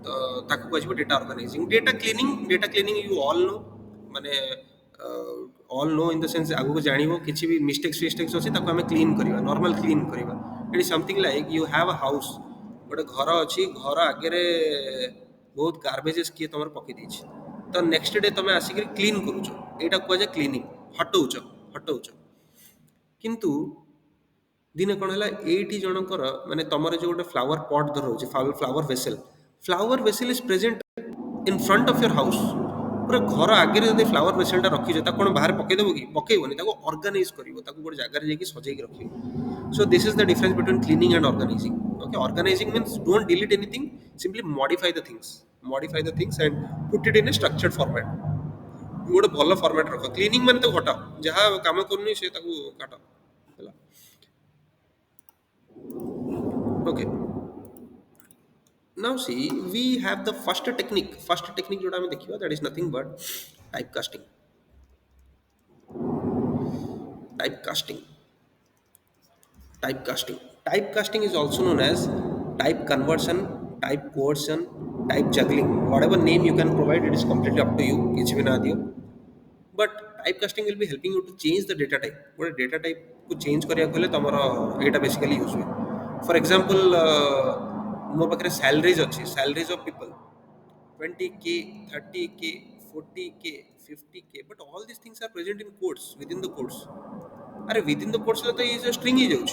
तो ताकू कहजिबो data organizing. Data cleaning, data cleaning you all know, माने all know in the sense ଆଗକୁ ଜାଣିବ କିଛି ବି ମିଷ୍ଟେକ୍ସ ଫିଷ୍ଟେକ୍ସ ଅଛି ତାକୁ ଆମେ କ୍ଲିନ୍ କରିବା ନର୍ମାଲ କ୍ଲିନ୍ କରିବା। It is something like you have a house, ଗୋଟେ ଘର ଅଛି, ଘର ଆଗରେ ବହୁତ ଗାର୍ବେଜେସ୍ କିଏ ତମର ପକେଇ ଦେଇଛି, ତ ନେକ୍ସଟ ଡେ ତମେ ଆସିକି କ୍ଲିନ୍ କରୁଛ, ଏଇଟା କୁହାଯାଏ କ୍ଲିନିଂ, ହଟଉଛ ହଟଉଛ। କିନ୍ତୁ ଦିନେ କ'ଣ ହେଲା, ଏଇଠି ଜଣଙ୍କର ମାନେ ତମର ଯେଉଁ ଗୋଟେ ଫ୍ଲାୱାର ପଟ୍ ଧର ରହୁଛି, flower vessel is present in front of your house. ପୁରା ଘର ଆଗରେ ଯଦି ଫ୍ଲାୱାର ଭେସେଲଟା ରଖିଛ, ତାକୁ କ'ଣ ବାହାରେ ପକେଇଦେବ କି? ପକେଇବନି, ତାକୁ ଅର୍ଗାନାଇଜ୍ କରିବ, ତାକୁ ଗୋଟେ ଜାଗାରେ ଯାଇକି ସଜେଇକି ରଖିବ। So this is the difference between cleaning and organizing. Okay, organizing means don't delete anything, simply modify the things and put it in a structured format, ଗୋଟେ ଭଲ ଫର୍ମାଟ୍ ରଖ। କ୍ଲିନିଂ ମାନେ ତାକୁ ହଟାଅ, ଯାହା କାମ କରୁନି ସେ ତାକୁ କାଟ ହେଲା। Okay, now see we have the first technique ଯୋଉଟା ଆମେ ଦେଖିବା, that is nothing but typecasting typecasting typecasting is also known as type conversion, type coercion, type juggling, whatever name you can provide, it is completely up to you, କିଛି ବି ନା ଦିଅ। But typecasting will be helping you to change the data type. गोटे data type को change करने तुम यहाँ basically use हुए। फॉर एग्जांपल मो पाखे सैलरीज अच्छी, salaries of people 20K, 30K, 40K, 50K, but all this things are present in codes, within the codes. अरे विद इन द कोड्स तो ये स्ट्रिंग ही जाऊँ,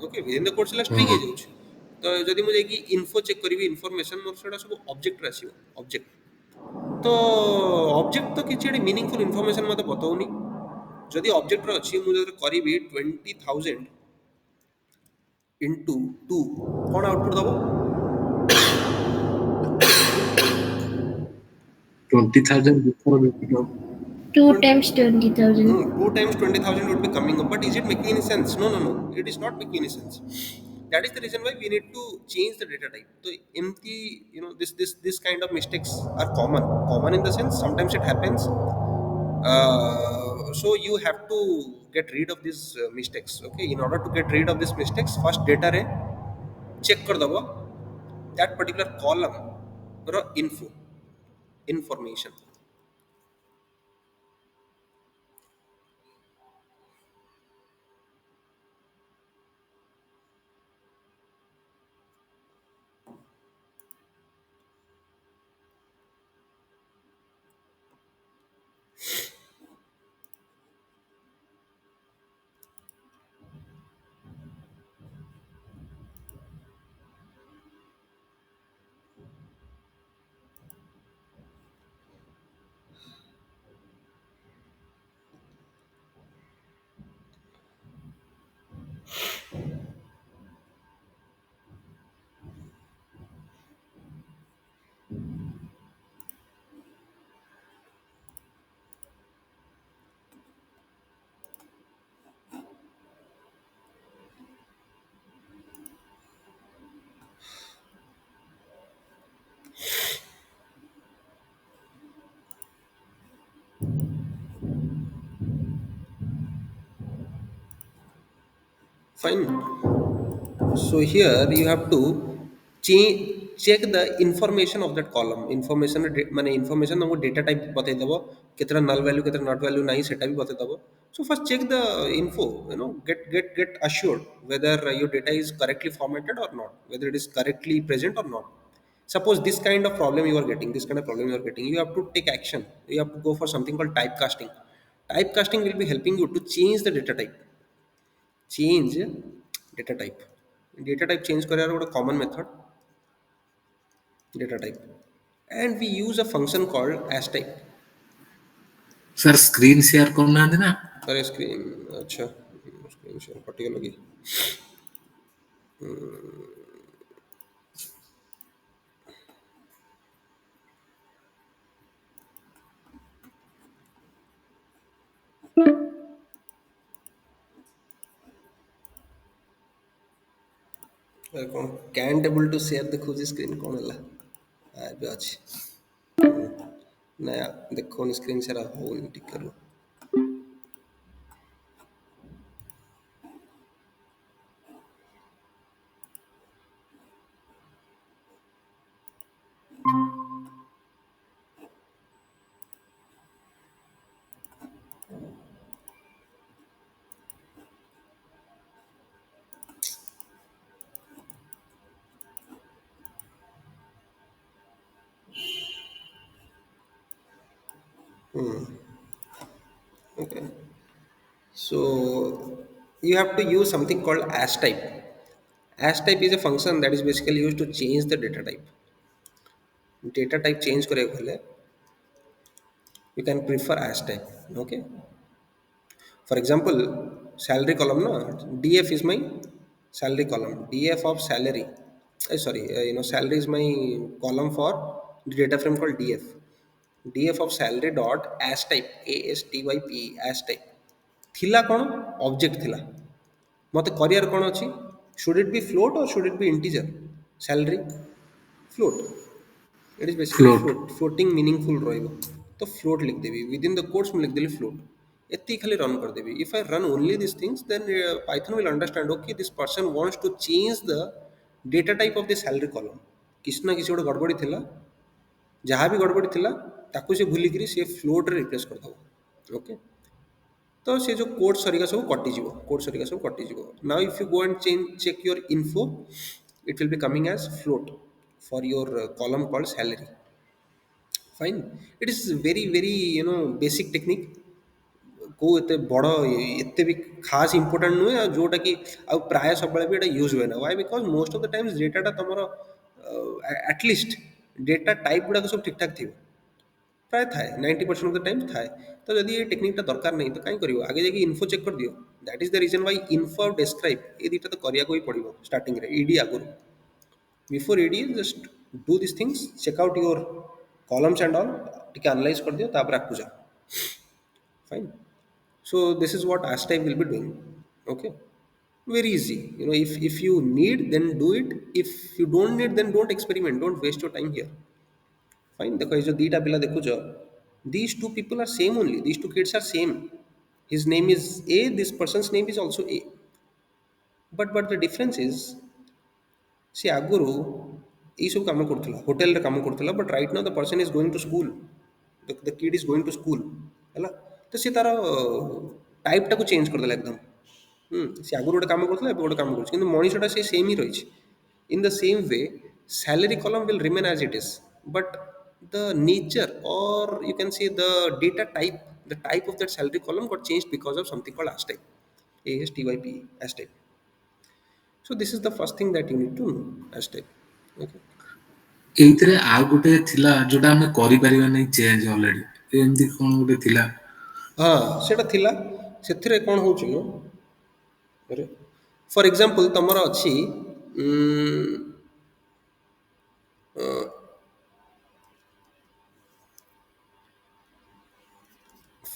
okay within the codes string ही ହଁ जाऊँ। तो जदि मुझे इनफो चेक करी, इनफॉरमेशन मोर से सब ऑब्जेक्ट आसो, ऑब्जेक्ट। तो ऑब्जेक्ट तो किसी मीनिंगफुल इनफॉरमेशन मत बताऊनी। जदि ऑब्जेक्ट अच्छी मुझे करी 20,000 इंटू 2, कौन आउटपुट दब? 20,000 before the 2 times 20,000. 2 times 20,000 would be coming up, but is it making any sense? No, no, no, it is not making any sense. That is the reason why we need to change the data type. So empty, this kind of mistakes are common in the sense sometimes it happens. So you have to get rid of these mistakes. Okay, in order to get rid of these mistakes, first data re check कर दबो that particular column row information. Fine. So here you have to check the information of that column. Information माने information हमको data type बताई दबो, कितना null value कितना not value नहीं सेटा भी बताई दबो. So first check the info. Get assured whether your data is correctly formatted or not, whether it is correctly present or not. Suppose this kind of problem you are getting, you have to take action. You have to go for something called typecasting. Typecasting will be helping you to change the data type. Change data type change करार ଗୋଟେ common method data type, and we use a function called as type. Sir screen share करना ना। अरे screen, अच्छा screen share कटिगल लगी। कौन cantt able to share देखो screen कौन है ଏବେ ଅଛି नया देखो स्क्रीन शेयर होनी टिक करो। Okay. So you have to use something called as type. As type is a function that is basically used to change the data type. Data type change କରିବାକୁ ହେଲେ you can prefer as type. Okay. For example, salary column, no, DF is my salary column. DF of salary. Sorry, salary is my column for the data frame called DF. DF of salary dot as type, ASTYPE as type. थिला कौन object थिला मत career कौन अच्छी should it be float और should it be integer salary float it is basically float. Floating meaningful रहिबो तो float लिख देबी विद इन द कोट्स में लिख देली फ्लोट एत्ती खाली रन कर देबी if I run only this things then Python will understand okay this person wants to change the data type of the salary column किसी ना किसी गोटे गड़बड़ी थिला जहाँ भी गड़बड़ी थिला ताकू से भूलिकी सी फ्लोट रे रिप्लेस कर दो ओके तो से जो कोड सरीका सब कटिଯିବ कोड सरीका सब कटिଯିବ now if you go and check your info it will be coming as float for your column called salary fine it is very very basic technique को एते बड़ एते भी खास इंपोर्टेंट नुहे जोटा कि आ प्राय सब बेले भी एटा यूज हुए ना why because most of the times डेटाटा तमरो एटलिस्ट डेटा टाइप गुड़ा सब ठीक ठाक थी प्राय थाए 90% ऑफ द टाइम थाए तो जदि ये टेक्निकटा दरकार नहीं तो कहीं करियो आगे जाके इन्फो चेक कर दियो that is the reason why info और डिस्क्राइब ये दीटा तो करिया को ही पड़िबो स्टार्टिंग रे ईडी आगुरु before ED just do this things check out your columns and all टिके एनालाइज कर दियो तापर आकु जा fine so this is what as type will be doing okay very easy if you need then do it if you don't need then don't experiment don't waste your time here fine देखो ये जो दीटा पिला देखो जो these two people are same only these two kids are same his name is A this person's name is also A but the difference is सी आगुरु यही सब काम करूला होटेल काम करूला but right now the person is going to school the kid is going to school है तो सी तार टाइपटा को चेंज करदेला एकदम सी आगुरु गोटे काम करूला गोटे काम कर मनीषटा से सेम ही रही in the same way salary column will remain as it is but the nature or you can see the data type the type of that salary column got change because of something called as type ASTYPE as type. So this is the first thing that you need to know as type. Okay. ଏଇଥିରେ ଆଉ ଗୋଟେ ଥିଲା ଯୋଉଟା ଆମେ କରିପାରିବା ନାହିଁ change already ଏମିତି କଣ ଗୋଟେ ଥିଲା ହଁ ସେଟା ଥିଲା ସେଥିରେ କ'ଣ ହେଉଛି ନା ଫର୍ ଏକ୍ଜାମ୍ପଲ୍ ତମର ଅଛି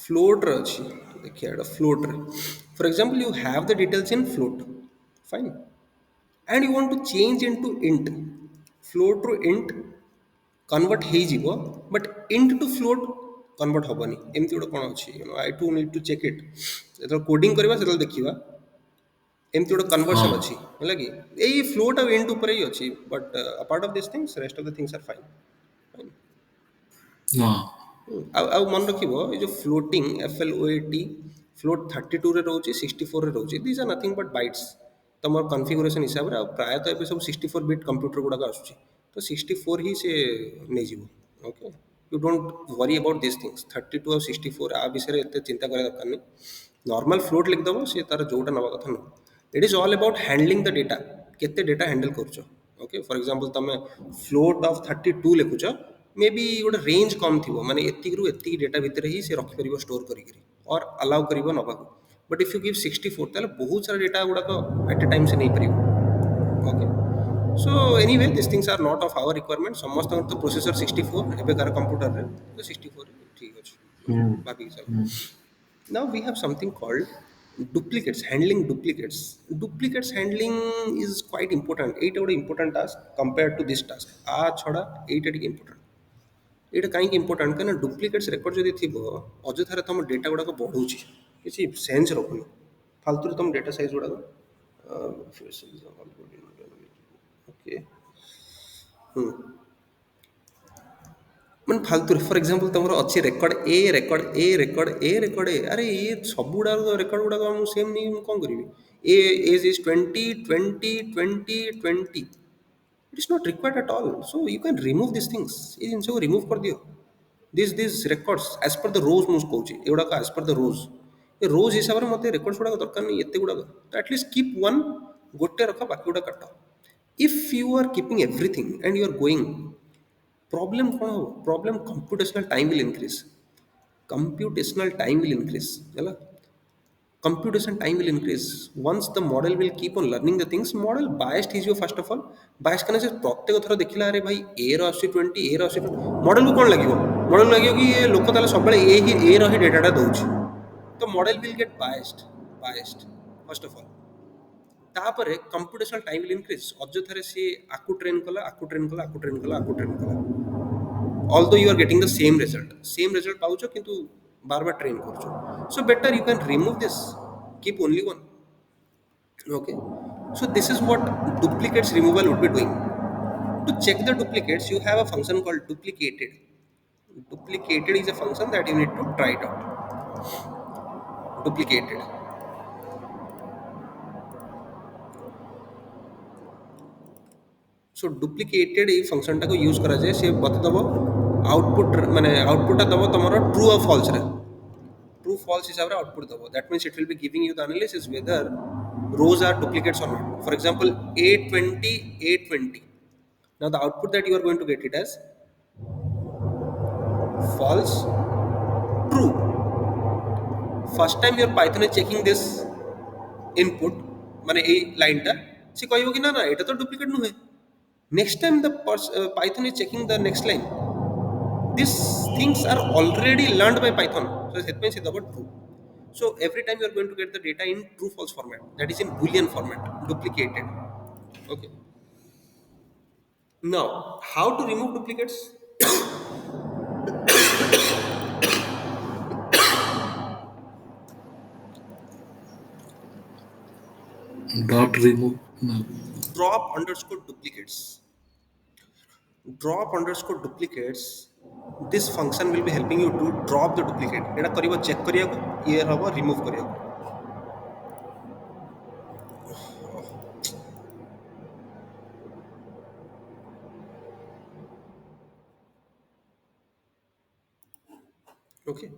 फ्लोट अच्छी देखिए एटा float for example you have the details in float fine and you want to change into int float रू इंट कन्वर्ट हो but int to float convert हेनी एमती गोटे कौन अच्छी I to need to check it जो coding करवा से देखा एमती गोटे ହଁ कन्वर्सन अच्छी है कि यही फ्लोट और इंट उपर ही अच्छी but apart of this things rest of the things are fine ହଁ ଆଉ ମନେ ରଖିବ ଏ ଯେଉଁ ଫ୍ଲୋଟିଂ FLOAT ଫ୍ଲୋଟ୍ 32 ରହୁଛି 64 ରହୁଛି these are Nothing but bites ତମର କନଫିଗୁରେସନ୍ ହିସାବରେ ଆଉ ପ୍ରାୟତଃ ଏବେ ସବୁ 64 ବିଟ୍ କମ୍ପ୍ୟୁଟର ଗୁଡ଼ାକ ଆସୁଛି ତ 64 ହିଁ ସେ ନେଇଯିବ okay you don't worry about this things 32 ଆଉ 64 ଆ ବିଷୟରେ ଏତେ ଚିନ୍ତା କରିବା ଦରକାର ନାହିଁ ନର୍ମାଲ ଫ୍ଲୋଟ୍ ଲିଖିଦେବ ସେ ତାର ଯେଉଁଟା ନେବା କଥା ନେବ it is all about handling the data କେତେ ଡେଟା ହ୍ୟାଣ୍ଡେଲ୍ କରୁଛ ओके फॉर एग्जांपल तुम फ्लोट ऑफ 32 लिखुच मे बी गोटे रेंज कम थी माने एतिक रु एतिक डेटा भितर ही से रखि परिबो स्टोर करिकरी और अलाउ करिबो नबा बट इफ यू गिव 64 ताले बहुत सारा डेटा गुडा तो एट ए टाइम से नहीं परिबो okay so anyway this things are not of our requirement समस्त तो प्रोसेसर 64 एबे कार कंप्यूटर रे तो 64 ठीक अछि ହୁଁ बाकी चलो now we have something called duplicates handling duplicates handling is quite important एटा गोटे important task compared to this task आ छड़ा एटा टिके important एटा काहे important कना duplicates record जदी थिबो अजथारे तुम डेटा गुडा को बढ़ौची किसी सेंस रखुनी फालतू तुम डेटा साइज गुडा ओके ମାନେ ଫାଲତୁରେ ଫର୍ ଏକ୍ଜାମ୍ପଲ୍ ତୁମର ଅଛି ରେକର୍ଡ଼ ଏ ଆରେ ଏ ସବୁ ଗୁଡ଼ାକ ରେକର୍ଡ଼ ଗୁଡ଼ାକ ମୁଁ ସେମ୍ ନେଇ ମୁଁ କ'ଣ କରିବି age is 20 it is not required at all so you can remove this things ଏ ଜିନିଷକୁ ରିମୁଭ୍ କରିଦିଅ these records as per the rows ମୁଁ କହୁଛି ଏଗୁଡ଼ାକ as per the rows A rows ହିସାବରେ ମୋତେ records ଗୁଡ଼ାକ ଦରକାର ନାହିଁ ଏତେ ଗୁଡ଼ାକ ତ at least keep one ଗୋଟେ ରଖ ବାକି ଗୁଡ଼ା କାଟ if you are keeping everything and you are going problem କ'ଣ ହେବ problem computational time will increase ହେଲା computation time will increase once the model will keep on learning the things model biased is your first of all biased करने से प्रत्येक थर देखिला अरे भाई ए रो आसी 20 ए रो आसी मॉडल को कौन लगिवो मॉडल लगिवो कि ये लोक ताले सब बेले ए रो ही डेटाटा दउछि तो model will get biased first of all तापर कंप्यूटेशनल टाइम विल इंक्रीज अଯଥାରେ सी आकु ट्रेन कला although you are getting the same result पाउछो किंतु बार बार ट्रेन करछो so better you can remove this keep only one okay so this is what duplicates removal would be doing to check the duplicates you have a function called duplicated is a function that you need to try it out duplicated so duplicated এই ফাংশনটা को use करा जाए से बता दबो output दबो तमरो ट्रू और फॉल्स रे ट्रू फॉल्स हिसाब रे आउटपुट दबो that means it will be giving you the analysis whether rows are duplicates or not for example 820 now the output that you are going to get it as false true first time your python is checking this input माने ए line टा से कहबो कि ना ना एटा तो duplicate नुहे next time the python is checking the next line these things are already learned by python so that means it's about true so every time you are going to get the data in true false format that is in boolean format duplicated okay now how to remove duplicates dot remove no. drop underscore duplicates this function will be helping you to drop the duplicate Etah करिवो check करिया को ये हबो remove करिया को okay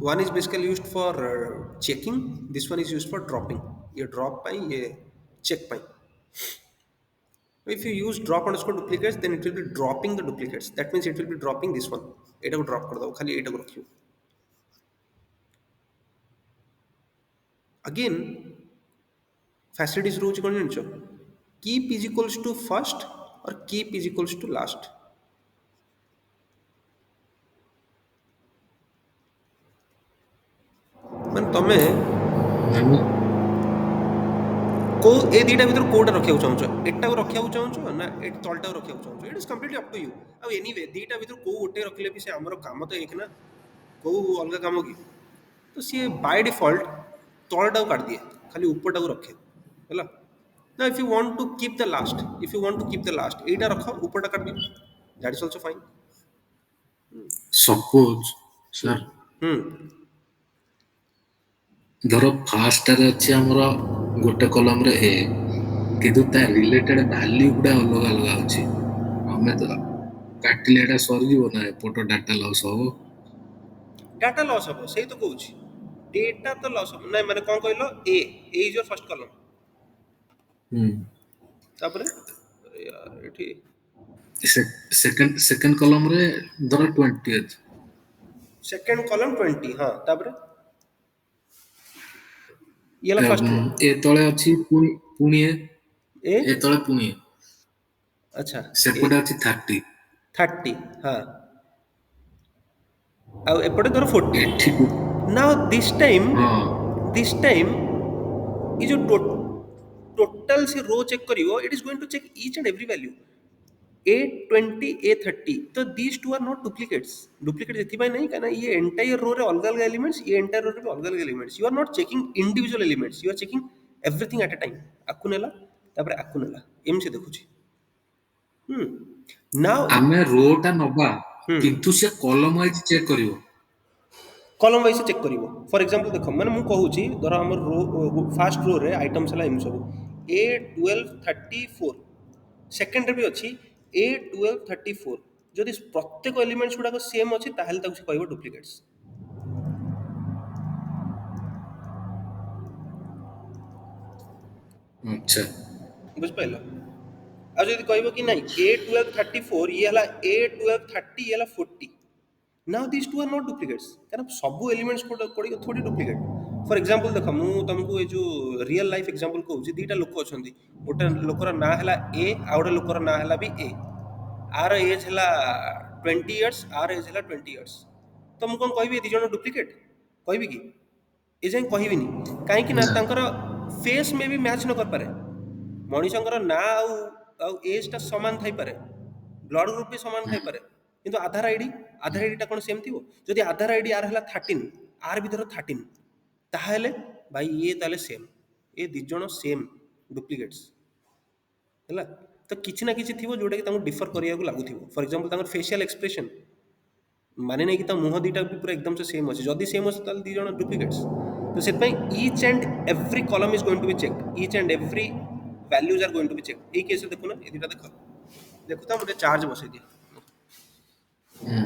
one is basically used for checking this one is used for dropping ये drop पाई ये check pi if you use drop underscore duplicates then it will be dropping the duplicates that means it will be dropping this one एटा को drop कर दो खाली एटा को रखियो again facilities rose cone जानछो keep is equals to first और keep is equals to last मन तमे को ए दीटा भीतर कोडा रखिया चाहछो एटा को रखिया चाहछो ना एट तलटा रखिया चाहछो it is completely up to you आ एनीवे दीटा भीतर को गोटे रखले भी से हमरो काम तो एक ना को अलगा काम की तो सी बाय डिफॉल्ट तलटा काट दिए खाली ऊपरटा को रखे हैला ना if you want to keep the last एटा रखो ऊपरटा काट दियो that is also fine suppose sir धर फास्ट रे अछि हमरो गोटे कॉलम रे ए किदु ता रिलेटेड वैल्यू गुडा अलग अलग अछि हमें तो काटिले एटा सर जीवो ना फोटो डाटा लॉस हो सही तो कहूँ डेटा तो लॉस हो ना माने कोन कहलो ए इज योर फर्स्ट कॉलम तापर यार एठी सेकंड कॉलम रे धर 20 अछि सेकंड कॉलम 20 हां तापर येला फर्स्ट ए तळे अछि पुणी ए तळे पुणी अच्छा सेपटे अछि 30 हां आ एपटे धर 40 ठीक नाउ दिस टाइम ये जो टोटल से रो चेक करिवो it is going to check each and every value A20 A30 तो these two are not duplicates एथि भाई नहीं कहना ये एंटायर रो रे अलग अलग एलिमेंट्स ये एंटायर रो रे अलग अलग elements you are not checking individual elements you are checking everything at a time आकु नेला तापर आकु नेला एम से देखुची नाउ हमें रोटा नबा किंतु से कॉलम वाइज चेक करिवो कॉलम वाइज चेक करिवो फॉर एग्जांपल देखो माने मु कहूची धर हमर रो फर्स्ट रो रे आइटम्स हला एम सब A1234 सेकंड रे भी अछि A1234 ଯଦି ପ୍ରତ୍ୟେକ ଏଲିମେଣ୍ଟସ୍ ଗୁଡ଼ାକ ସେମ୍ ଅଛି ତାହେଲେ ତାକୁ ସେ କହିବ ଡୁପ୍ଲିକେଟ୍ସ। ଆଚ୍ଛା। ବୁଝିପାରିଲ? ଆଉ ଯଦି କହିବ କି ନାଇଁ A1234 ଇଏ ହେଲା A1230 ଇଏ ହେଲା 40, now these two are not duplicates କାରଣ ସବୁ ଏଲିମେଣ୍ଟସ୍ କୋଡ଼ିକ ଥୋଡ଼ି ଡୁପ୍ଲିକେଟ୍। ଫର୍ ଏକ୍ଜାମ୍ପଲ୍ ଦେଖ, ମୁଁ ତମକୁ ଏ ଯେଉଁ ରିଅଲ୍ ଲାଇଫ୍ ଏକ୍ଜାମ୍ପଲ୍ କହୁଛି, ଦୁଇଟା ଲୋକ ଅଛନ୍ତି, ଗୋଟେ ଲୋକର ନାଁ ହେଲା ଏ, ଆଉ ଗୋଟେ ଲୋକର ନାଁ ହେଲା ବି ଏ। ଆର ଏଜ୍ ହେଲା 20 years, ଆର ଏଜ୍ ହେଲା 20 years। ତ ମୁଁ କ'ଣ କହିବି ଏ ଦୁଇ ଜଣ ଡୁପ୍ଲିକେଟ୍ କହିବି କି? ଏ ଯାଏଁ କହିବିନି। କାହିଁକି ନା ନା। ତାଙ୍କର ଫେସ୍ ମେ ବି ମ୍ୟାଚ୍ ନ କରିପାରେ। ମଣିଷଙ୍କର ନାଁ ଆଉ ଏଜ୍ଟା ସମାନ ଥାଇପାରେ, ବ୍ଲଡ଼ ଗ୍ରୁପ୍ ବି ସମାନ ଥାଇପାରେ, କିନ୍ତୁ ଆଧାର ଆଇଡ଼ିଟା କ'ଣ ସେମ୍ ଥିବ? ଯଦି ଆଧାର ଆଇଡ଼ି ଆର ହେଲା 13, ଆର ବି ଧର 13, ତାହେଲେ ଭାଇ ଇଏ ତାହେଲେ ସେମ୍, ଏ ଦୁଇ ଜଣ ସେମ୍ ଡୁପ୍ଲିକେଟ୍ସ ହେଲା। ତ କିଛି ନା କିଛି ଥିବ ଯେଉଁଟାକି ତାଙ୍କୁ ଡିଫର କରିବାକୁ ଲାଗୁଥିବ। ଫର୍ ଏକ୍ଜାମ୍ପଲ୍ ତାଙ୍କର ଫେସିଆଲ୍ ଏକ୍ସପ୍ରେସନ୍ ମାନେ ନାହିଁ କି ତା ମୁହଁ ଦୁଇଟା ବି ପୁରା ଏକଦମ ସେ ସେମ୍ ଅଛି। ଯଦି ସେମ୍ ଅଛି ତାହେଲେ ଦୁଇ ଜଣ ଡୁପ୍ଲିକେଟ୍ସ। ତ ସେଥିପାଇଁ each and every column is going to B check, each and every values are going to be checked। এই কেসে দেখো না, এই দুটা দেখো, দেখো তো আমি চার্জ বসাই দিই। ହୁଁ।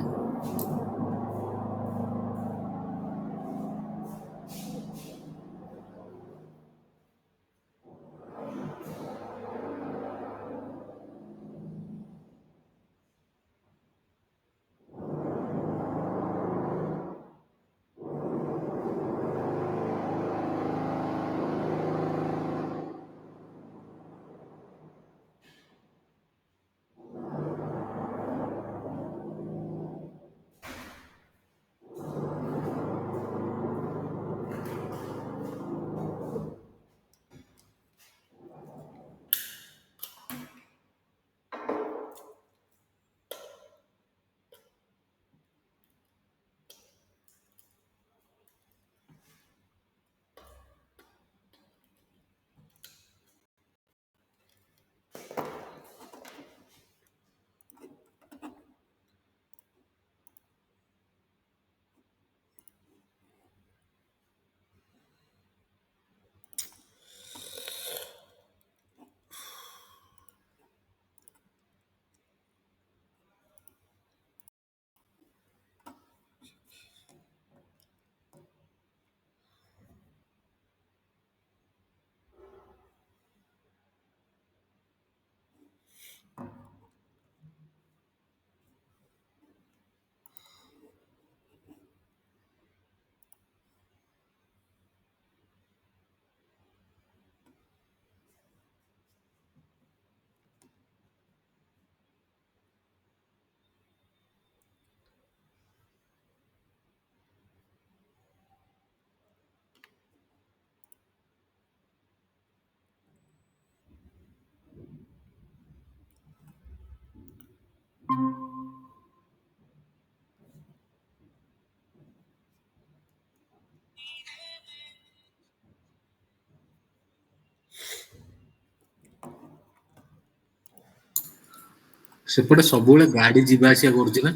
ସେପଟେ ସବୁବେଳେ ଗାଡି ଯିବା ଆସିବା କରୁଛି ନା?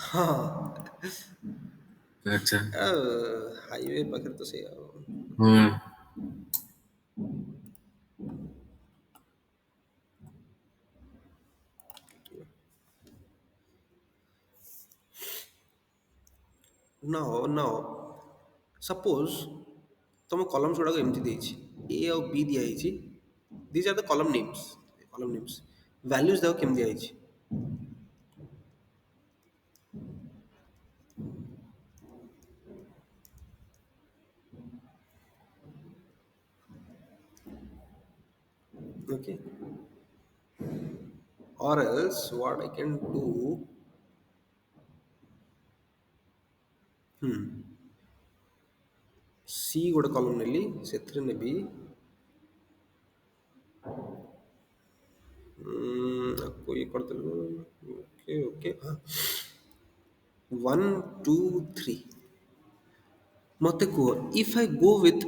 ହଁ, ଆଚ୍ଛା। ହାଇୱେ ପାଖରେ ତ ସେଇଆ ଆଉ। ହଁ। ନାଓ ସପୋଜ ତମ କଲମ୍ସ ଗୁଡ଼ାକ ଏମିତି ଦେଇଛି, ଏ ଆଉ ବି ଦିଆହେଇଛି, these are the column names ଭ୍ୟାଲ୍ୟୁଜ ଦେଖ କେମିତି ଦିଆହେଇଛି। Okay, or else what I can do, C ଗୋଟେ କଲମ୍ ନେଲି, ସେଥିରେ ନେବି ଆକୁ ଇଏ କରିଦେଲୁ। ଓକେ ଓକେ, ହଁ, 1 2 3 ମତେ କୁହ, ଇଫ୍ ଆଇ ଗୋ ୱିଥ୍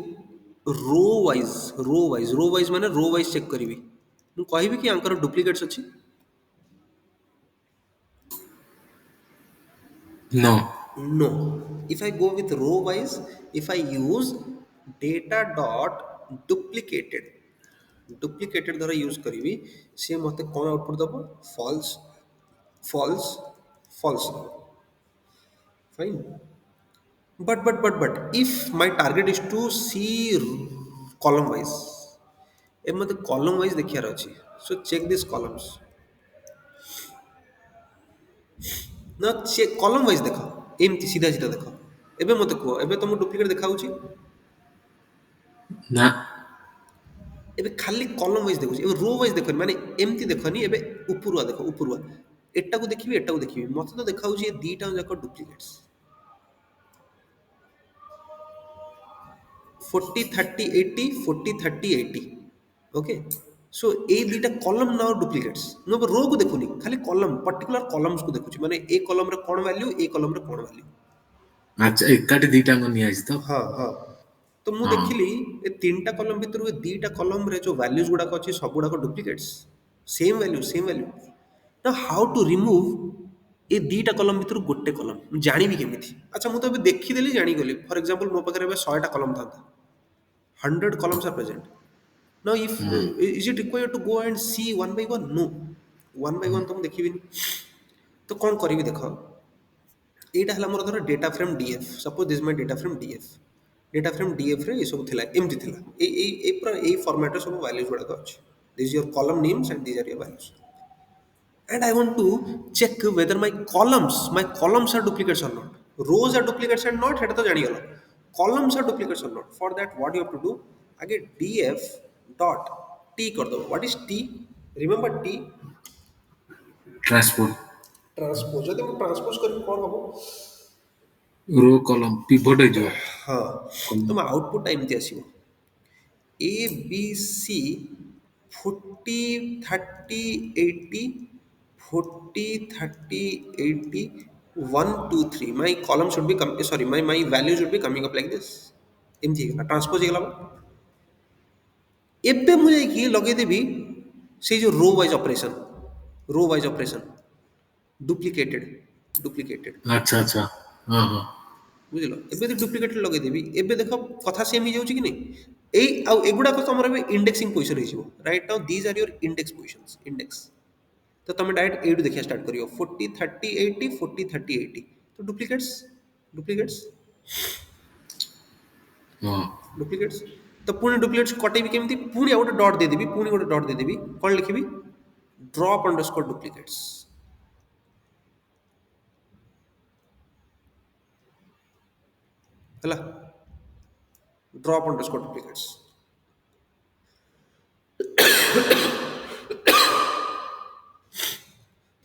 ରୋ ୱାଇଜ୍ ମାନେ ରୋ ୱାଇଜ୍ ଚେକ୍ କରିବି, ମୁଁ କହିବି କି ଆଙ୍କର ଡୁପ୍ଲିକେଟ୍ସ ଅଛି? No. No. If I go with row wise, if I use data dot duplicated ଧର ୟୁଜ୍ କରିବି, ସେ ମୋତେ କ'ଣ ଆଉଟପୁଟ୍ ଦେବ? False false, false. Fine. But if my target is to see column wise, ଏ ମୋତେ column wise ଦେଖିବାର ଅଛି, so check these columns. ନା check column wise ଦେଖ, ଏମିତି ସିଧା ସିଧା ଦେଖ। ଏବେ ମୋତେ କୁହ, ଏବେ ତମକୁ ଡୁପ୍ଲିକେଟ୍ ଦେଖାଉଛି? ନା ଏବେ ଖାଲି କଲମ ୱାଇଜ ଦେଖୁଛି, ଏବେ ରୋ ୱାଇଜ ଦେଖନି, ମାନେ ଏମିତି ଦେଖନି, ଏବେ ଉପରୁଆ ଦେଖ, ଉପରୁଆ। ଏଟାକୁ ଦେଖିବି, ଏଟାକୁ ଦେଖିବି, ମତେ ତ ଦେଖାଉଛି ଏ ଦିଟା ଯାକ ଡୁପ୍ଲିକେଟ୍ସ। 40 30 80, 40 30 80, ଓକେ। ସୋ ଏଇ ଦିଟା କଲମ ନାଉ ଡୁପ୍ଲିକେଟ୍ସ। ମୁଁ ଏବେ ରୋ କୁ ଦେଖୁନି, ଖାଲି କଲମ, ପର୍ଟିକୁଲାର କଲମ୍ସକୁ ଦେଖୁଛି, ମାନେ ଏ କଲମରେ କ'ଣ ଭ୍ୟାଲ୍ୟୁ, ଏ କଲମରେ କ'ଣ ଭ୍ୟାଲ୍ୟୁ। ଆଚ୍ଛା ଏକାଠି ଦିଟାଙ୍କ ନିଆଯାଇଛି ତ? ହଁ ହଁ। ତ ମୁଁ ହଁ ଦେଖିଲି ଏ ତିନିଟା କଲମ ଭିତରୁ ଏ ଦିଟା କଲମରେ ଯୋଉ ଭ୍ୟାଲ୍ୟୁଜ ଗୁଡାକ ଅଛି ସବୁଗୁଡାକ ଡୁପ୍ଲିକେଟ୍ସ, ସେମ୍ ଭ୍ୟାଲ୍ୟୁ, ସେମ୍ ଭ୍ୟାଲ୍ୟୁ। ନା ହାଉ ଟୁ ରିମୁଭ୍ ଏ ଦିଟା କଲମ ଭିତରୁ ଗୋଟେ କଲମ ମୁଁ ଜାଣିବି କେମିତି? ଆଚ୍ଛା ମୁଁ ତ ଏବେ ଦେଖିଦେଲି, ଜାଣିଗଲି। ଫର ଏକ୍ସାମ୍ପଲ ମୋ ପାଖରେ ଏବେ 100ଟା କଲମ ଥାନ୍ତା, 100 columns are present. Now if is it required to go and see one by one? No, one by one ତ ମୁଁ ଦେଖିବିନି। ତ କ'ଣ କରିବି ଦେଖ, এইটা ହେଲା ମୋର ଧର data frame DF, suppose this my data frame DF। Data frame DF ରେ ଏସବୁ ଥିଲା, ଏମିତି ଥିଲା, ଏଇ ପୁରା ଏଇ ଫର୍ମାଟ୍ରେ ସବୁ ଭ୍ୟାଲ୍ୟୁଜ୍ ଗୁଡ଼ାକ ଅଛି। This your column names and this R your values. And I want to check whether my columns are duplicates or not. Rows are duplicates and not, head to janigala. Columns are duplicates or not. For that, what you have to do? Again, df dot t kar do. What is t? Remember t? Transport Transpose. ଯଦି ମୁଁ transpose କରିବି କ'ଣ ହବ? ରୋ କଲମ ପିଭଟ ହେଇଯିବ ହଁ, କଲମ। ତମ ଆଉଟପୁଟଟା ଏମିତି ଆସିବ, ଏ B C 40 30 80, 40 30 80, 1 2 3, my column should be sorry, my value should be coming up like this। ଏମିତି ହେଇଗଲା, ଟ୍ରାନ୍ସପୋଜ ହେଇଗଲା। ଏବେ ମୁଁ ଯାଇକି ଲଗେଇଦେବି ସେଇ ଯେଉଁ ରୋ ୱାଇଜ ଅପରେସନ, ଡୁପ୍ଲିକେଟେଡ, ଡୁପ୍ଲିକେଟେଡ। ଆଚ୍ଛା ଆଚ୍ଛା ହଁ ହଁ ବୁଝିଲ, ଏବେ ଯଦି ଡୁପ୍ଲିକେଟେଡ ଲଗେଇଦେବି, ଏବେ ଦେଖ କଥା ସେମ୍ ହେଇଯାଉଛି କି ନାହିଁ? ଏଇ ଆଉ ଏଗୁଡ଼ାକ ତମର ଏବେ ଇଣ୍ଡେକ୍ସିଂ ପୋଜିସନ ହେଇଯିବ। Right now these are your index positions, index. ତ ତମେ ଡାଇରେକ୍ଟ ଏଇଠୁ ଦେଖିବା ଷ୍ଟାର୍ଟ କରିବ, 40 30 80, 40 30 80, ତ ଡୁପ୍ଲିକେଟ୍ସ, ଡୁପ୍ଲିକେଟ୍ସ, ହଁ ଡୁପ୍ଲିକେଟ୍ସ। ତ ପୁଣି ଡୁପ୍ଲିକେଟ୍ସ କଟେଇବି କେମିତି? ପୁଣି ଆଉ ଗୋଟେ ଡଟ୍ ଦେଇଦେବି, ପୁଣି ଗୋଟେ ଡଟ୍ ଦେଇଦେବି, କ'ଣ ଲେଖିବି? ଡ୍ରପ୍ ଅଣ୍ଡରସ୍କୋର ଡୁପ୍ଲିକେଟ୍ସ। ହେଲା, ଡ୍ରପ୍ ଅଣ୍ଡରସ୍କୋର ଡୁପ୍ଲିକେଟ୍ସ।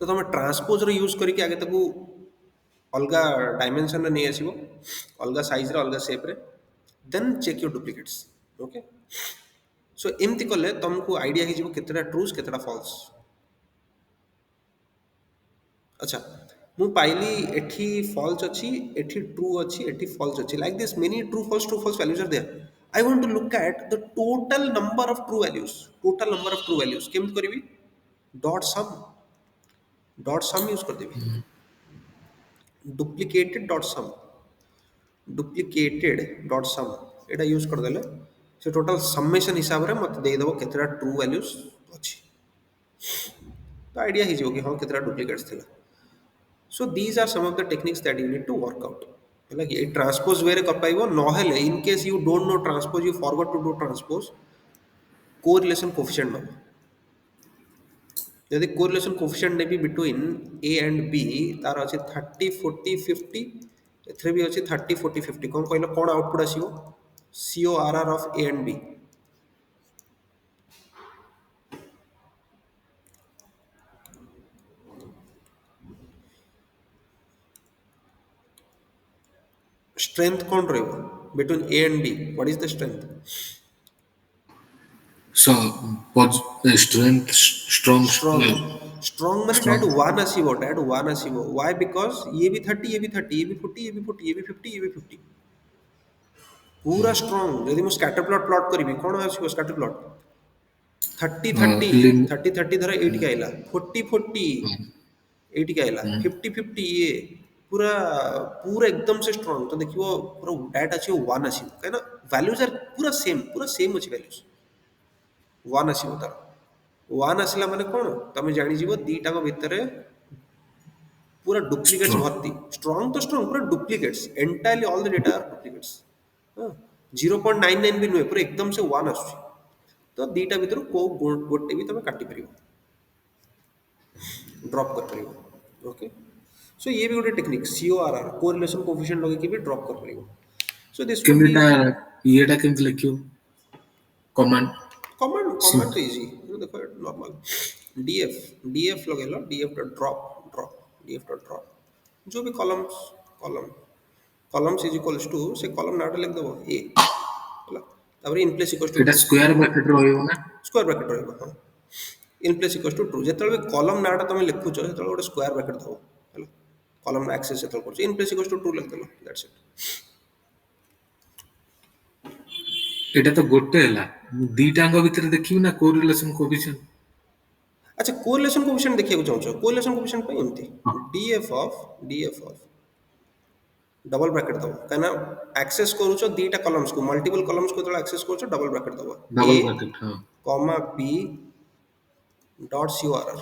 ତ ତମେ ଟ୍ରାନ୍ସପୋଜର ୟୁଜ୍ କରିକି ଆଗେ ତାକୁ ଅଲଗା ଡାଇମେନସନରେ ନେଇ ଆସିବ, ଅଲଗା ସାଇଜରେ, ଅଲଗା ସେପ୍ରେ, ଦେନ୍ ଚେକ୍ ୟୋର ଡୁପ୍ଲିକେଟ୍ସ। ଓକେ, ସୋ ଏମିତି କଲେ ତମକୁ ଆଇଡ଼ିଆ ହେଇଯିବ କେତେଟା ଟ୍ରୁଥ୍ କେତେଟା ଫଲ୍ସ। ଆଚ୍ଛା, ମୁଁ ପାଇଲି ଏଠି ଫଲ୍ସ ଅଛି, ଏଠି ଟ୍ରୁ ଅଛି, ଏଠି ଫଲ୍ସ ଅଛି, like this many true false values are there. I want to look at the total number of true values, total number of true values କେମିତି କରିବି? Dot sum, dot sum use कर देवी, duplicated dot sum, duplicated dot sum एटा use कर देले से total summation हिसाब रे मत दे देबो केतेटा ट्रू वैल्यूज अछि। तो आइडिया ही जो कि हां केतेटा डुप्लिकेट्स थिला। So these are some of the techniques that you need to work out. ହେଲା କି ଏଇ ଟ୍ରାନ୍ସପୋଜ ୱେରେ କରିପାରିବ, ନହେଲେ in case you don't know transpose, you forgot to do transpose, correlation coefficient ନବ। ଯଦି କୋରିଲେସନ କୋଫିସିଏଣ୍ଟ ନେବି ବିଟୱିନ୍ ଏ ଆଣ୍ଡ ବି, ତାର ଅଛି 30 40 50, ଏଥିରେ ବି ଅଛି 30 40 50। କ'ଣ କହିଲ, କ'ଣ ଆଉଟପୁଟ୍ ଆସିବ? CORR of A and B. strength କ'ଣ ରହିବ between A and B? What is the strength? strength strong Strong, strong ମାନେ strong ଡାଇରେକ୍ଟ 1 ଆସିବ, ଡାଇରେକ୍ଟ 1 ଆସିବ। why? because ये भी 30 ये भी 30 ये भी 40 ये भी 40 ये भी 50 ये भी 50 पूरा strong। ଯଦି ମୁଁ ସ୍କାଟର ପ୍ଲଟ୍ କରିବି, କ'ଣ ଆସିବ ସ୍କାଟର ପ୍ଲଟ୍? 30 30 lim 30 30 ଧର ଏଇଠିକି ଆଇଲା, 40 40 ଏଇଠିକି ଆଇଲା, 50 50 ଇଏ ପୁରା ପୁରା एकदम से strong। ତ ଦେଖିବ ପୁରା ଡାଇରେକ୍ଟ ଆସିବ 1 ଆସିବ, କାହିଁକିନା ଭ୍ୟାଲ୍ୟୁଜ ଆର୍ ପୁରା ସେମ୍ ଅଛି, ଭ୍ୟାଲ୍ୟୁଜ 1 ଆସିବ ତାର। 1 ଆସିଲା ମାନେ କ'ଣ, ତମେ ଜାଣିଯିବ ଦିଟାଙ୍କ ଭିତରେ पूरा डुप्लीकेट्स strong भर्ती स्ट्रॉन्ग तो स्ट्रॉन्ग पूरा duplicates entirely all the data are duplicates 0.99 भी नुहे पूरा एकदम से 1 आସୁଛି तो दीटा भितर को गोटे भी तुम काटी पार ड्रॉप कर पार ओके सो ये भी गोटे टेक्निक CORR कोरिलेशन कोफिशिएंट लगे भी ड्रॉप कर पार सो दिस कुड बी କେମିତିଟା ଇଏଟା କେମିତି ଲେଖିବ କମାଣ୍ଡ कमांड तो इजी देखो नॉर्मल डीएफ लगेलो DF dot drop DF dot drop जो भी कॉलम्स इज इक्वल्स टू से कॉलम नाटा लिख दबो ए होला तापर इन प्लेस इक्वल्स टू ଏଇଟା ସ୍କୋୟାର ବ୍ରାକେଟ ରହିବ ना स्क्वायर ब्रैकेट रहइबो हां in place equals to true जेतले कॉलम नाटा तुम लिखुछ जेतले गोटे स्क्वायर ब्रैकेट दबो होला कॉलम एक्सेस जेतले करछ in place equals to true लिख देलो दैट्स इट ଏଇଟା ତ ଗୋଟେ ହେଲା ମୁଁ ଦିଟାଙ୍କ ଭିତରେ ଦେଖିବି ନା କୋରିଲେସନ କୋଏଫିସିଏଣ୍ଟ अच्छा कोरिलेशन कोफिशिएंट देखिए चाहूँ कोरिलेशन कोफिशिएंट पे एमती ହଁ डीएफ ऑफ डबल ब्रैकेट दबो कहना एक्सेस करूछ दीटा कॉलम्स को मल्टीपल कॉलम्स को जेतले एक्सेस करूछ डबल ब्रैकेट दबो ए ଡବଲ ବ୍ରାକେଟ ହଁ कॉमा बी डॉट CORR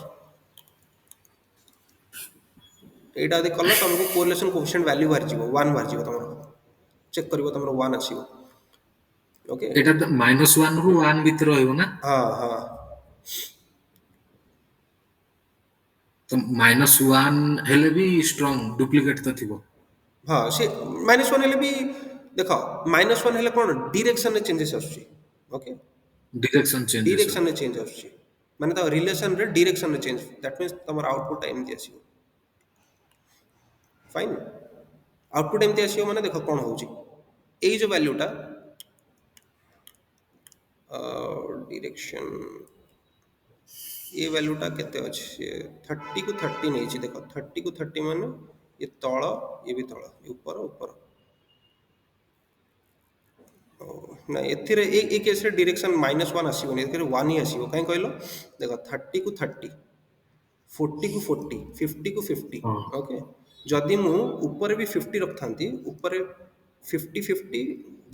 एटा यदि कल तुमको कोरिलेशन कोफिशिएंट वैल्यू बाहर जीवो 1 बाहर जीवो तुमरो चेक करिवो तुमरो 1 आसीबो ओके ଏଇଟା ତ -1 ରୁ 1 ଭିତରେ ରହିବ ନା हाँ हाँ ତ -1 ହେଲେ ବି ଷ୍ଟ୍ରଙ୍ଗ ଡୁପ୍ଲିକେଟ ତ ଥିବ हाँ से -1 हेले भी देखो -1 हेले कोन डायरेक्शन रे चेंजेस आछी ओके ଡିରେକ୍ସନ ଚେଞ୍ଜ ଆସିବ डायरेक्शन रे चेंज आछी माने ता रिलेशन रे डायरेक्शन रे चेंज दैट मींस तमर आउटपुट टाइम दि आसीबो फाइन आउटपुट एमती आसीबो माने देखो कोन होउची एई जो वैल्यूटा डायरेक्शन ये वैल्यूटा केते अछि 30 को 30 नहीं छी देखो 30 को 30 माने ये तळ ये भी तळ ये ऊपर ऊपर ना एथिरे ए केस रे डायरेक्शन -1 आसीबो नै एथिरे 1 ही आसीबो काई कहलो देखो 30 को 30 40 को 40 50 को 50 ହଁ ओके जदि मु ऊपर भी 50 रखथांती ऊपर 50 50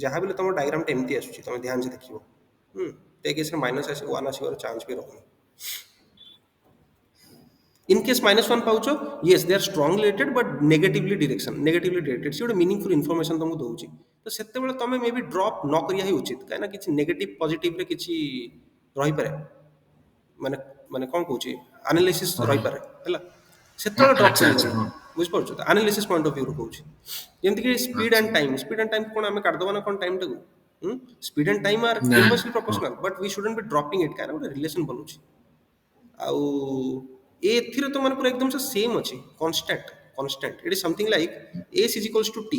जहां भी तुम डायग्राम टे एमती आसुची तुम ध्यान से देखिबो ते केस रे -1 आसीबार चांस भी रहउनी इन केस -1 पाउचो yes they are strongly related but negatively related से मीनिंगफुल इनफॉरमेशन तुमको दउची तो सेते बेले तमे मे बी ड्रॉप न करिया ही उचित काहे ना किछि नेगेटिव पॉजिटिव रे किछि रहि पारे माने माने कोन कहूची एनालिसिस ହଁ रहि पारे हला सेते बेले ड्रॉप ଆଚ୍ଛା ଆଚ୍ଛା करिवनी ହଁ बुझ पाउचो तो एनालिसिस पॉइंट ऑफ व्यू रो कहूची जेमति कि ଆଚ୍ଛା स्पीड एंड टाइम कोन हमें काट दबा ना कोन टाइम टाकू स्पीड एंड टाइम आर ନା इनवर्सली ହଁ proportional but we shouldn't be dropping it काहे ना रिलेशन बनूची आउ एथिरे तो मन पूरा एकदम से सेम अछि constant it is something like s is equals to t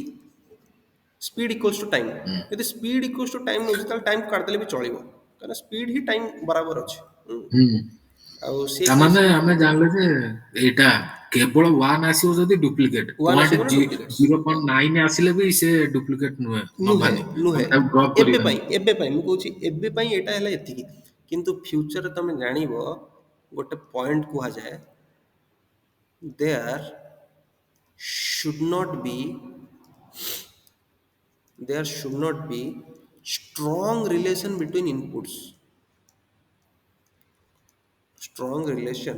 speed equals to time यदि स्पीड इक्वल्स टू टाइम नउछि ताल टाइम काट देले भी चलिबो कारण स्पीड ही टाइम बराबर अछि ହୁଁ आउ से केस ତାମାନେ ଆମେ ଜାଣିଲେ ଯେ ଏଇଟା କେବଳ 1 ଆସିବ ଯଦି ଡୁପ୍ଲିକେଟ 1 ପଏଣ୍ଟ ଆସିବ ନା डुप्लीकेट्स 0.9 ଆସିଲେ ବି ସେ डुप्लिकेଟ ନୁହେଁ नुहे ନବାନି नुहे ଆମେ ତାକୁ ଡ୍ରପ୍ କରିବାନି एबे पई मु कहूची एबे पई एटा हैला एतिकी किंतु फ्यूचर रे तमे जानिबो गोटे पॉइंट कुहा जाय there should not be there should not be strong relation between inputs strong relation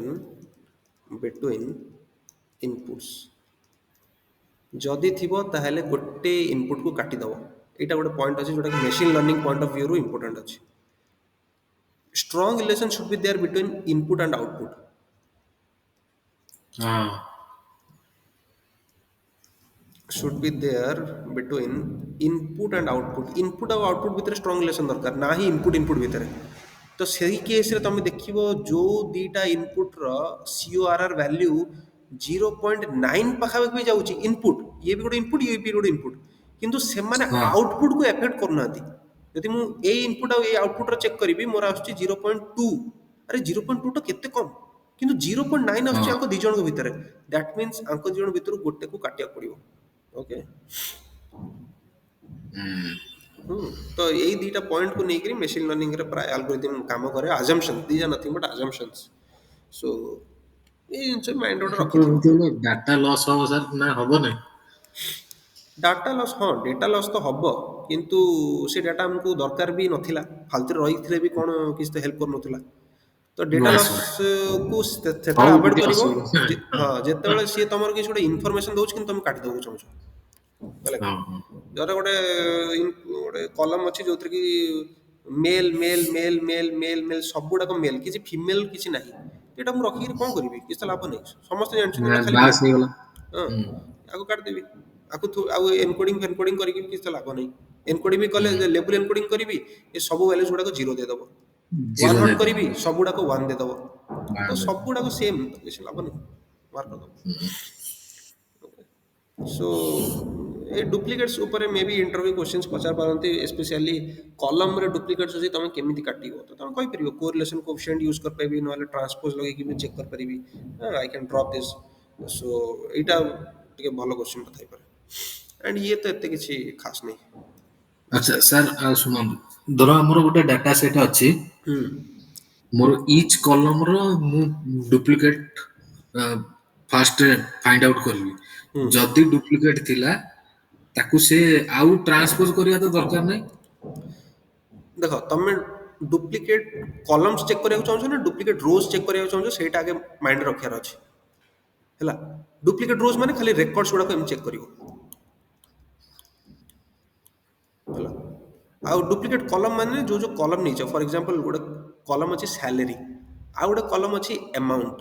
between inputs जदि थिबो ताहेले गोटे इनपुट को काटी दबो एटा गोटे पॉइंट अछि जोटा कि machine learning point of view रो इंपोर्टेंट अछि strong relation should be there between input and output ହଁ should be there between input और output भितर strong relation दरकार ना ही input भितर तो सही केस रे तुम देखिबो जो दीटा इनपुट रो CORR वैल्यू 0.9 पाखापाखि भी जाउची इनपुट ये भी गोटे इनपुट ये भी गोटे इनपुट किंतु से माने ହଁ आउटपुट को एफेक्ट करनाती यदि मु ए इनपुट और ए आउटपुट रो चेक करिवि मोर आछी 0.2 अरे 0.2 तो केते कम किंतु 0.9 ହଁ आछी आंको दी जण भितर दैट मींस आंको दी जण भितर गोटे को काटिया पड़िबो ओके ହୁଁ तो यही दीटा पॉइंट को लेकर मशीन लर्निंग रे प्राय एल्गोरिथम काम करे assumption these are nothing but assumptions so ये जिनसे माइंड ऑर्डर କିନ୍ତୁ रखिथिबो ଏମିତି ହେଲେ ଡାଟା ଲସ୍ ହବ ସାର୍ ନା ହବନି डाटा लॉस हाँ डेटा लॉस तो हब किंतु से डाटा हमको दरकार भी नथिला फालतू रही भी कौन किसी तो हेल्प कर नथिला ତ ନ ଡେଟା ଲସ୍ ଆସିବ। କୁ ସେତେବେଳେ ହଉ ଆଭଏଡ୍ କିଛି କରିବ ଅସୁବିଧା ନାହିଁ। ହଁ ଯେତେବେଳେ ସିଏ ତମର କିଛି ଗୋଟେ ଇନଫର୍ମେସନ ଦଉଛି କିନ୍ତୁ ତମେ କାଟି ଦେବାକୁ ଚାହୁଁଛ ହେଲା କି ହଁ ହଁ ଧର ଗୋଟେ କଲମ ଅଛି ଯୋଉଥିରେ କି male male male male male male ସବୁଗୁଡାକ ମେଲ୍ କିଛି ଫିମେଲ୍ କିଛି ନାହିଁ ଏଇଟା ମୁଁ ରଖିକି କଣ କରିବି କିଛି ତ ଲାଭ ନାହିଁ ସମସ୍ତେ ଜାଣିଛନ୍ତି ଏଇଟା ଖାଲି ବାସ୍ ମେଲ୍ ହେଇଗଲା। ହଁ ହୁଁ ଆକୁ କାଟିଦେବି ଆଉ ଏନକୋଡିଂ ଫେନକୋଡିଂ କରିକି କିଛି ତ ଲାଭ ନାହିଁ ଏନକୋଡିଂ ବି କଲେ ହୁଁ ଲେବୁଲ ଏନକୋଡିଂ କରିବି ଏ ସବୁ ଭ୍ୟାଲୁଜ ଗୁଡାକ ଜିରୋ ଦେଇଦବ ୱାନ୍ ଜିରୋ ହଟ୍ ଦେଇଦବ। କରିବି ସବୁଗୁଡାକ ୱାନ୍ ଦେଇଦବ ତ ବାସ୍ ଦେଇଦବ। ସବୁଗୁଡାକ ସେମ୍ କିଛି ଲାଭ ନାହିଁ ବାହାର କରିଦବ ସୋ ଏ ଡୁପ୍ଲିକେଟ୍ସ ଉପରେ ମେ ବି ଇଣ୍ଟରଭ୍ୟୁ କ୍ୱେଶ୍ଚନ୍ସ ପଚାରି ପାରନ୍ତି ସ୍ପେଶିଆଲି କଲମରେ ଡୁପ୍ଲିକେଟ୍ସ ଅଛି ତମେ କେମିତି କାଟିବ ତ ତମେ କହିପାରିବ କୋରିଲେସନ୍ କୋଫିସିଏଣ୍ଟ ୟୁଜ୍ କରିପାରିବି ନହେଲେ ଟ୍ରାନ୍ସପୋଜ ଲଗେଇକି ବି ଚେକ୍ କରିପାରିବି I can drop this so ଏଇଟା ଟିକେ ଭଲ କ୍ୱେଶ୍ଚନ୍ କଥା ହେଇପାରେ ଆଣ୍ଡ ଇଏ ତ ଏତେ କିଛି ଖାସ୍ ନାହିଁ ଆଚ୍ଛା ସାର୍ ଆଉ ଶୁଣନ୍ତୁ ଧର ଆମର ଗୋଟେ ଡାଟା ସେଟ୍ ଅଛି ହୁଁ ମୋର ଇଚ୍ କଲମର ମୁଁ ଡୁପ୍ଲିକେଟ୍ ଫାଷ୍ଟ ଫାଇଣ୍ଡ ଆଉଟ୍ ହୁଁ କରିବି ଯଦି ଡୁପ୍ଲିକେଟ୍ ଥିଲା ତାକୁ ସେ ଆଉ ଟ୍ରାନ୍ସପୋଜ କରିବା ତ ଦରକାର ନାହିଁ। ଦେଖ ତମେ ଡୁପ୍ଲିକେଟ୍ କଲମ୍ସ ଚେକ୍ କରିବାକୁ ଚାହୁଁଛ ନା ଡୁପ୍ଲିକେଟ୍ ରୋଜ୍ ଚେକ୍ କରିବାକୁ ଚାହୁଁଛ ସେଇଟା ଆଗେ ମାଇଣ୍ଡରେ ରଖିବାର ଅଛି ହେଲା ଡୁପ୍ଲିକେଟ୍ ରୋଜ୍ ମାନେ ଖାଲି ରେକର୍ଡସ୍ ଗୁଡାକ ଏମିତି ଚେକ୍ କରିବ ହେଲା ଆଉ ଡୁପ୍ଲିକେଟ୍ କଲମ୍ ମାନେ ଯୋଉ ଯୋଉ କଲମ୍ ନେଇଛ ଫର୍ ଏକ୍ଜାମ୍ପଲ୍ ଗୋଟେ କଲମ୍ ଅଛି ସ୍ୟାଲେରୀ ଆଉ ଗୋଟେ କଲମ୍ ଅଛି ଆମାଉଣ୍ଟ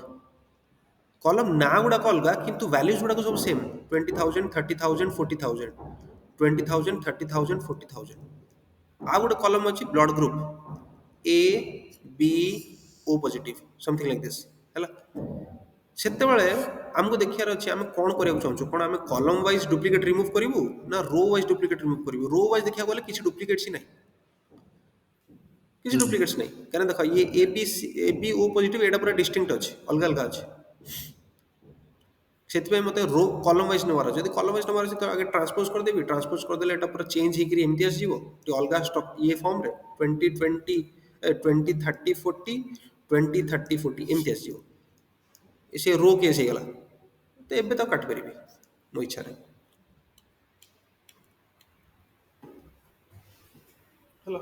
କଲମ୍ ନାଁ ଗୁଡାକ ଅଲଗା କିନ୍ତୁ ଭ୍ୟାଲ୍ୟୁଜ୍ ଗୁଡାକ ସବୁ ସେମ୍ 20,000 30,000 40,000 20,000 30,000 40,000 ଆଉ ଗୋଟେ କଲମ୍ ଅଛି blood group A B O positive something like this ହେଲା ସେତେବେଳେ ଆମକୁ ଦେଖିବାର ଅଛି ଆମେ କଣ କରିବାକୁ ଚାହୁଁଛୁ କଣ ଆମେ କଲମ ୱାଇଜ ଡୁପ୍ଲିକେଟ୍ ରିମୁଭ୍ କରିବୁ ନା ରୋ ୱାଇଜ ଡୁପ୍ଲିକେଟ୍ ରିମୁଭ୍ କରିବୁ ରୋ ୱାଇଜ ଦେଖିବାକୁ ଗଲେ କିଛି ଡୁପ୍ଲିକେଟ୍ସ ହିଁ ନାହିଁ କିଛି ହୁଁ ଡୁପ୍ଲିକେଟ୍ସ ନାହିଁ କାରଣ ଦେଖ ଇଏ ଏ ବି ଓ ପଜିଟିଭ୍ ଏଇଟା ପୁରା ଡିଷ୍ଟିଙ୍କ୍ଟ ଅଛି ଅଲଗା ଅଲଗା ଅଛି ସେଥିପାଇଁ ମୋତେ ରୋ କଲମ ୱାଇଜ ନେବାର ଅଛି ଯଦି କଲମ ୱାଇଜ ନେବାର ଅଛି ତ ଆଗେ ଟ୍ରାନ୍ସପୋଜ କରିଦେବି ଟ୍ରାନ୍ସପୋଜ କରିଦେଲେ ଏଟା ପୁରା ଚେଞ୍ଜ ହେଇକି ଏମିତି ଆସିଯିବ ଟିକେ ଅଲଗା ଷ୍ଟକ୍ ଇଏ ଫର୍ମରେ 20 20 20 30 40 ଏମିତି ଆସିଯିବ ସେ ରୋ କେସ୍ ହେଇଗଲା ତ ଏବେ ତ କାଟିପାରିବି ମୋ ଇଚ୍ଛାରେ ହେଲା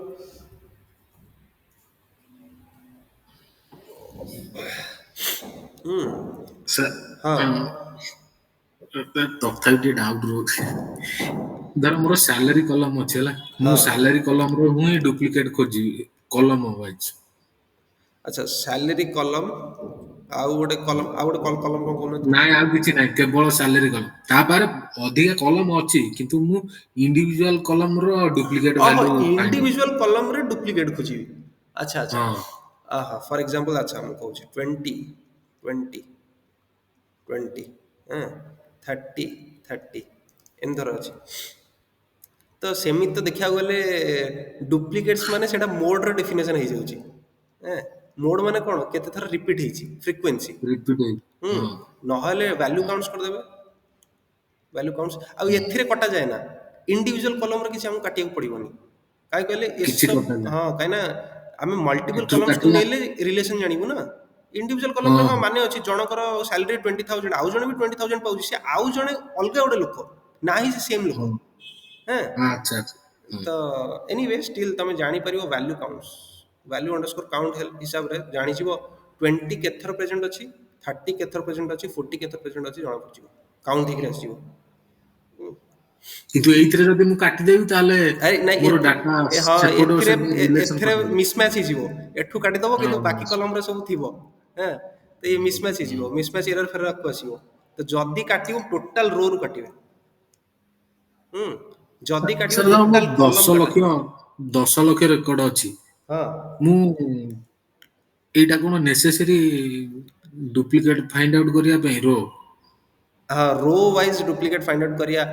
ସାର୍ ହଁ ତଥାପି ଟିକେ ଡାଉଟ୍ ରହୁଛି ଧର ମୋର ସାଲାରୀ କଲମ ଅଛି ହେଲା ମୁଁ ହଁ ସାଲାରୀ କଲମର ହିଁ ଡୁପ୍ଲିକେଟ୍ ଖୋଜିବି କଲମ ୱାଇଜ ଆଚ୍ଛା ସାଲେରୀ କଲମ ଆଉ ଗୋଟେ କଲମ କଣ କହୁନାହାନ୍ତି ନାଇଁ ଆଉ କିଛି ନାହିଁ କେବଳ ସାଲେରୀ କଲମ ତାପରେ ଅଧିକା କଲମ ଅଛି କିନ୍ତୁ ମୁଁ ଇଣ୍ଡିଭିଜୁଆଲ କଲମର ଡୁପ୍ଲିକେଟ୍ ଓହୋ ଭ୍ୟାଲୁ ପାଇବି ଇଣ୍ଡିଭିଜୁଆଲ କଲମରେ ଡୁପ୍ଲିକେଟ୍ ଖୋଜିବି ଆଚ୍ଛା ଆଚ୍ଛା ହଁ ଫର୍ ଏକ୍ଜାମ୍ପଲ୍ ଆଚ୍ଛା ମୁଁ କହୁଛି 20 ହଁ 30 ଏମିତି ଧର ଅଛି ତ ସେମିତି ତ ଦେଖିବାକୁ ଗଲେ ଡୁପ୍ଲିକେଟ୍ସ ମାନେ ସେଇଟା ମୋଡର ଡେଫିନେସନ ହେଇଯାଉଛି ମୋଡ ମାନେ କଣ କେତେ ଥର ରିପିଟ୍ ହେଇଛି ଫ୍ରିକ୍ୱେନ୍ସି ରିପିଟ୍ ହେଇ ହୁଁ ହଁ ନହେଲେ ଭ୍ୟାଲ୍ୟୁ କାଉଣ୍ଟସ୍ କରିଦେବେ ଭ୍ୟାଲ୍ୟୁ କାଉଣ୍ଟସ୍ ଆଉ ଏଥିରେ କଟାଯାଏ ନା ଇଣ୍ଡିଭିଜୁଆଲ କଲମରେ କିଛି ଆମକୁ କାଟିବାକୁ ପଡ଼ିବନି କାହିଁ କହିଲେ କିଛି ଏସବୁ କଥା ନାହିଁ ହଁ କାହିଁକିନା ଆମେ ମଲ୍ଟିପୁଲ ଏଠୁ କଲମ୍ସକୁ କାଟିଲା ନେଇଲେ ରିଲେସନ୍ ଜାଣିବୁ ନା ଇଣ୍ଡିଭିଜୁଆଲ କଲମରେ ହଁ ମାନେ ଅଛି ଜଣଙ୍କର ସାଲାରୀ 20,000 ଆଉ ଜଣେ ବି 20,000 ପାଉଛି ସେ ଆଉ ଜଣେ ଅଲଗା ଗୋଟେ ଲୋକ ନା ହିଁ ସେ ସେମ୍ ଲୋକ ହଁ ହଁ ଆଚ୍ଛା ଆଚ୍ଛା ହଁ ତ ଏନିୱେ ଷ୍ଟିଲ୍ ତମେ ଜାଣିପାରିବ ଭ୍ୟାଲ୍ୟୁ କାଉଣ୍ଟସ୍ ଭ୍ୟାଲ୍ୟୁ ଅଣ୍ଡରସ୍କୋର କାଉଣ୍ଟ ହିସାବରେ ଜାଣିଯିବ 20 କେତେଥର ପ୍ରେଜେଣ୍ଟ ଅଛି 30 କେତେଥର ପ୍ରେଜେଣ୍ଟ ଅଛି 40 କେତେ ପ୍ରେଜେଣ୍ଟ ଅଛି ଜଣାପଡ଼ିଯିବ କାଉଣ୍ଟ ହେଇକି ଆସିଯିବ କିନ୍ତୁ ଏଇଥିରେ ଯଦି ମୁଁ କାଟିଦେବି ତାହେଲେ ଆରେ ନାଇଁ ମୋର ଡାଟା ହଁ ସେପଟ ଏଥିରେ ସେପଟ ରିଲେସନ ଏଥିରେ କରିବ ମିସମ୍ୟାଚ୍ ହେଇଯିବ ଏଠୁ କାଟିଦବ ହଁ କିନ୍ତୁ ବାକି ବାସ୍ କଲମରେ ସବୁ ଥିବ ହଁ ତ ଇଏ ମିସମ୍ୟାଚ୍ ହେଇଯିବ ମିସମ୍ୟାଚ୍ ଏରର ଫେରରକୁ ଆସିବ ତ ଯଦି କାଟିବ ଟୋଟାଲ ରୋରୁ କାଟିବେ ହୁଁ ଯଦି କାଟିବେ ସାର୍ ଧର ମୋର ଟୋଟାଲ କଲମ କାଟନ୍ତୁ 10 ଲକ୍ଷ ରେକର୍ଡ ଅଛି ହଁ ମୁଁ ଏଇଟା କଣ ନେସେସରୀ ଡୁପ୍ଲିକେଟ ଫାଇଣ୍ଡ ଆଉଟ୍ କରିବା ପାଇଁ ରୋ ହଁ ରୋ ୱାଇଜ୍ ଡୁପ୍ଲିକେଟ୍ ଫାଇଣ୍ଡ ଆଉଟ୍ କରିବା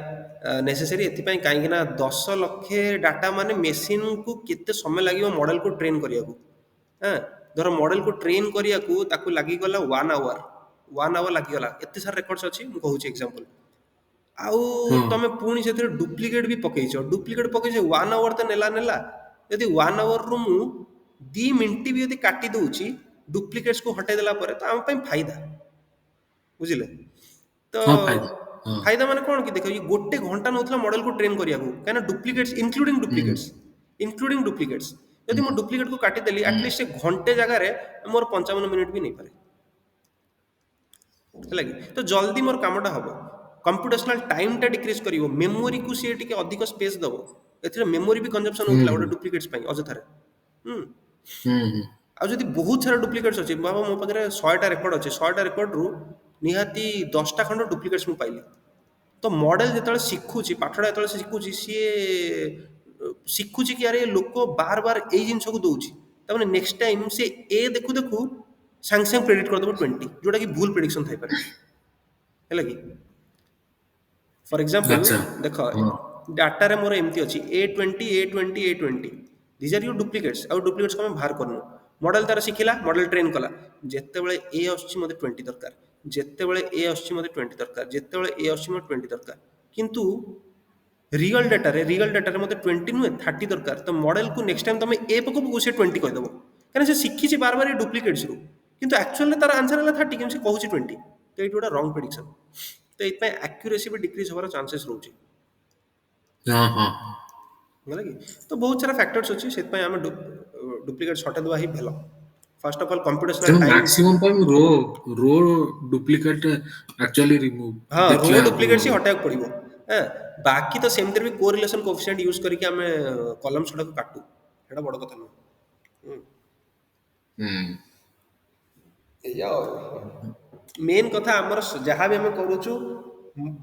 ନେସେସରୀ ଏଥିପାଇଁ କାହିଁକି ନା 10 ଲକ୍ଷ ଡାଟା ମାନେ ମେସିନକୁ କେତେ ସମୟ ଲାଗିବ ମଡେଲକୁ ଟ୍ରେନ୍ କରିବାକୁ ହଁ ଧର ମଡେଲକୁ ଟ୍ରେନ୍ କରିବାକୁ ତାକୁ ଲାଗିଗଲା 1 ଆୱାର 1 ଆୱାର ଲାଗିଗଲା ଏତେ ସାରା ରେକର୍ଡସ୍ ଅଛି ମୁଁ କହୁଛି ଏକ୍ଜାମ୍ପଲ୍ ଆଉ ହଁ ତମେ ପୁଣି ସେଥିରେ ଡୁପ୍ଲିକେଟ୍ ବି ପକେଇଛ ଡୁପ୍ଲିକେଟ୍ ପକେଇଛ 1 ଆୱାର ତ ନେଲା ଯଦି 1 ଆୱାରରୁ ମୁଁ 2 ମିନିଟ୍ ବି ଯଦି କାଟି ଦଉଛି ଡୁପ୍ଲିକେଟ୍ସକୁ ହଟେଇ ଦେଲା ପରେ ତ ଆମ ପାଇଁ ଫାଇଦା ବୁଝିଲେ ତ ହଁ ଫାଇଦା ହଁ ଫାଇଦା ମାନେ କଣ କି ଦେଖ ଇଏ 1 ଘଣ୍ଟା ନେଉଥିଲା ମଡେଲକୁ ଟ୍ରେନ୍ କରିବାକୁ କାହିଁକିନା ଡୁପ୍ଲିକେଟ୍ସ ଇନକ୍ଲୁଡିଂ ହୁଁ ଡୁପ୍ଲିକେଟ୍ସ ଯଦି ମୁଁ ଡୁପ୍ଲିକେଟ୍ କୁ କାଟିଦେଲି ଆଟଲିଷ୍ଟ ସେ ଘଣ୍ଟେ ଜାଗାରେ ମୋର 55 ମିନିଟ୍ ବି ନେଇପାରେ, ହେଲା କି? ତ ଜଲ୍ଦି ମୋର କାମଟା ହବ, କମ୍ପ୍ୟୁଟେସନାଲ ଟାଇମଟା ଡିକ୍ରିଜ୍ କରିବ, ମେମୋରିକୁ ସିଏ ଟିକେ ଅଧିକ ସ୍ପେସ୍ ଦବ। ଏଥିରେ ମେମୋରି ବି କନଜମ୍ପସନ୍ ହୁଁ ହଉଥିଲା ହୁଁ ଗୋଟେ ଡୁପ୍ଲିକେଟ୍ସ ପାଇଁ ଅଯଥାରେ। ହୁଁ। ହୁଁ ହୁଁ ଆଉ ଯଦି ବହୁତ ସାରା ଡୁପ୍ଲିକେଟ୍ସ ଅଛି, ବାବା ମୋ ପାଖରେ 100ଟା ରେକର୍ଡ ଅଛି, 100ଟା ରେକର୍ଡରୁ ନିହାତି 10ଟା ଖଣ୍ଡ ଡୁପ୍ଲିକେଟ୍ସ ମୁଁ ପାଇଲି। ତ ମଡେଲ ଯେତେବେଳେ ଶିଖୁଛି, ପାଠଟା ଯେତେବେଳେ ସେ ଶିଖୁଛି, ସିଏ ଶିଖୁଛି କି ଆରେ ଲୋକ ବାର ବାର ଏଇ ଜିନିଷକୁ ଦଉଛି, ତାମାନେ ନେକ୍ସଟ ଟାଇମ୍ ସେ ଏ ଦେଖୁ ଦେଖୁ ସାଙ୍ଗେ ସାଙ୍ଗେ ପ୍ରେଡିକ୍ଟ କରିଦେବ 20, ଯୋଉଟା କି ଭୁଲ ପ୍ରେଡିକ୍ସନ ଥାଇପାରେ, ହେଲା କି? ଫର ଏକ୍ସାମ୍ପଲ ଆଚ୍ଛା ଦେଖ, ହଁ ଡାଟାରେ ମୋର ଏମିତି ଅଛି A20 ଦିଜ୍ ଆର୍ ୟୁ ଡୁପ୍ଲିକେଟ୍ସ। ଆଉ ଡୁପ୍ଲିକେଟ୍ସ ଆମେ ବାହାର କରୁନୁ, ମଡେଲ ତାର ଶିଖିଲା, ମଡେଲ ଟ୍ରେନ୍ କଲା, ଯେତେବେଳେ ଏ ଆସୁଛି ମୋତେ 20 ଦରକାର, ଯେତେବେଳେ ଏ ଆସୁଛି ମୋତେ 20 ଦରକାର, ଯେତେବେଳେ ଏ ଆସୁଛି ମୋତେ 20 ଦରକାର। କିନ୍ତୁ ରିଅଲ ଡାଟାରେ ମୋତେ 20 ନୁହେଁ 30 ଦରକାର। ତ ମଡେଲକୁ ନେକ୍ସଟ ଟାଇମ୍ ତମେ ଏ ପକକୁ ସେ 20 କହିଦେବ, କାରଣ ସେ ଶିଖିଛି ବାର ବାର ଏ ଡୁପ୍ଲିକେଟ୍ସରୁ, କିନ୍ତୁ ଆକ୍ଚୁଆଲି ତାର ଆନ୍ସର ହେଲା 30, କିନ୍ତୁ ସେ କହୁଛି 20। ତ ଏଇଠି ଗୋଟେ ରଙ୍ଗ ପ୍ରେଡିକ୍ସନ। ତ ଏଇଥିପାଇଁ ଆକ୍ୟୁରେସି ବି ଡିକ୍ରିଜ୍ ହେବାର ଚାନ୍ସେସ୍ ରହୁଛି, ହଁ ହଁ। ହେଲା କି? ତ ବହୁତ ସାରା ଫ୍ୟାକ୍ଟର୍ସ ଅଛି, ସେଥିପାଇଁ ଆମେ ଡୁପ୍ଲିକେଟ୍ସ ହଟେଇଦେବା ହିଁ ଭଲ। ଫାର୍ଷ୍ଟ ଅଫ୍ ଅଲ୍ କମ୍ପ୍ୟୁଟେସନାଲ ତେଣୁ ଟାଇମ୍। ମାକ୍ସିମମ୍ ଟାଇମ୍ ରୋ ଡୁପ୍ଲିକେଟ୍ ଆକ୍ଚୁଆଲି ରିମୁଭ୍ ହଁ, ରୋ ଦେଖିବାକୁ ଡୁପ୍ଲିକେଟ୍ସ ହିଁ ହବ। ହଟାଇବାକୁ ପଡ଼ିବ। ହଁ, ବାକି ତ ସେମିତିରେ ବି କୋରିଲେସନ୍ କୋଫିସିଏଣ୍ଟ ୟୁଜ୍ କରିକି ଆମେ କଲମ୍ସ ଗୁଡ଼ାକୁ କାଟୁ, ସେଇଟା ବଡ଼ କଥା ନୁହଁ। ହୁଁ। ହୁଁ ଏଇଆ ଆଉ ମେନ୍ କଥା, ଆମର ଯାହା ବି ଆମେ କରୁଛୁ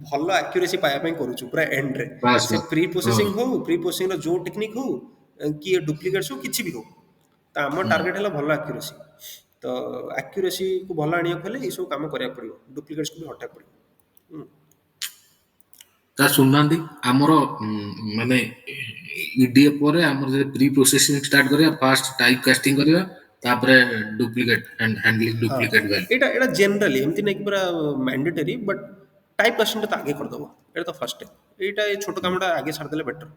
ଭଲ ଆକ୍ୟୁରେସି ପାଇବା ପାଇଁ କରୁଛୁ ପୁରା ଏଣ୍ଡରେ। ବାସ୍ ସେ ବାସ୍ ପ୍ରି ହଁ ପ୍ରୋସେସିଂ ହଉ, ପ୍ରି ପ୍ରୋସେସିଂର ଯେଉଁ ଟେକ୍ନିକ୍ ହଉ, କି ଡୁପ୍ଲିକେଟ୍ସ ହଉ, କିଛି ବି ହଉ, ତ ଆମ ହୁଁ। ଟାର୍ଗେଟ୍ ହେଲା ଭଲ ଆକ୍ୟୁରେସି। ତ ଆକ୍ୟୁରେସିକୁ ଭଲ ଆଣିବାକୁ ହେଲେ ଏଇସବୁ କାମ କରିବାକୁ ପଡ଼ିବ, ଡୁପ୍ଲିକେଟ୍ସକୁ ବି ହଟାଇବାକୁ ପଡ଼ିବ। ହୁଁ। ତା ଶୁଣୁନାହାନ୍ତି, ଆମର ମାନେ ଇଡିଏ ପରେ ଆମର ଯଦି ପ୍ରି ପ୍ରୋସେସିଂ ଷ୍ଟାର୍ଟ କରିବା, ଫାଷ୍ଟ ଟାଇପ କାଷ୍ଟିଂ କରିବା, ତାପରେ ଡୁପ୍ଲିକେଟ୍ ହ୍ୟାଣ୍ଡଲିଂ ହଁ, ଡୁପ୍ଲିକେଟ୍ ଭ୍ୟାଲ୍ୟୁ। ଏଇଟା ଜେନରାଲି ଏମିତି ନାଇଁ କି ପୁରା ମ୍ୟାଣ୍ଡେଟରୀ, ବଟ୍ ଟାଇପ କାଷ୍ଟିଂଟା ତ ଆଗେ କରିଦେବ, ଏଇଟା ତ ଫାଷ୍ଟ ଷ୍ଟେପ୍। ଏଇଟା ଏ ଛୋଟ କାମଟା ଆଗେ ଛାଡ଼ିଦେଲେ ବେଟର।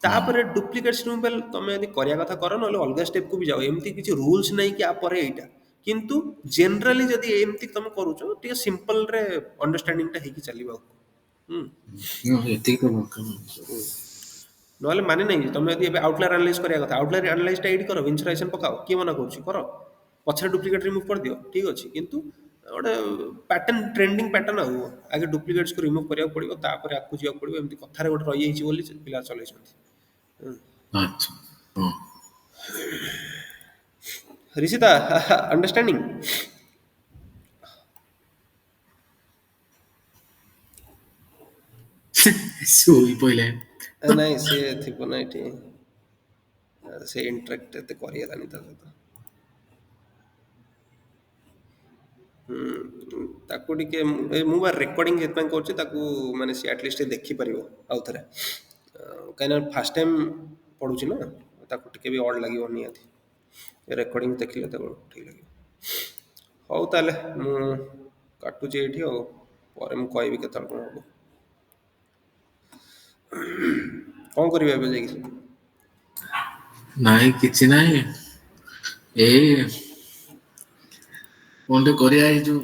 ତାପରେ ଡୁପ୍ଲିକେଟ୍ସ ରିମୁଭାଲ ତମେ ଯଦି କରିବା କଥା କର, ନହେଲେ ଅଲଗା ଷ୍ଟେପକୁ ବି ଯାଅ। ଏମିତି କିଛି ରୁଲ୍ସ ନାହିଁ କି ଆ ପରେ ଏଇଟା, କିନ୍ତୁ ଜେନରାଲି ଯଦି ଏମିତି ତମେ କରୁଛ, ଟିକେ ସିମ୍ପଲରେ ଅଣ୍ଡରଷ୍ଟାଣ୍ଡିଂଟା ହେଇକି ଚାଲିବ ଆଉ। ହୁଁ। ଏତିକି ତ ଦରକାର। ନହେଲେ ମାନେ ନାହିଁ, ତମେ ଯଦି ଏବେ ଆଉଟଲାୟର ଆନାଲାଇଜ କରିବା କଥା, ଆଉଟଲାୟର ଆନାଲାଇଜଟା ଏଇଠି କର, ଇନ୍ସରାଇଜେସନ ପକାଅ, କିଏ ମନା କରୁଛି? କର, ପଛରେ ଡୁପ୍ଲିକେଟ ରିମୁଭ୍ କରିଦିଅ, ଠିକ୍ ଅଛି। କିନ୍ତୁ ଗୋଟେ ପ୍ୟାଟର୍ନ, ଟ୍ରେଣ୍ଡିଂ ପ୍ୟାଟର୍ନ ଆଉ, ଆଗେ ଡୁପ୍ଲିକେଟ୍ସକୁ ରିମୁଭ୍ କରିବାକୁ ପଡ଼ିବ, ତାପରେ ଆଗକୁ ଯିବାକୁ ପଡ଼ିବ। ଏମିତି କଥାରେ ଗୋଟେ ରହିଯାଇଛି ବୋଲି ପିଲା ଚଲେଇଛନ୍ତି। ଆଚ୍ଛା ହଁ। ରିଷିତା, ଅଣ୍ଡରଷ୍ଟାଣ୍ଡିଂ? ଶୋଇ ପଇଲା। ନାଇଁ, ସିଏ ଥିବ ନା ଏଠି, ସେ ଇଣ୍ଟରାକ୍ଟ ଏତେ କରିହେଲାନି ତା ସହିତ। ତାକୁ ଟିକେ ମୁଁ ବା ରେକର୍ଡ଼ିଂ ସେଥିପାଇଁ କରୁଛି, ତାକୁ ମାନେ ସେ ଆଟଲିଷ୍ଟ ଦେଖିପାରିବ ଆଉ ଥରେ, କାହିଁକିନା ଫାଷ୍ଟ ଟାଇମ୍ ପଢ଼ୁଛି ନା, ତାକୁ ଟିକେ ବି ଅଡ଼ ଲାଗିବ ନିହାତି, ରେକର୍ଡ଼ିଂ ଦେଖିଲେ ତାକୁ ଠିକ୍ ଲାଗିବ। ହଉ ତାହେଲେ ମୁଁ କାଟୁଛି ଏଇଠି, ଆଉ ପରେ ମୁଁ କହିବି କେତେବେଳେ କ'ଣ ହବ। କ'ଣ କରିବେ ଏବେ ଯାଇକି? ନାଇଁ କିଛି ନାହିଁ, ଏଇ କଣ ଟେ କରିବା, ଏଇ ଯୋଉ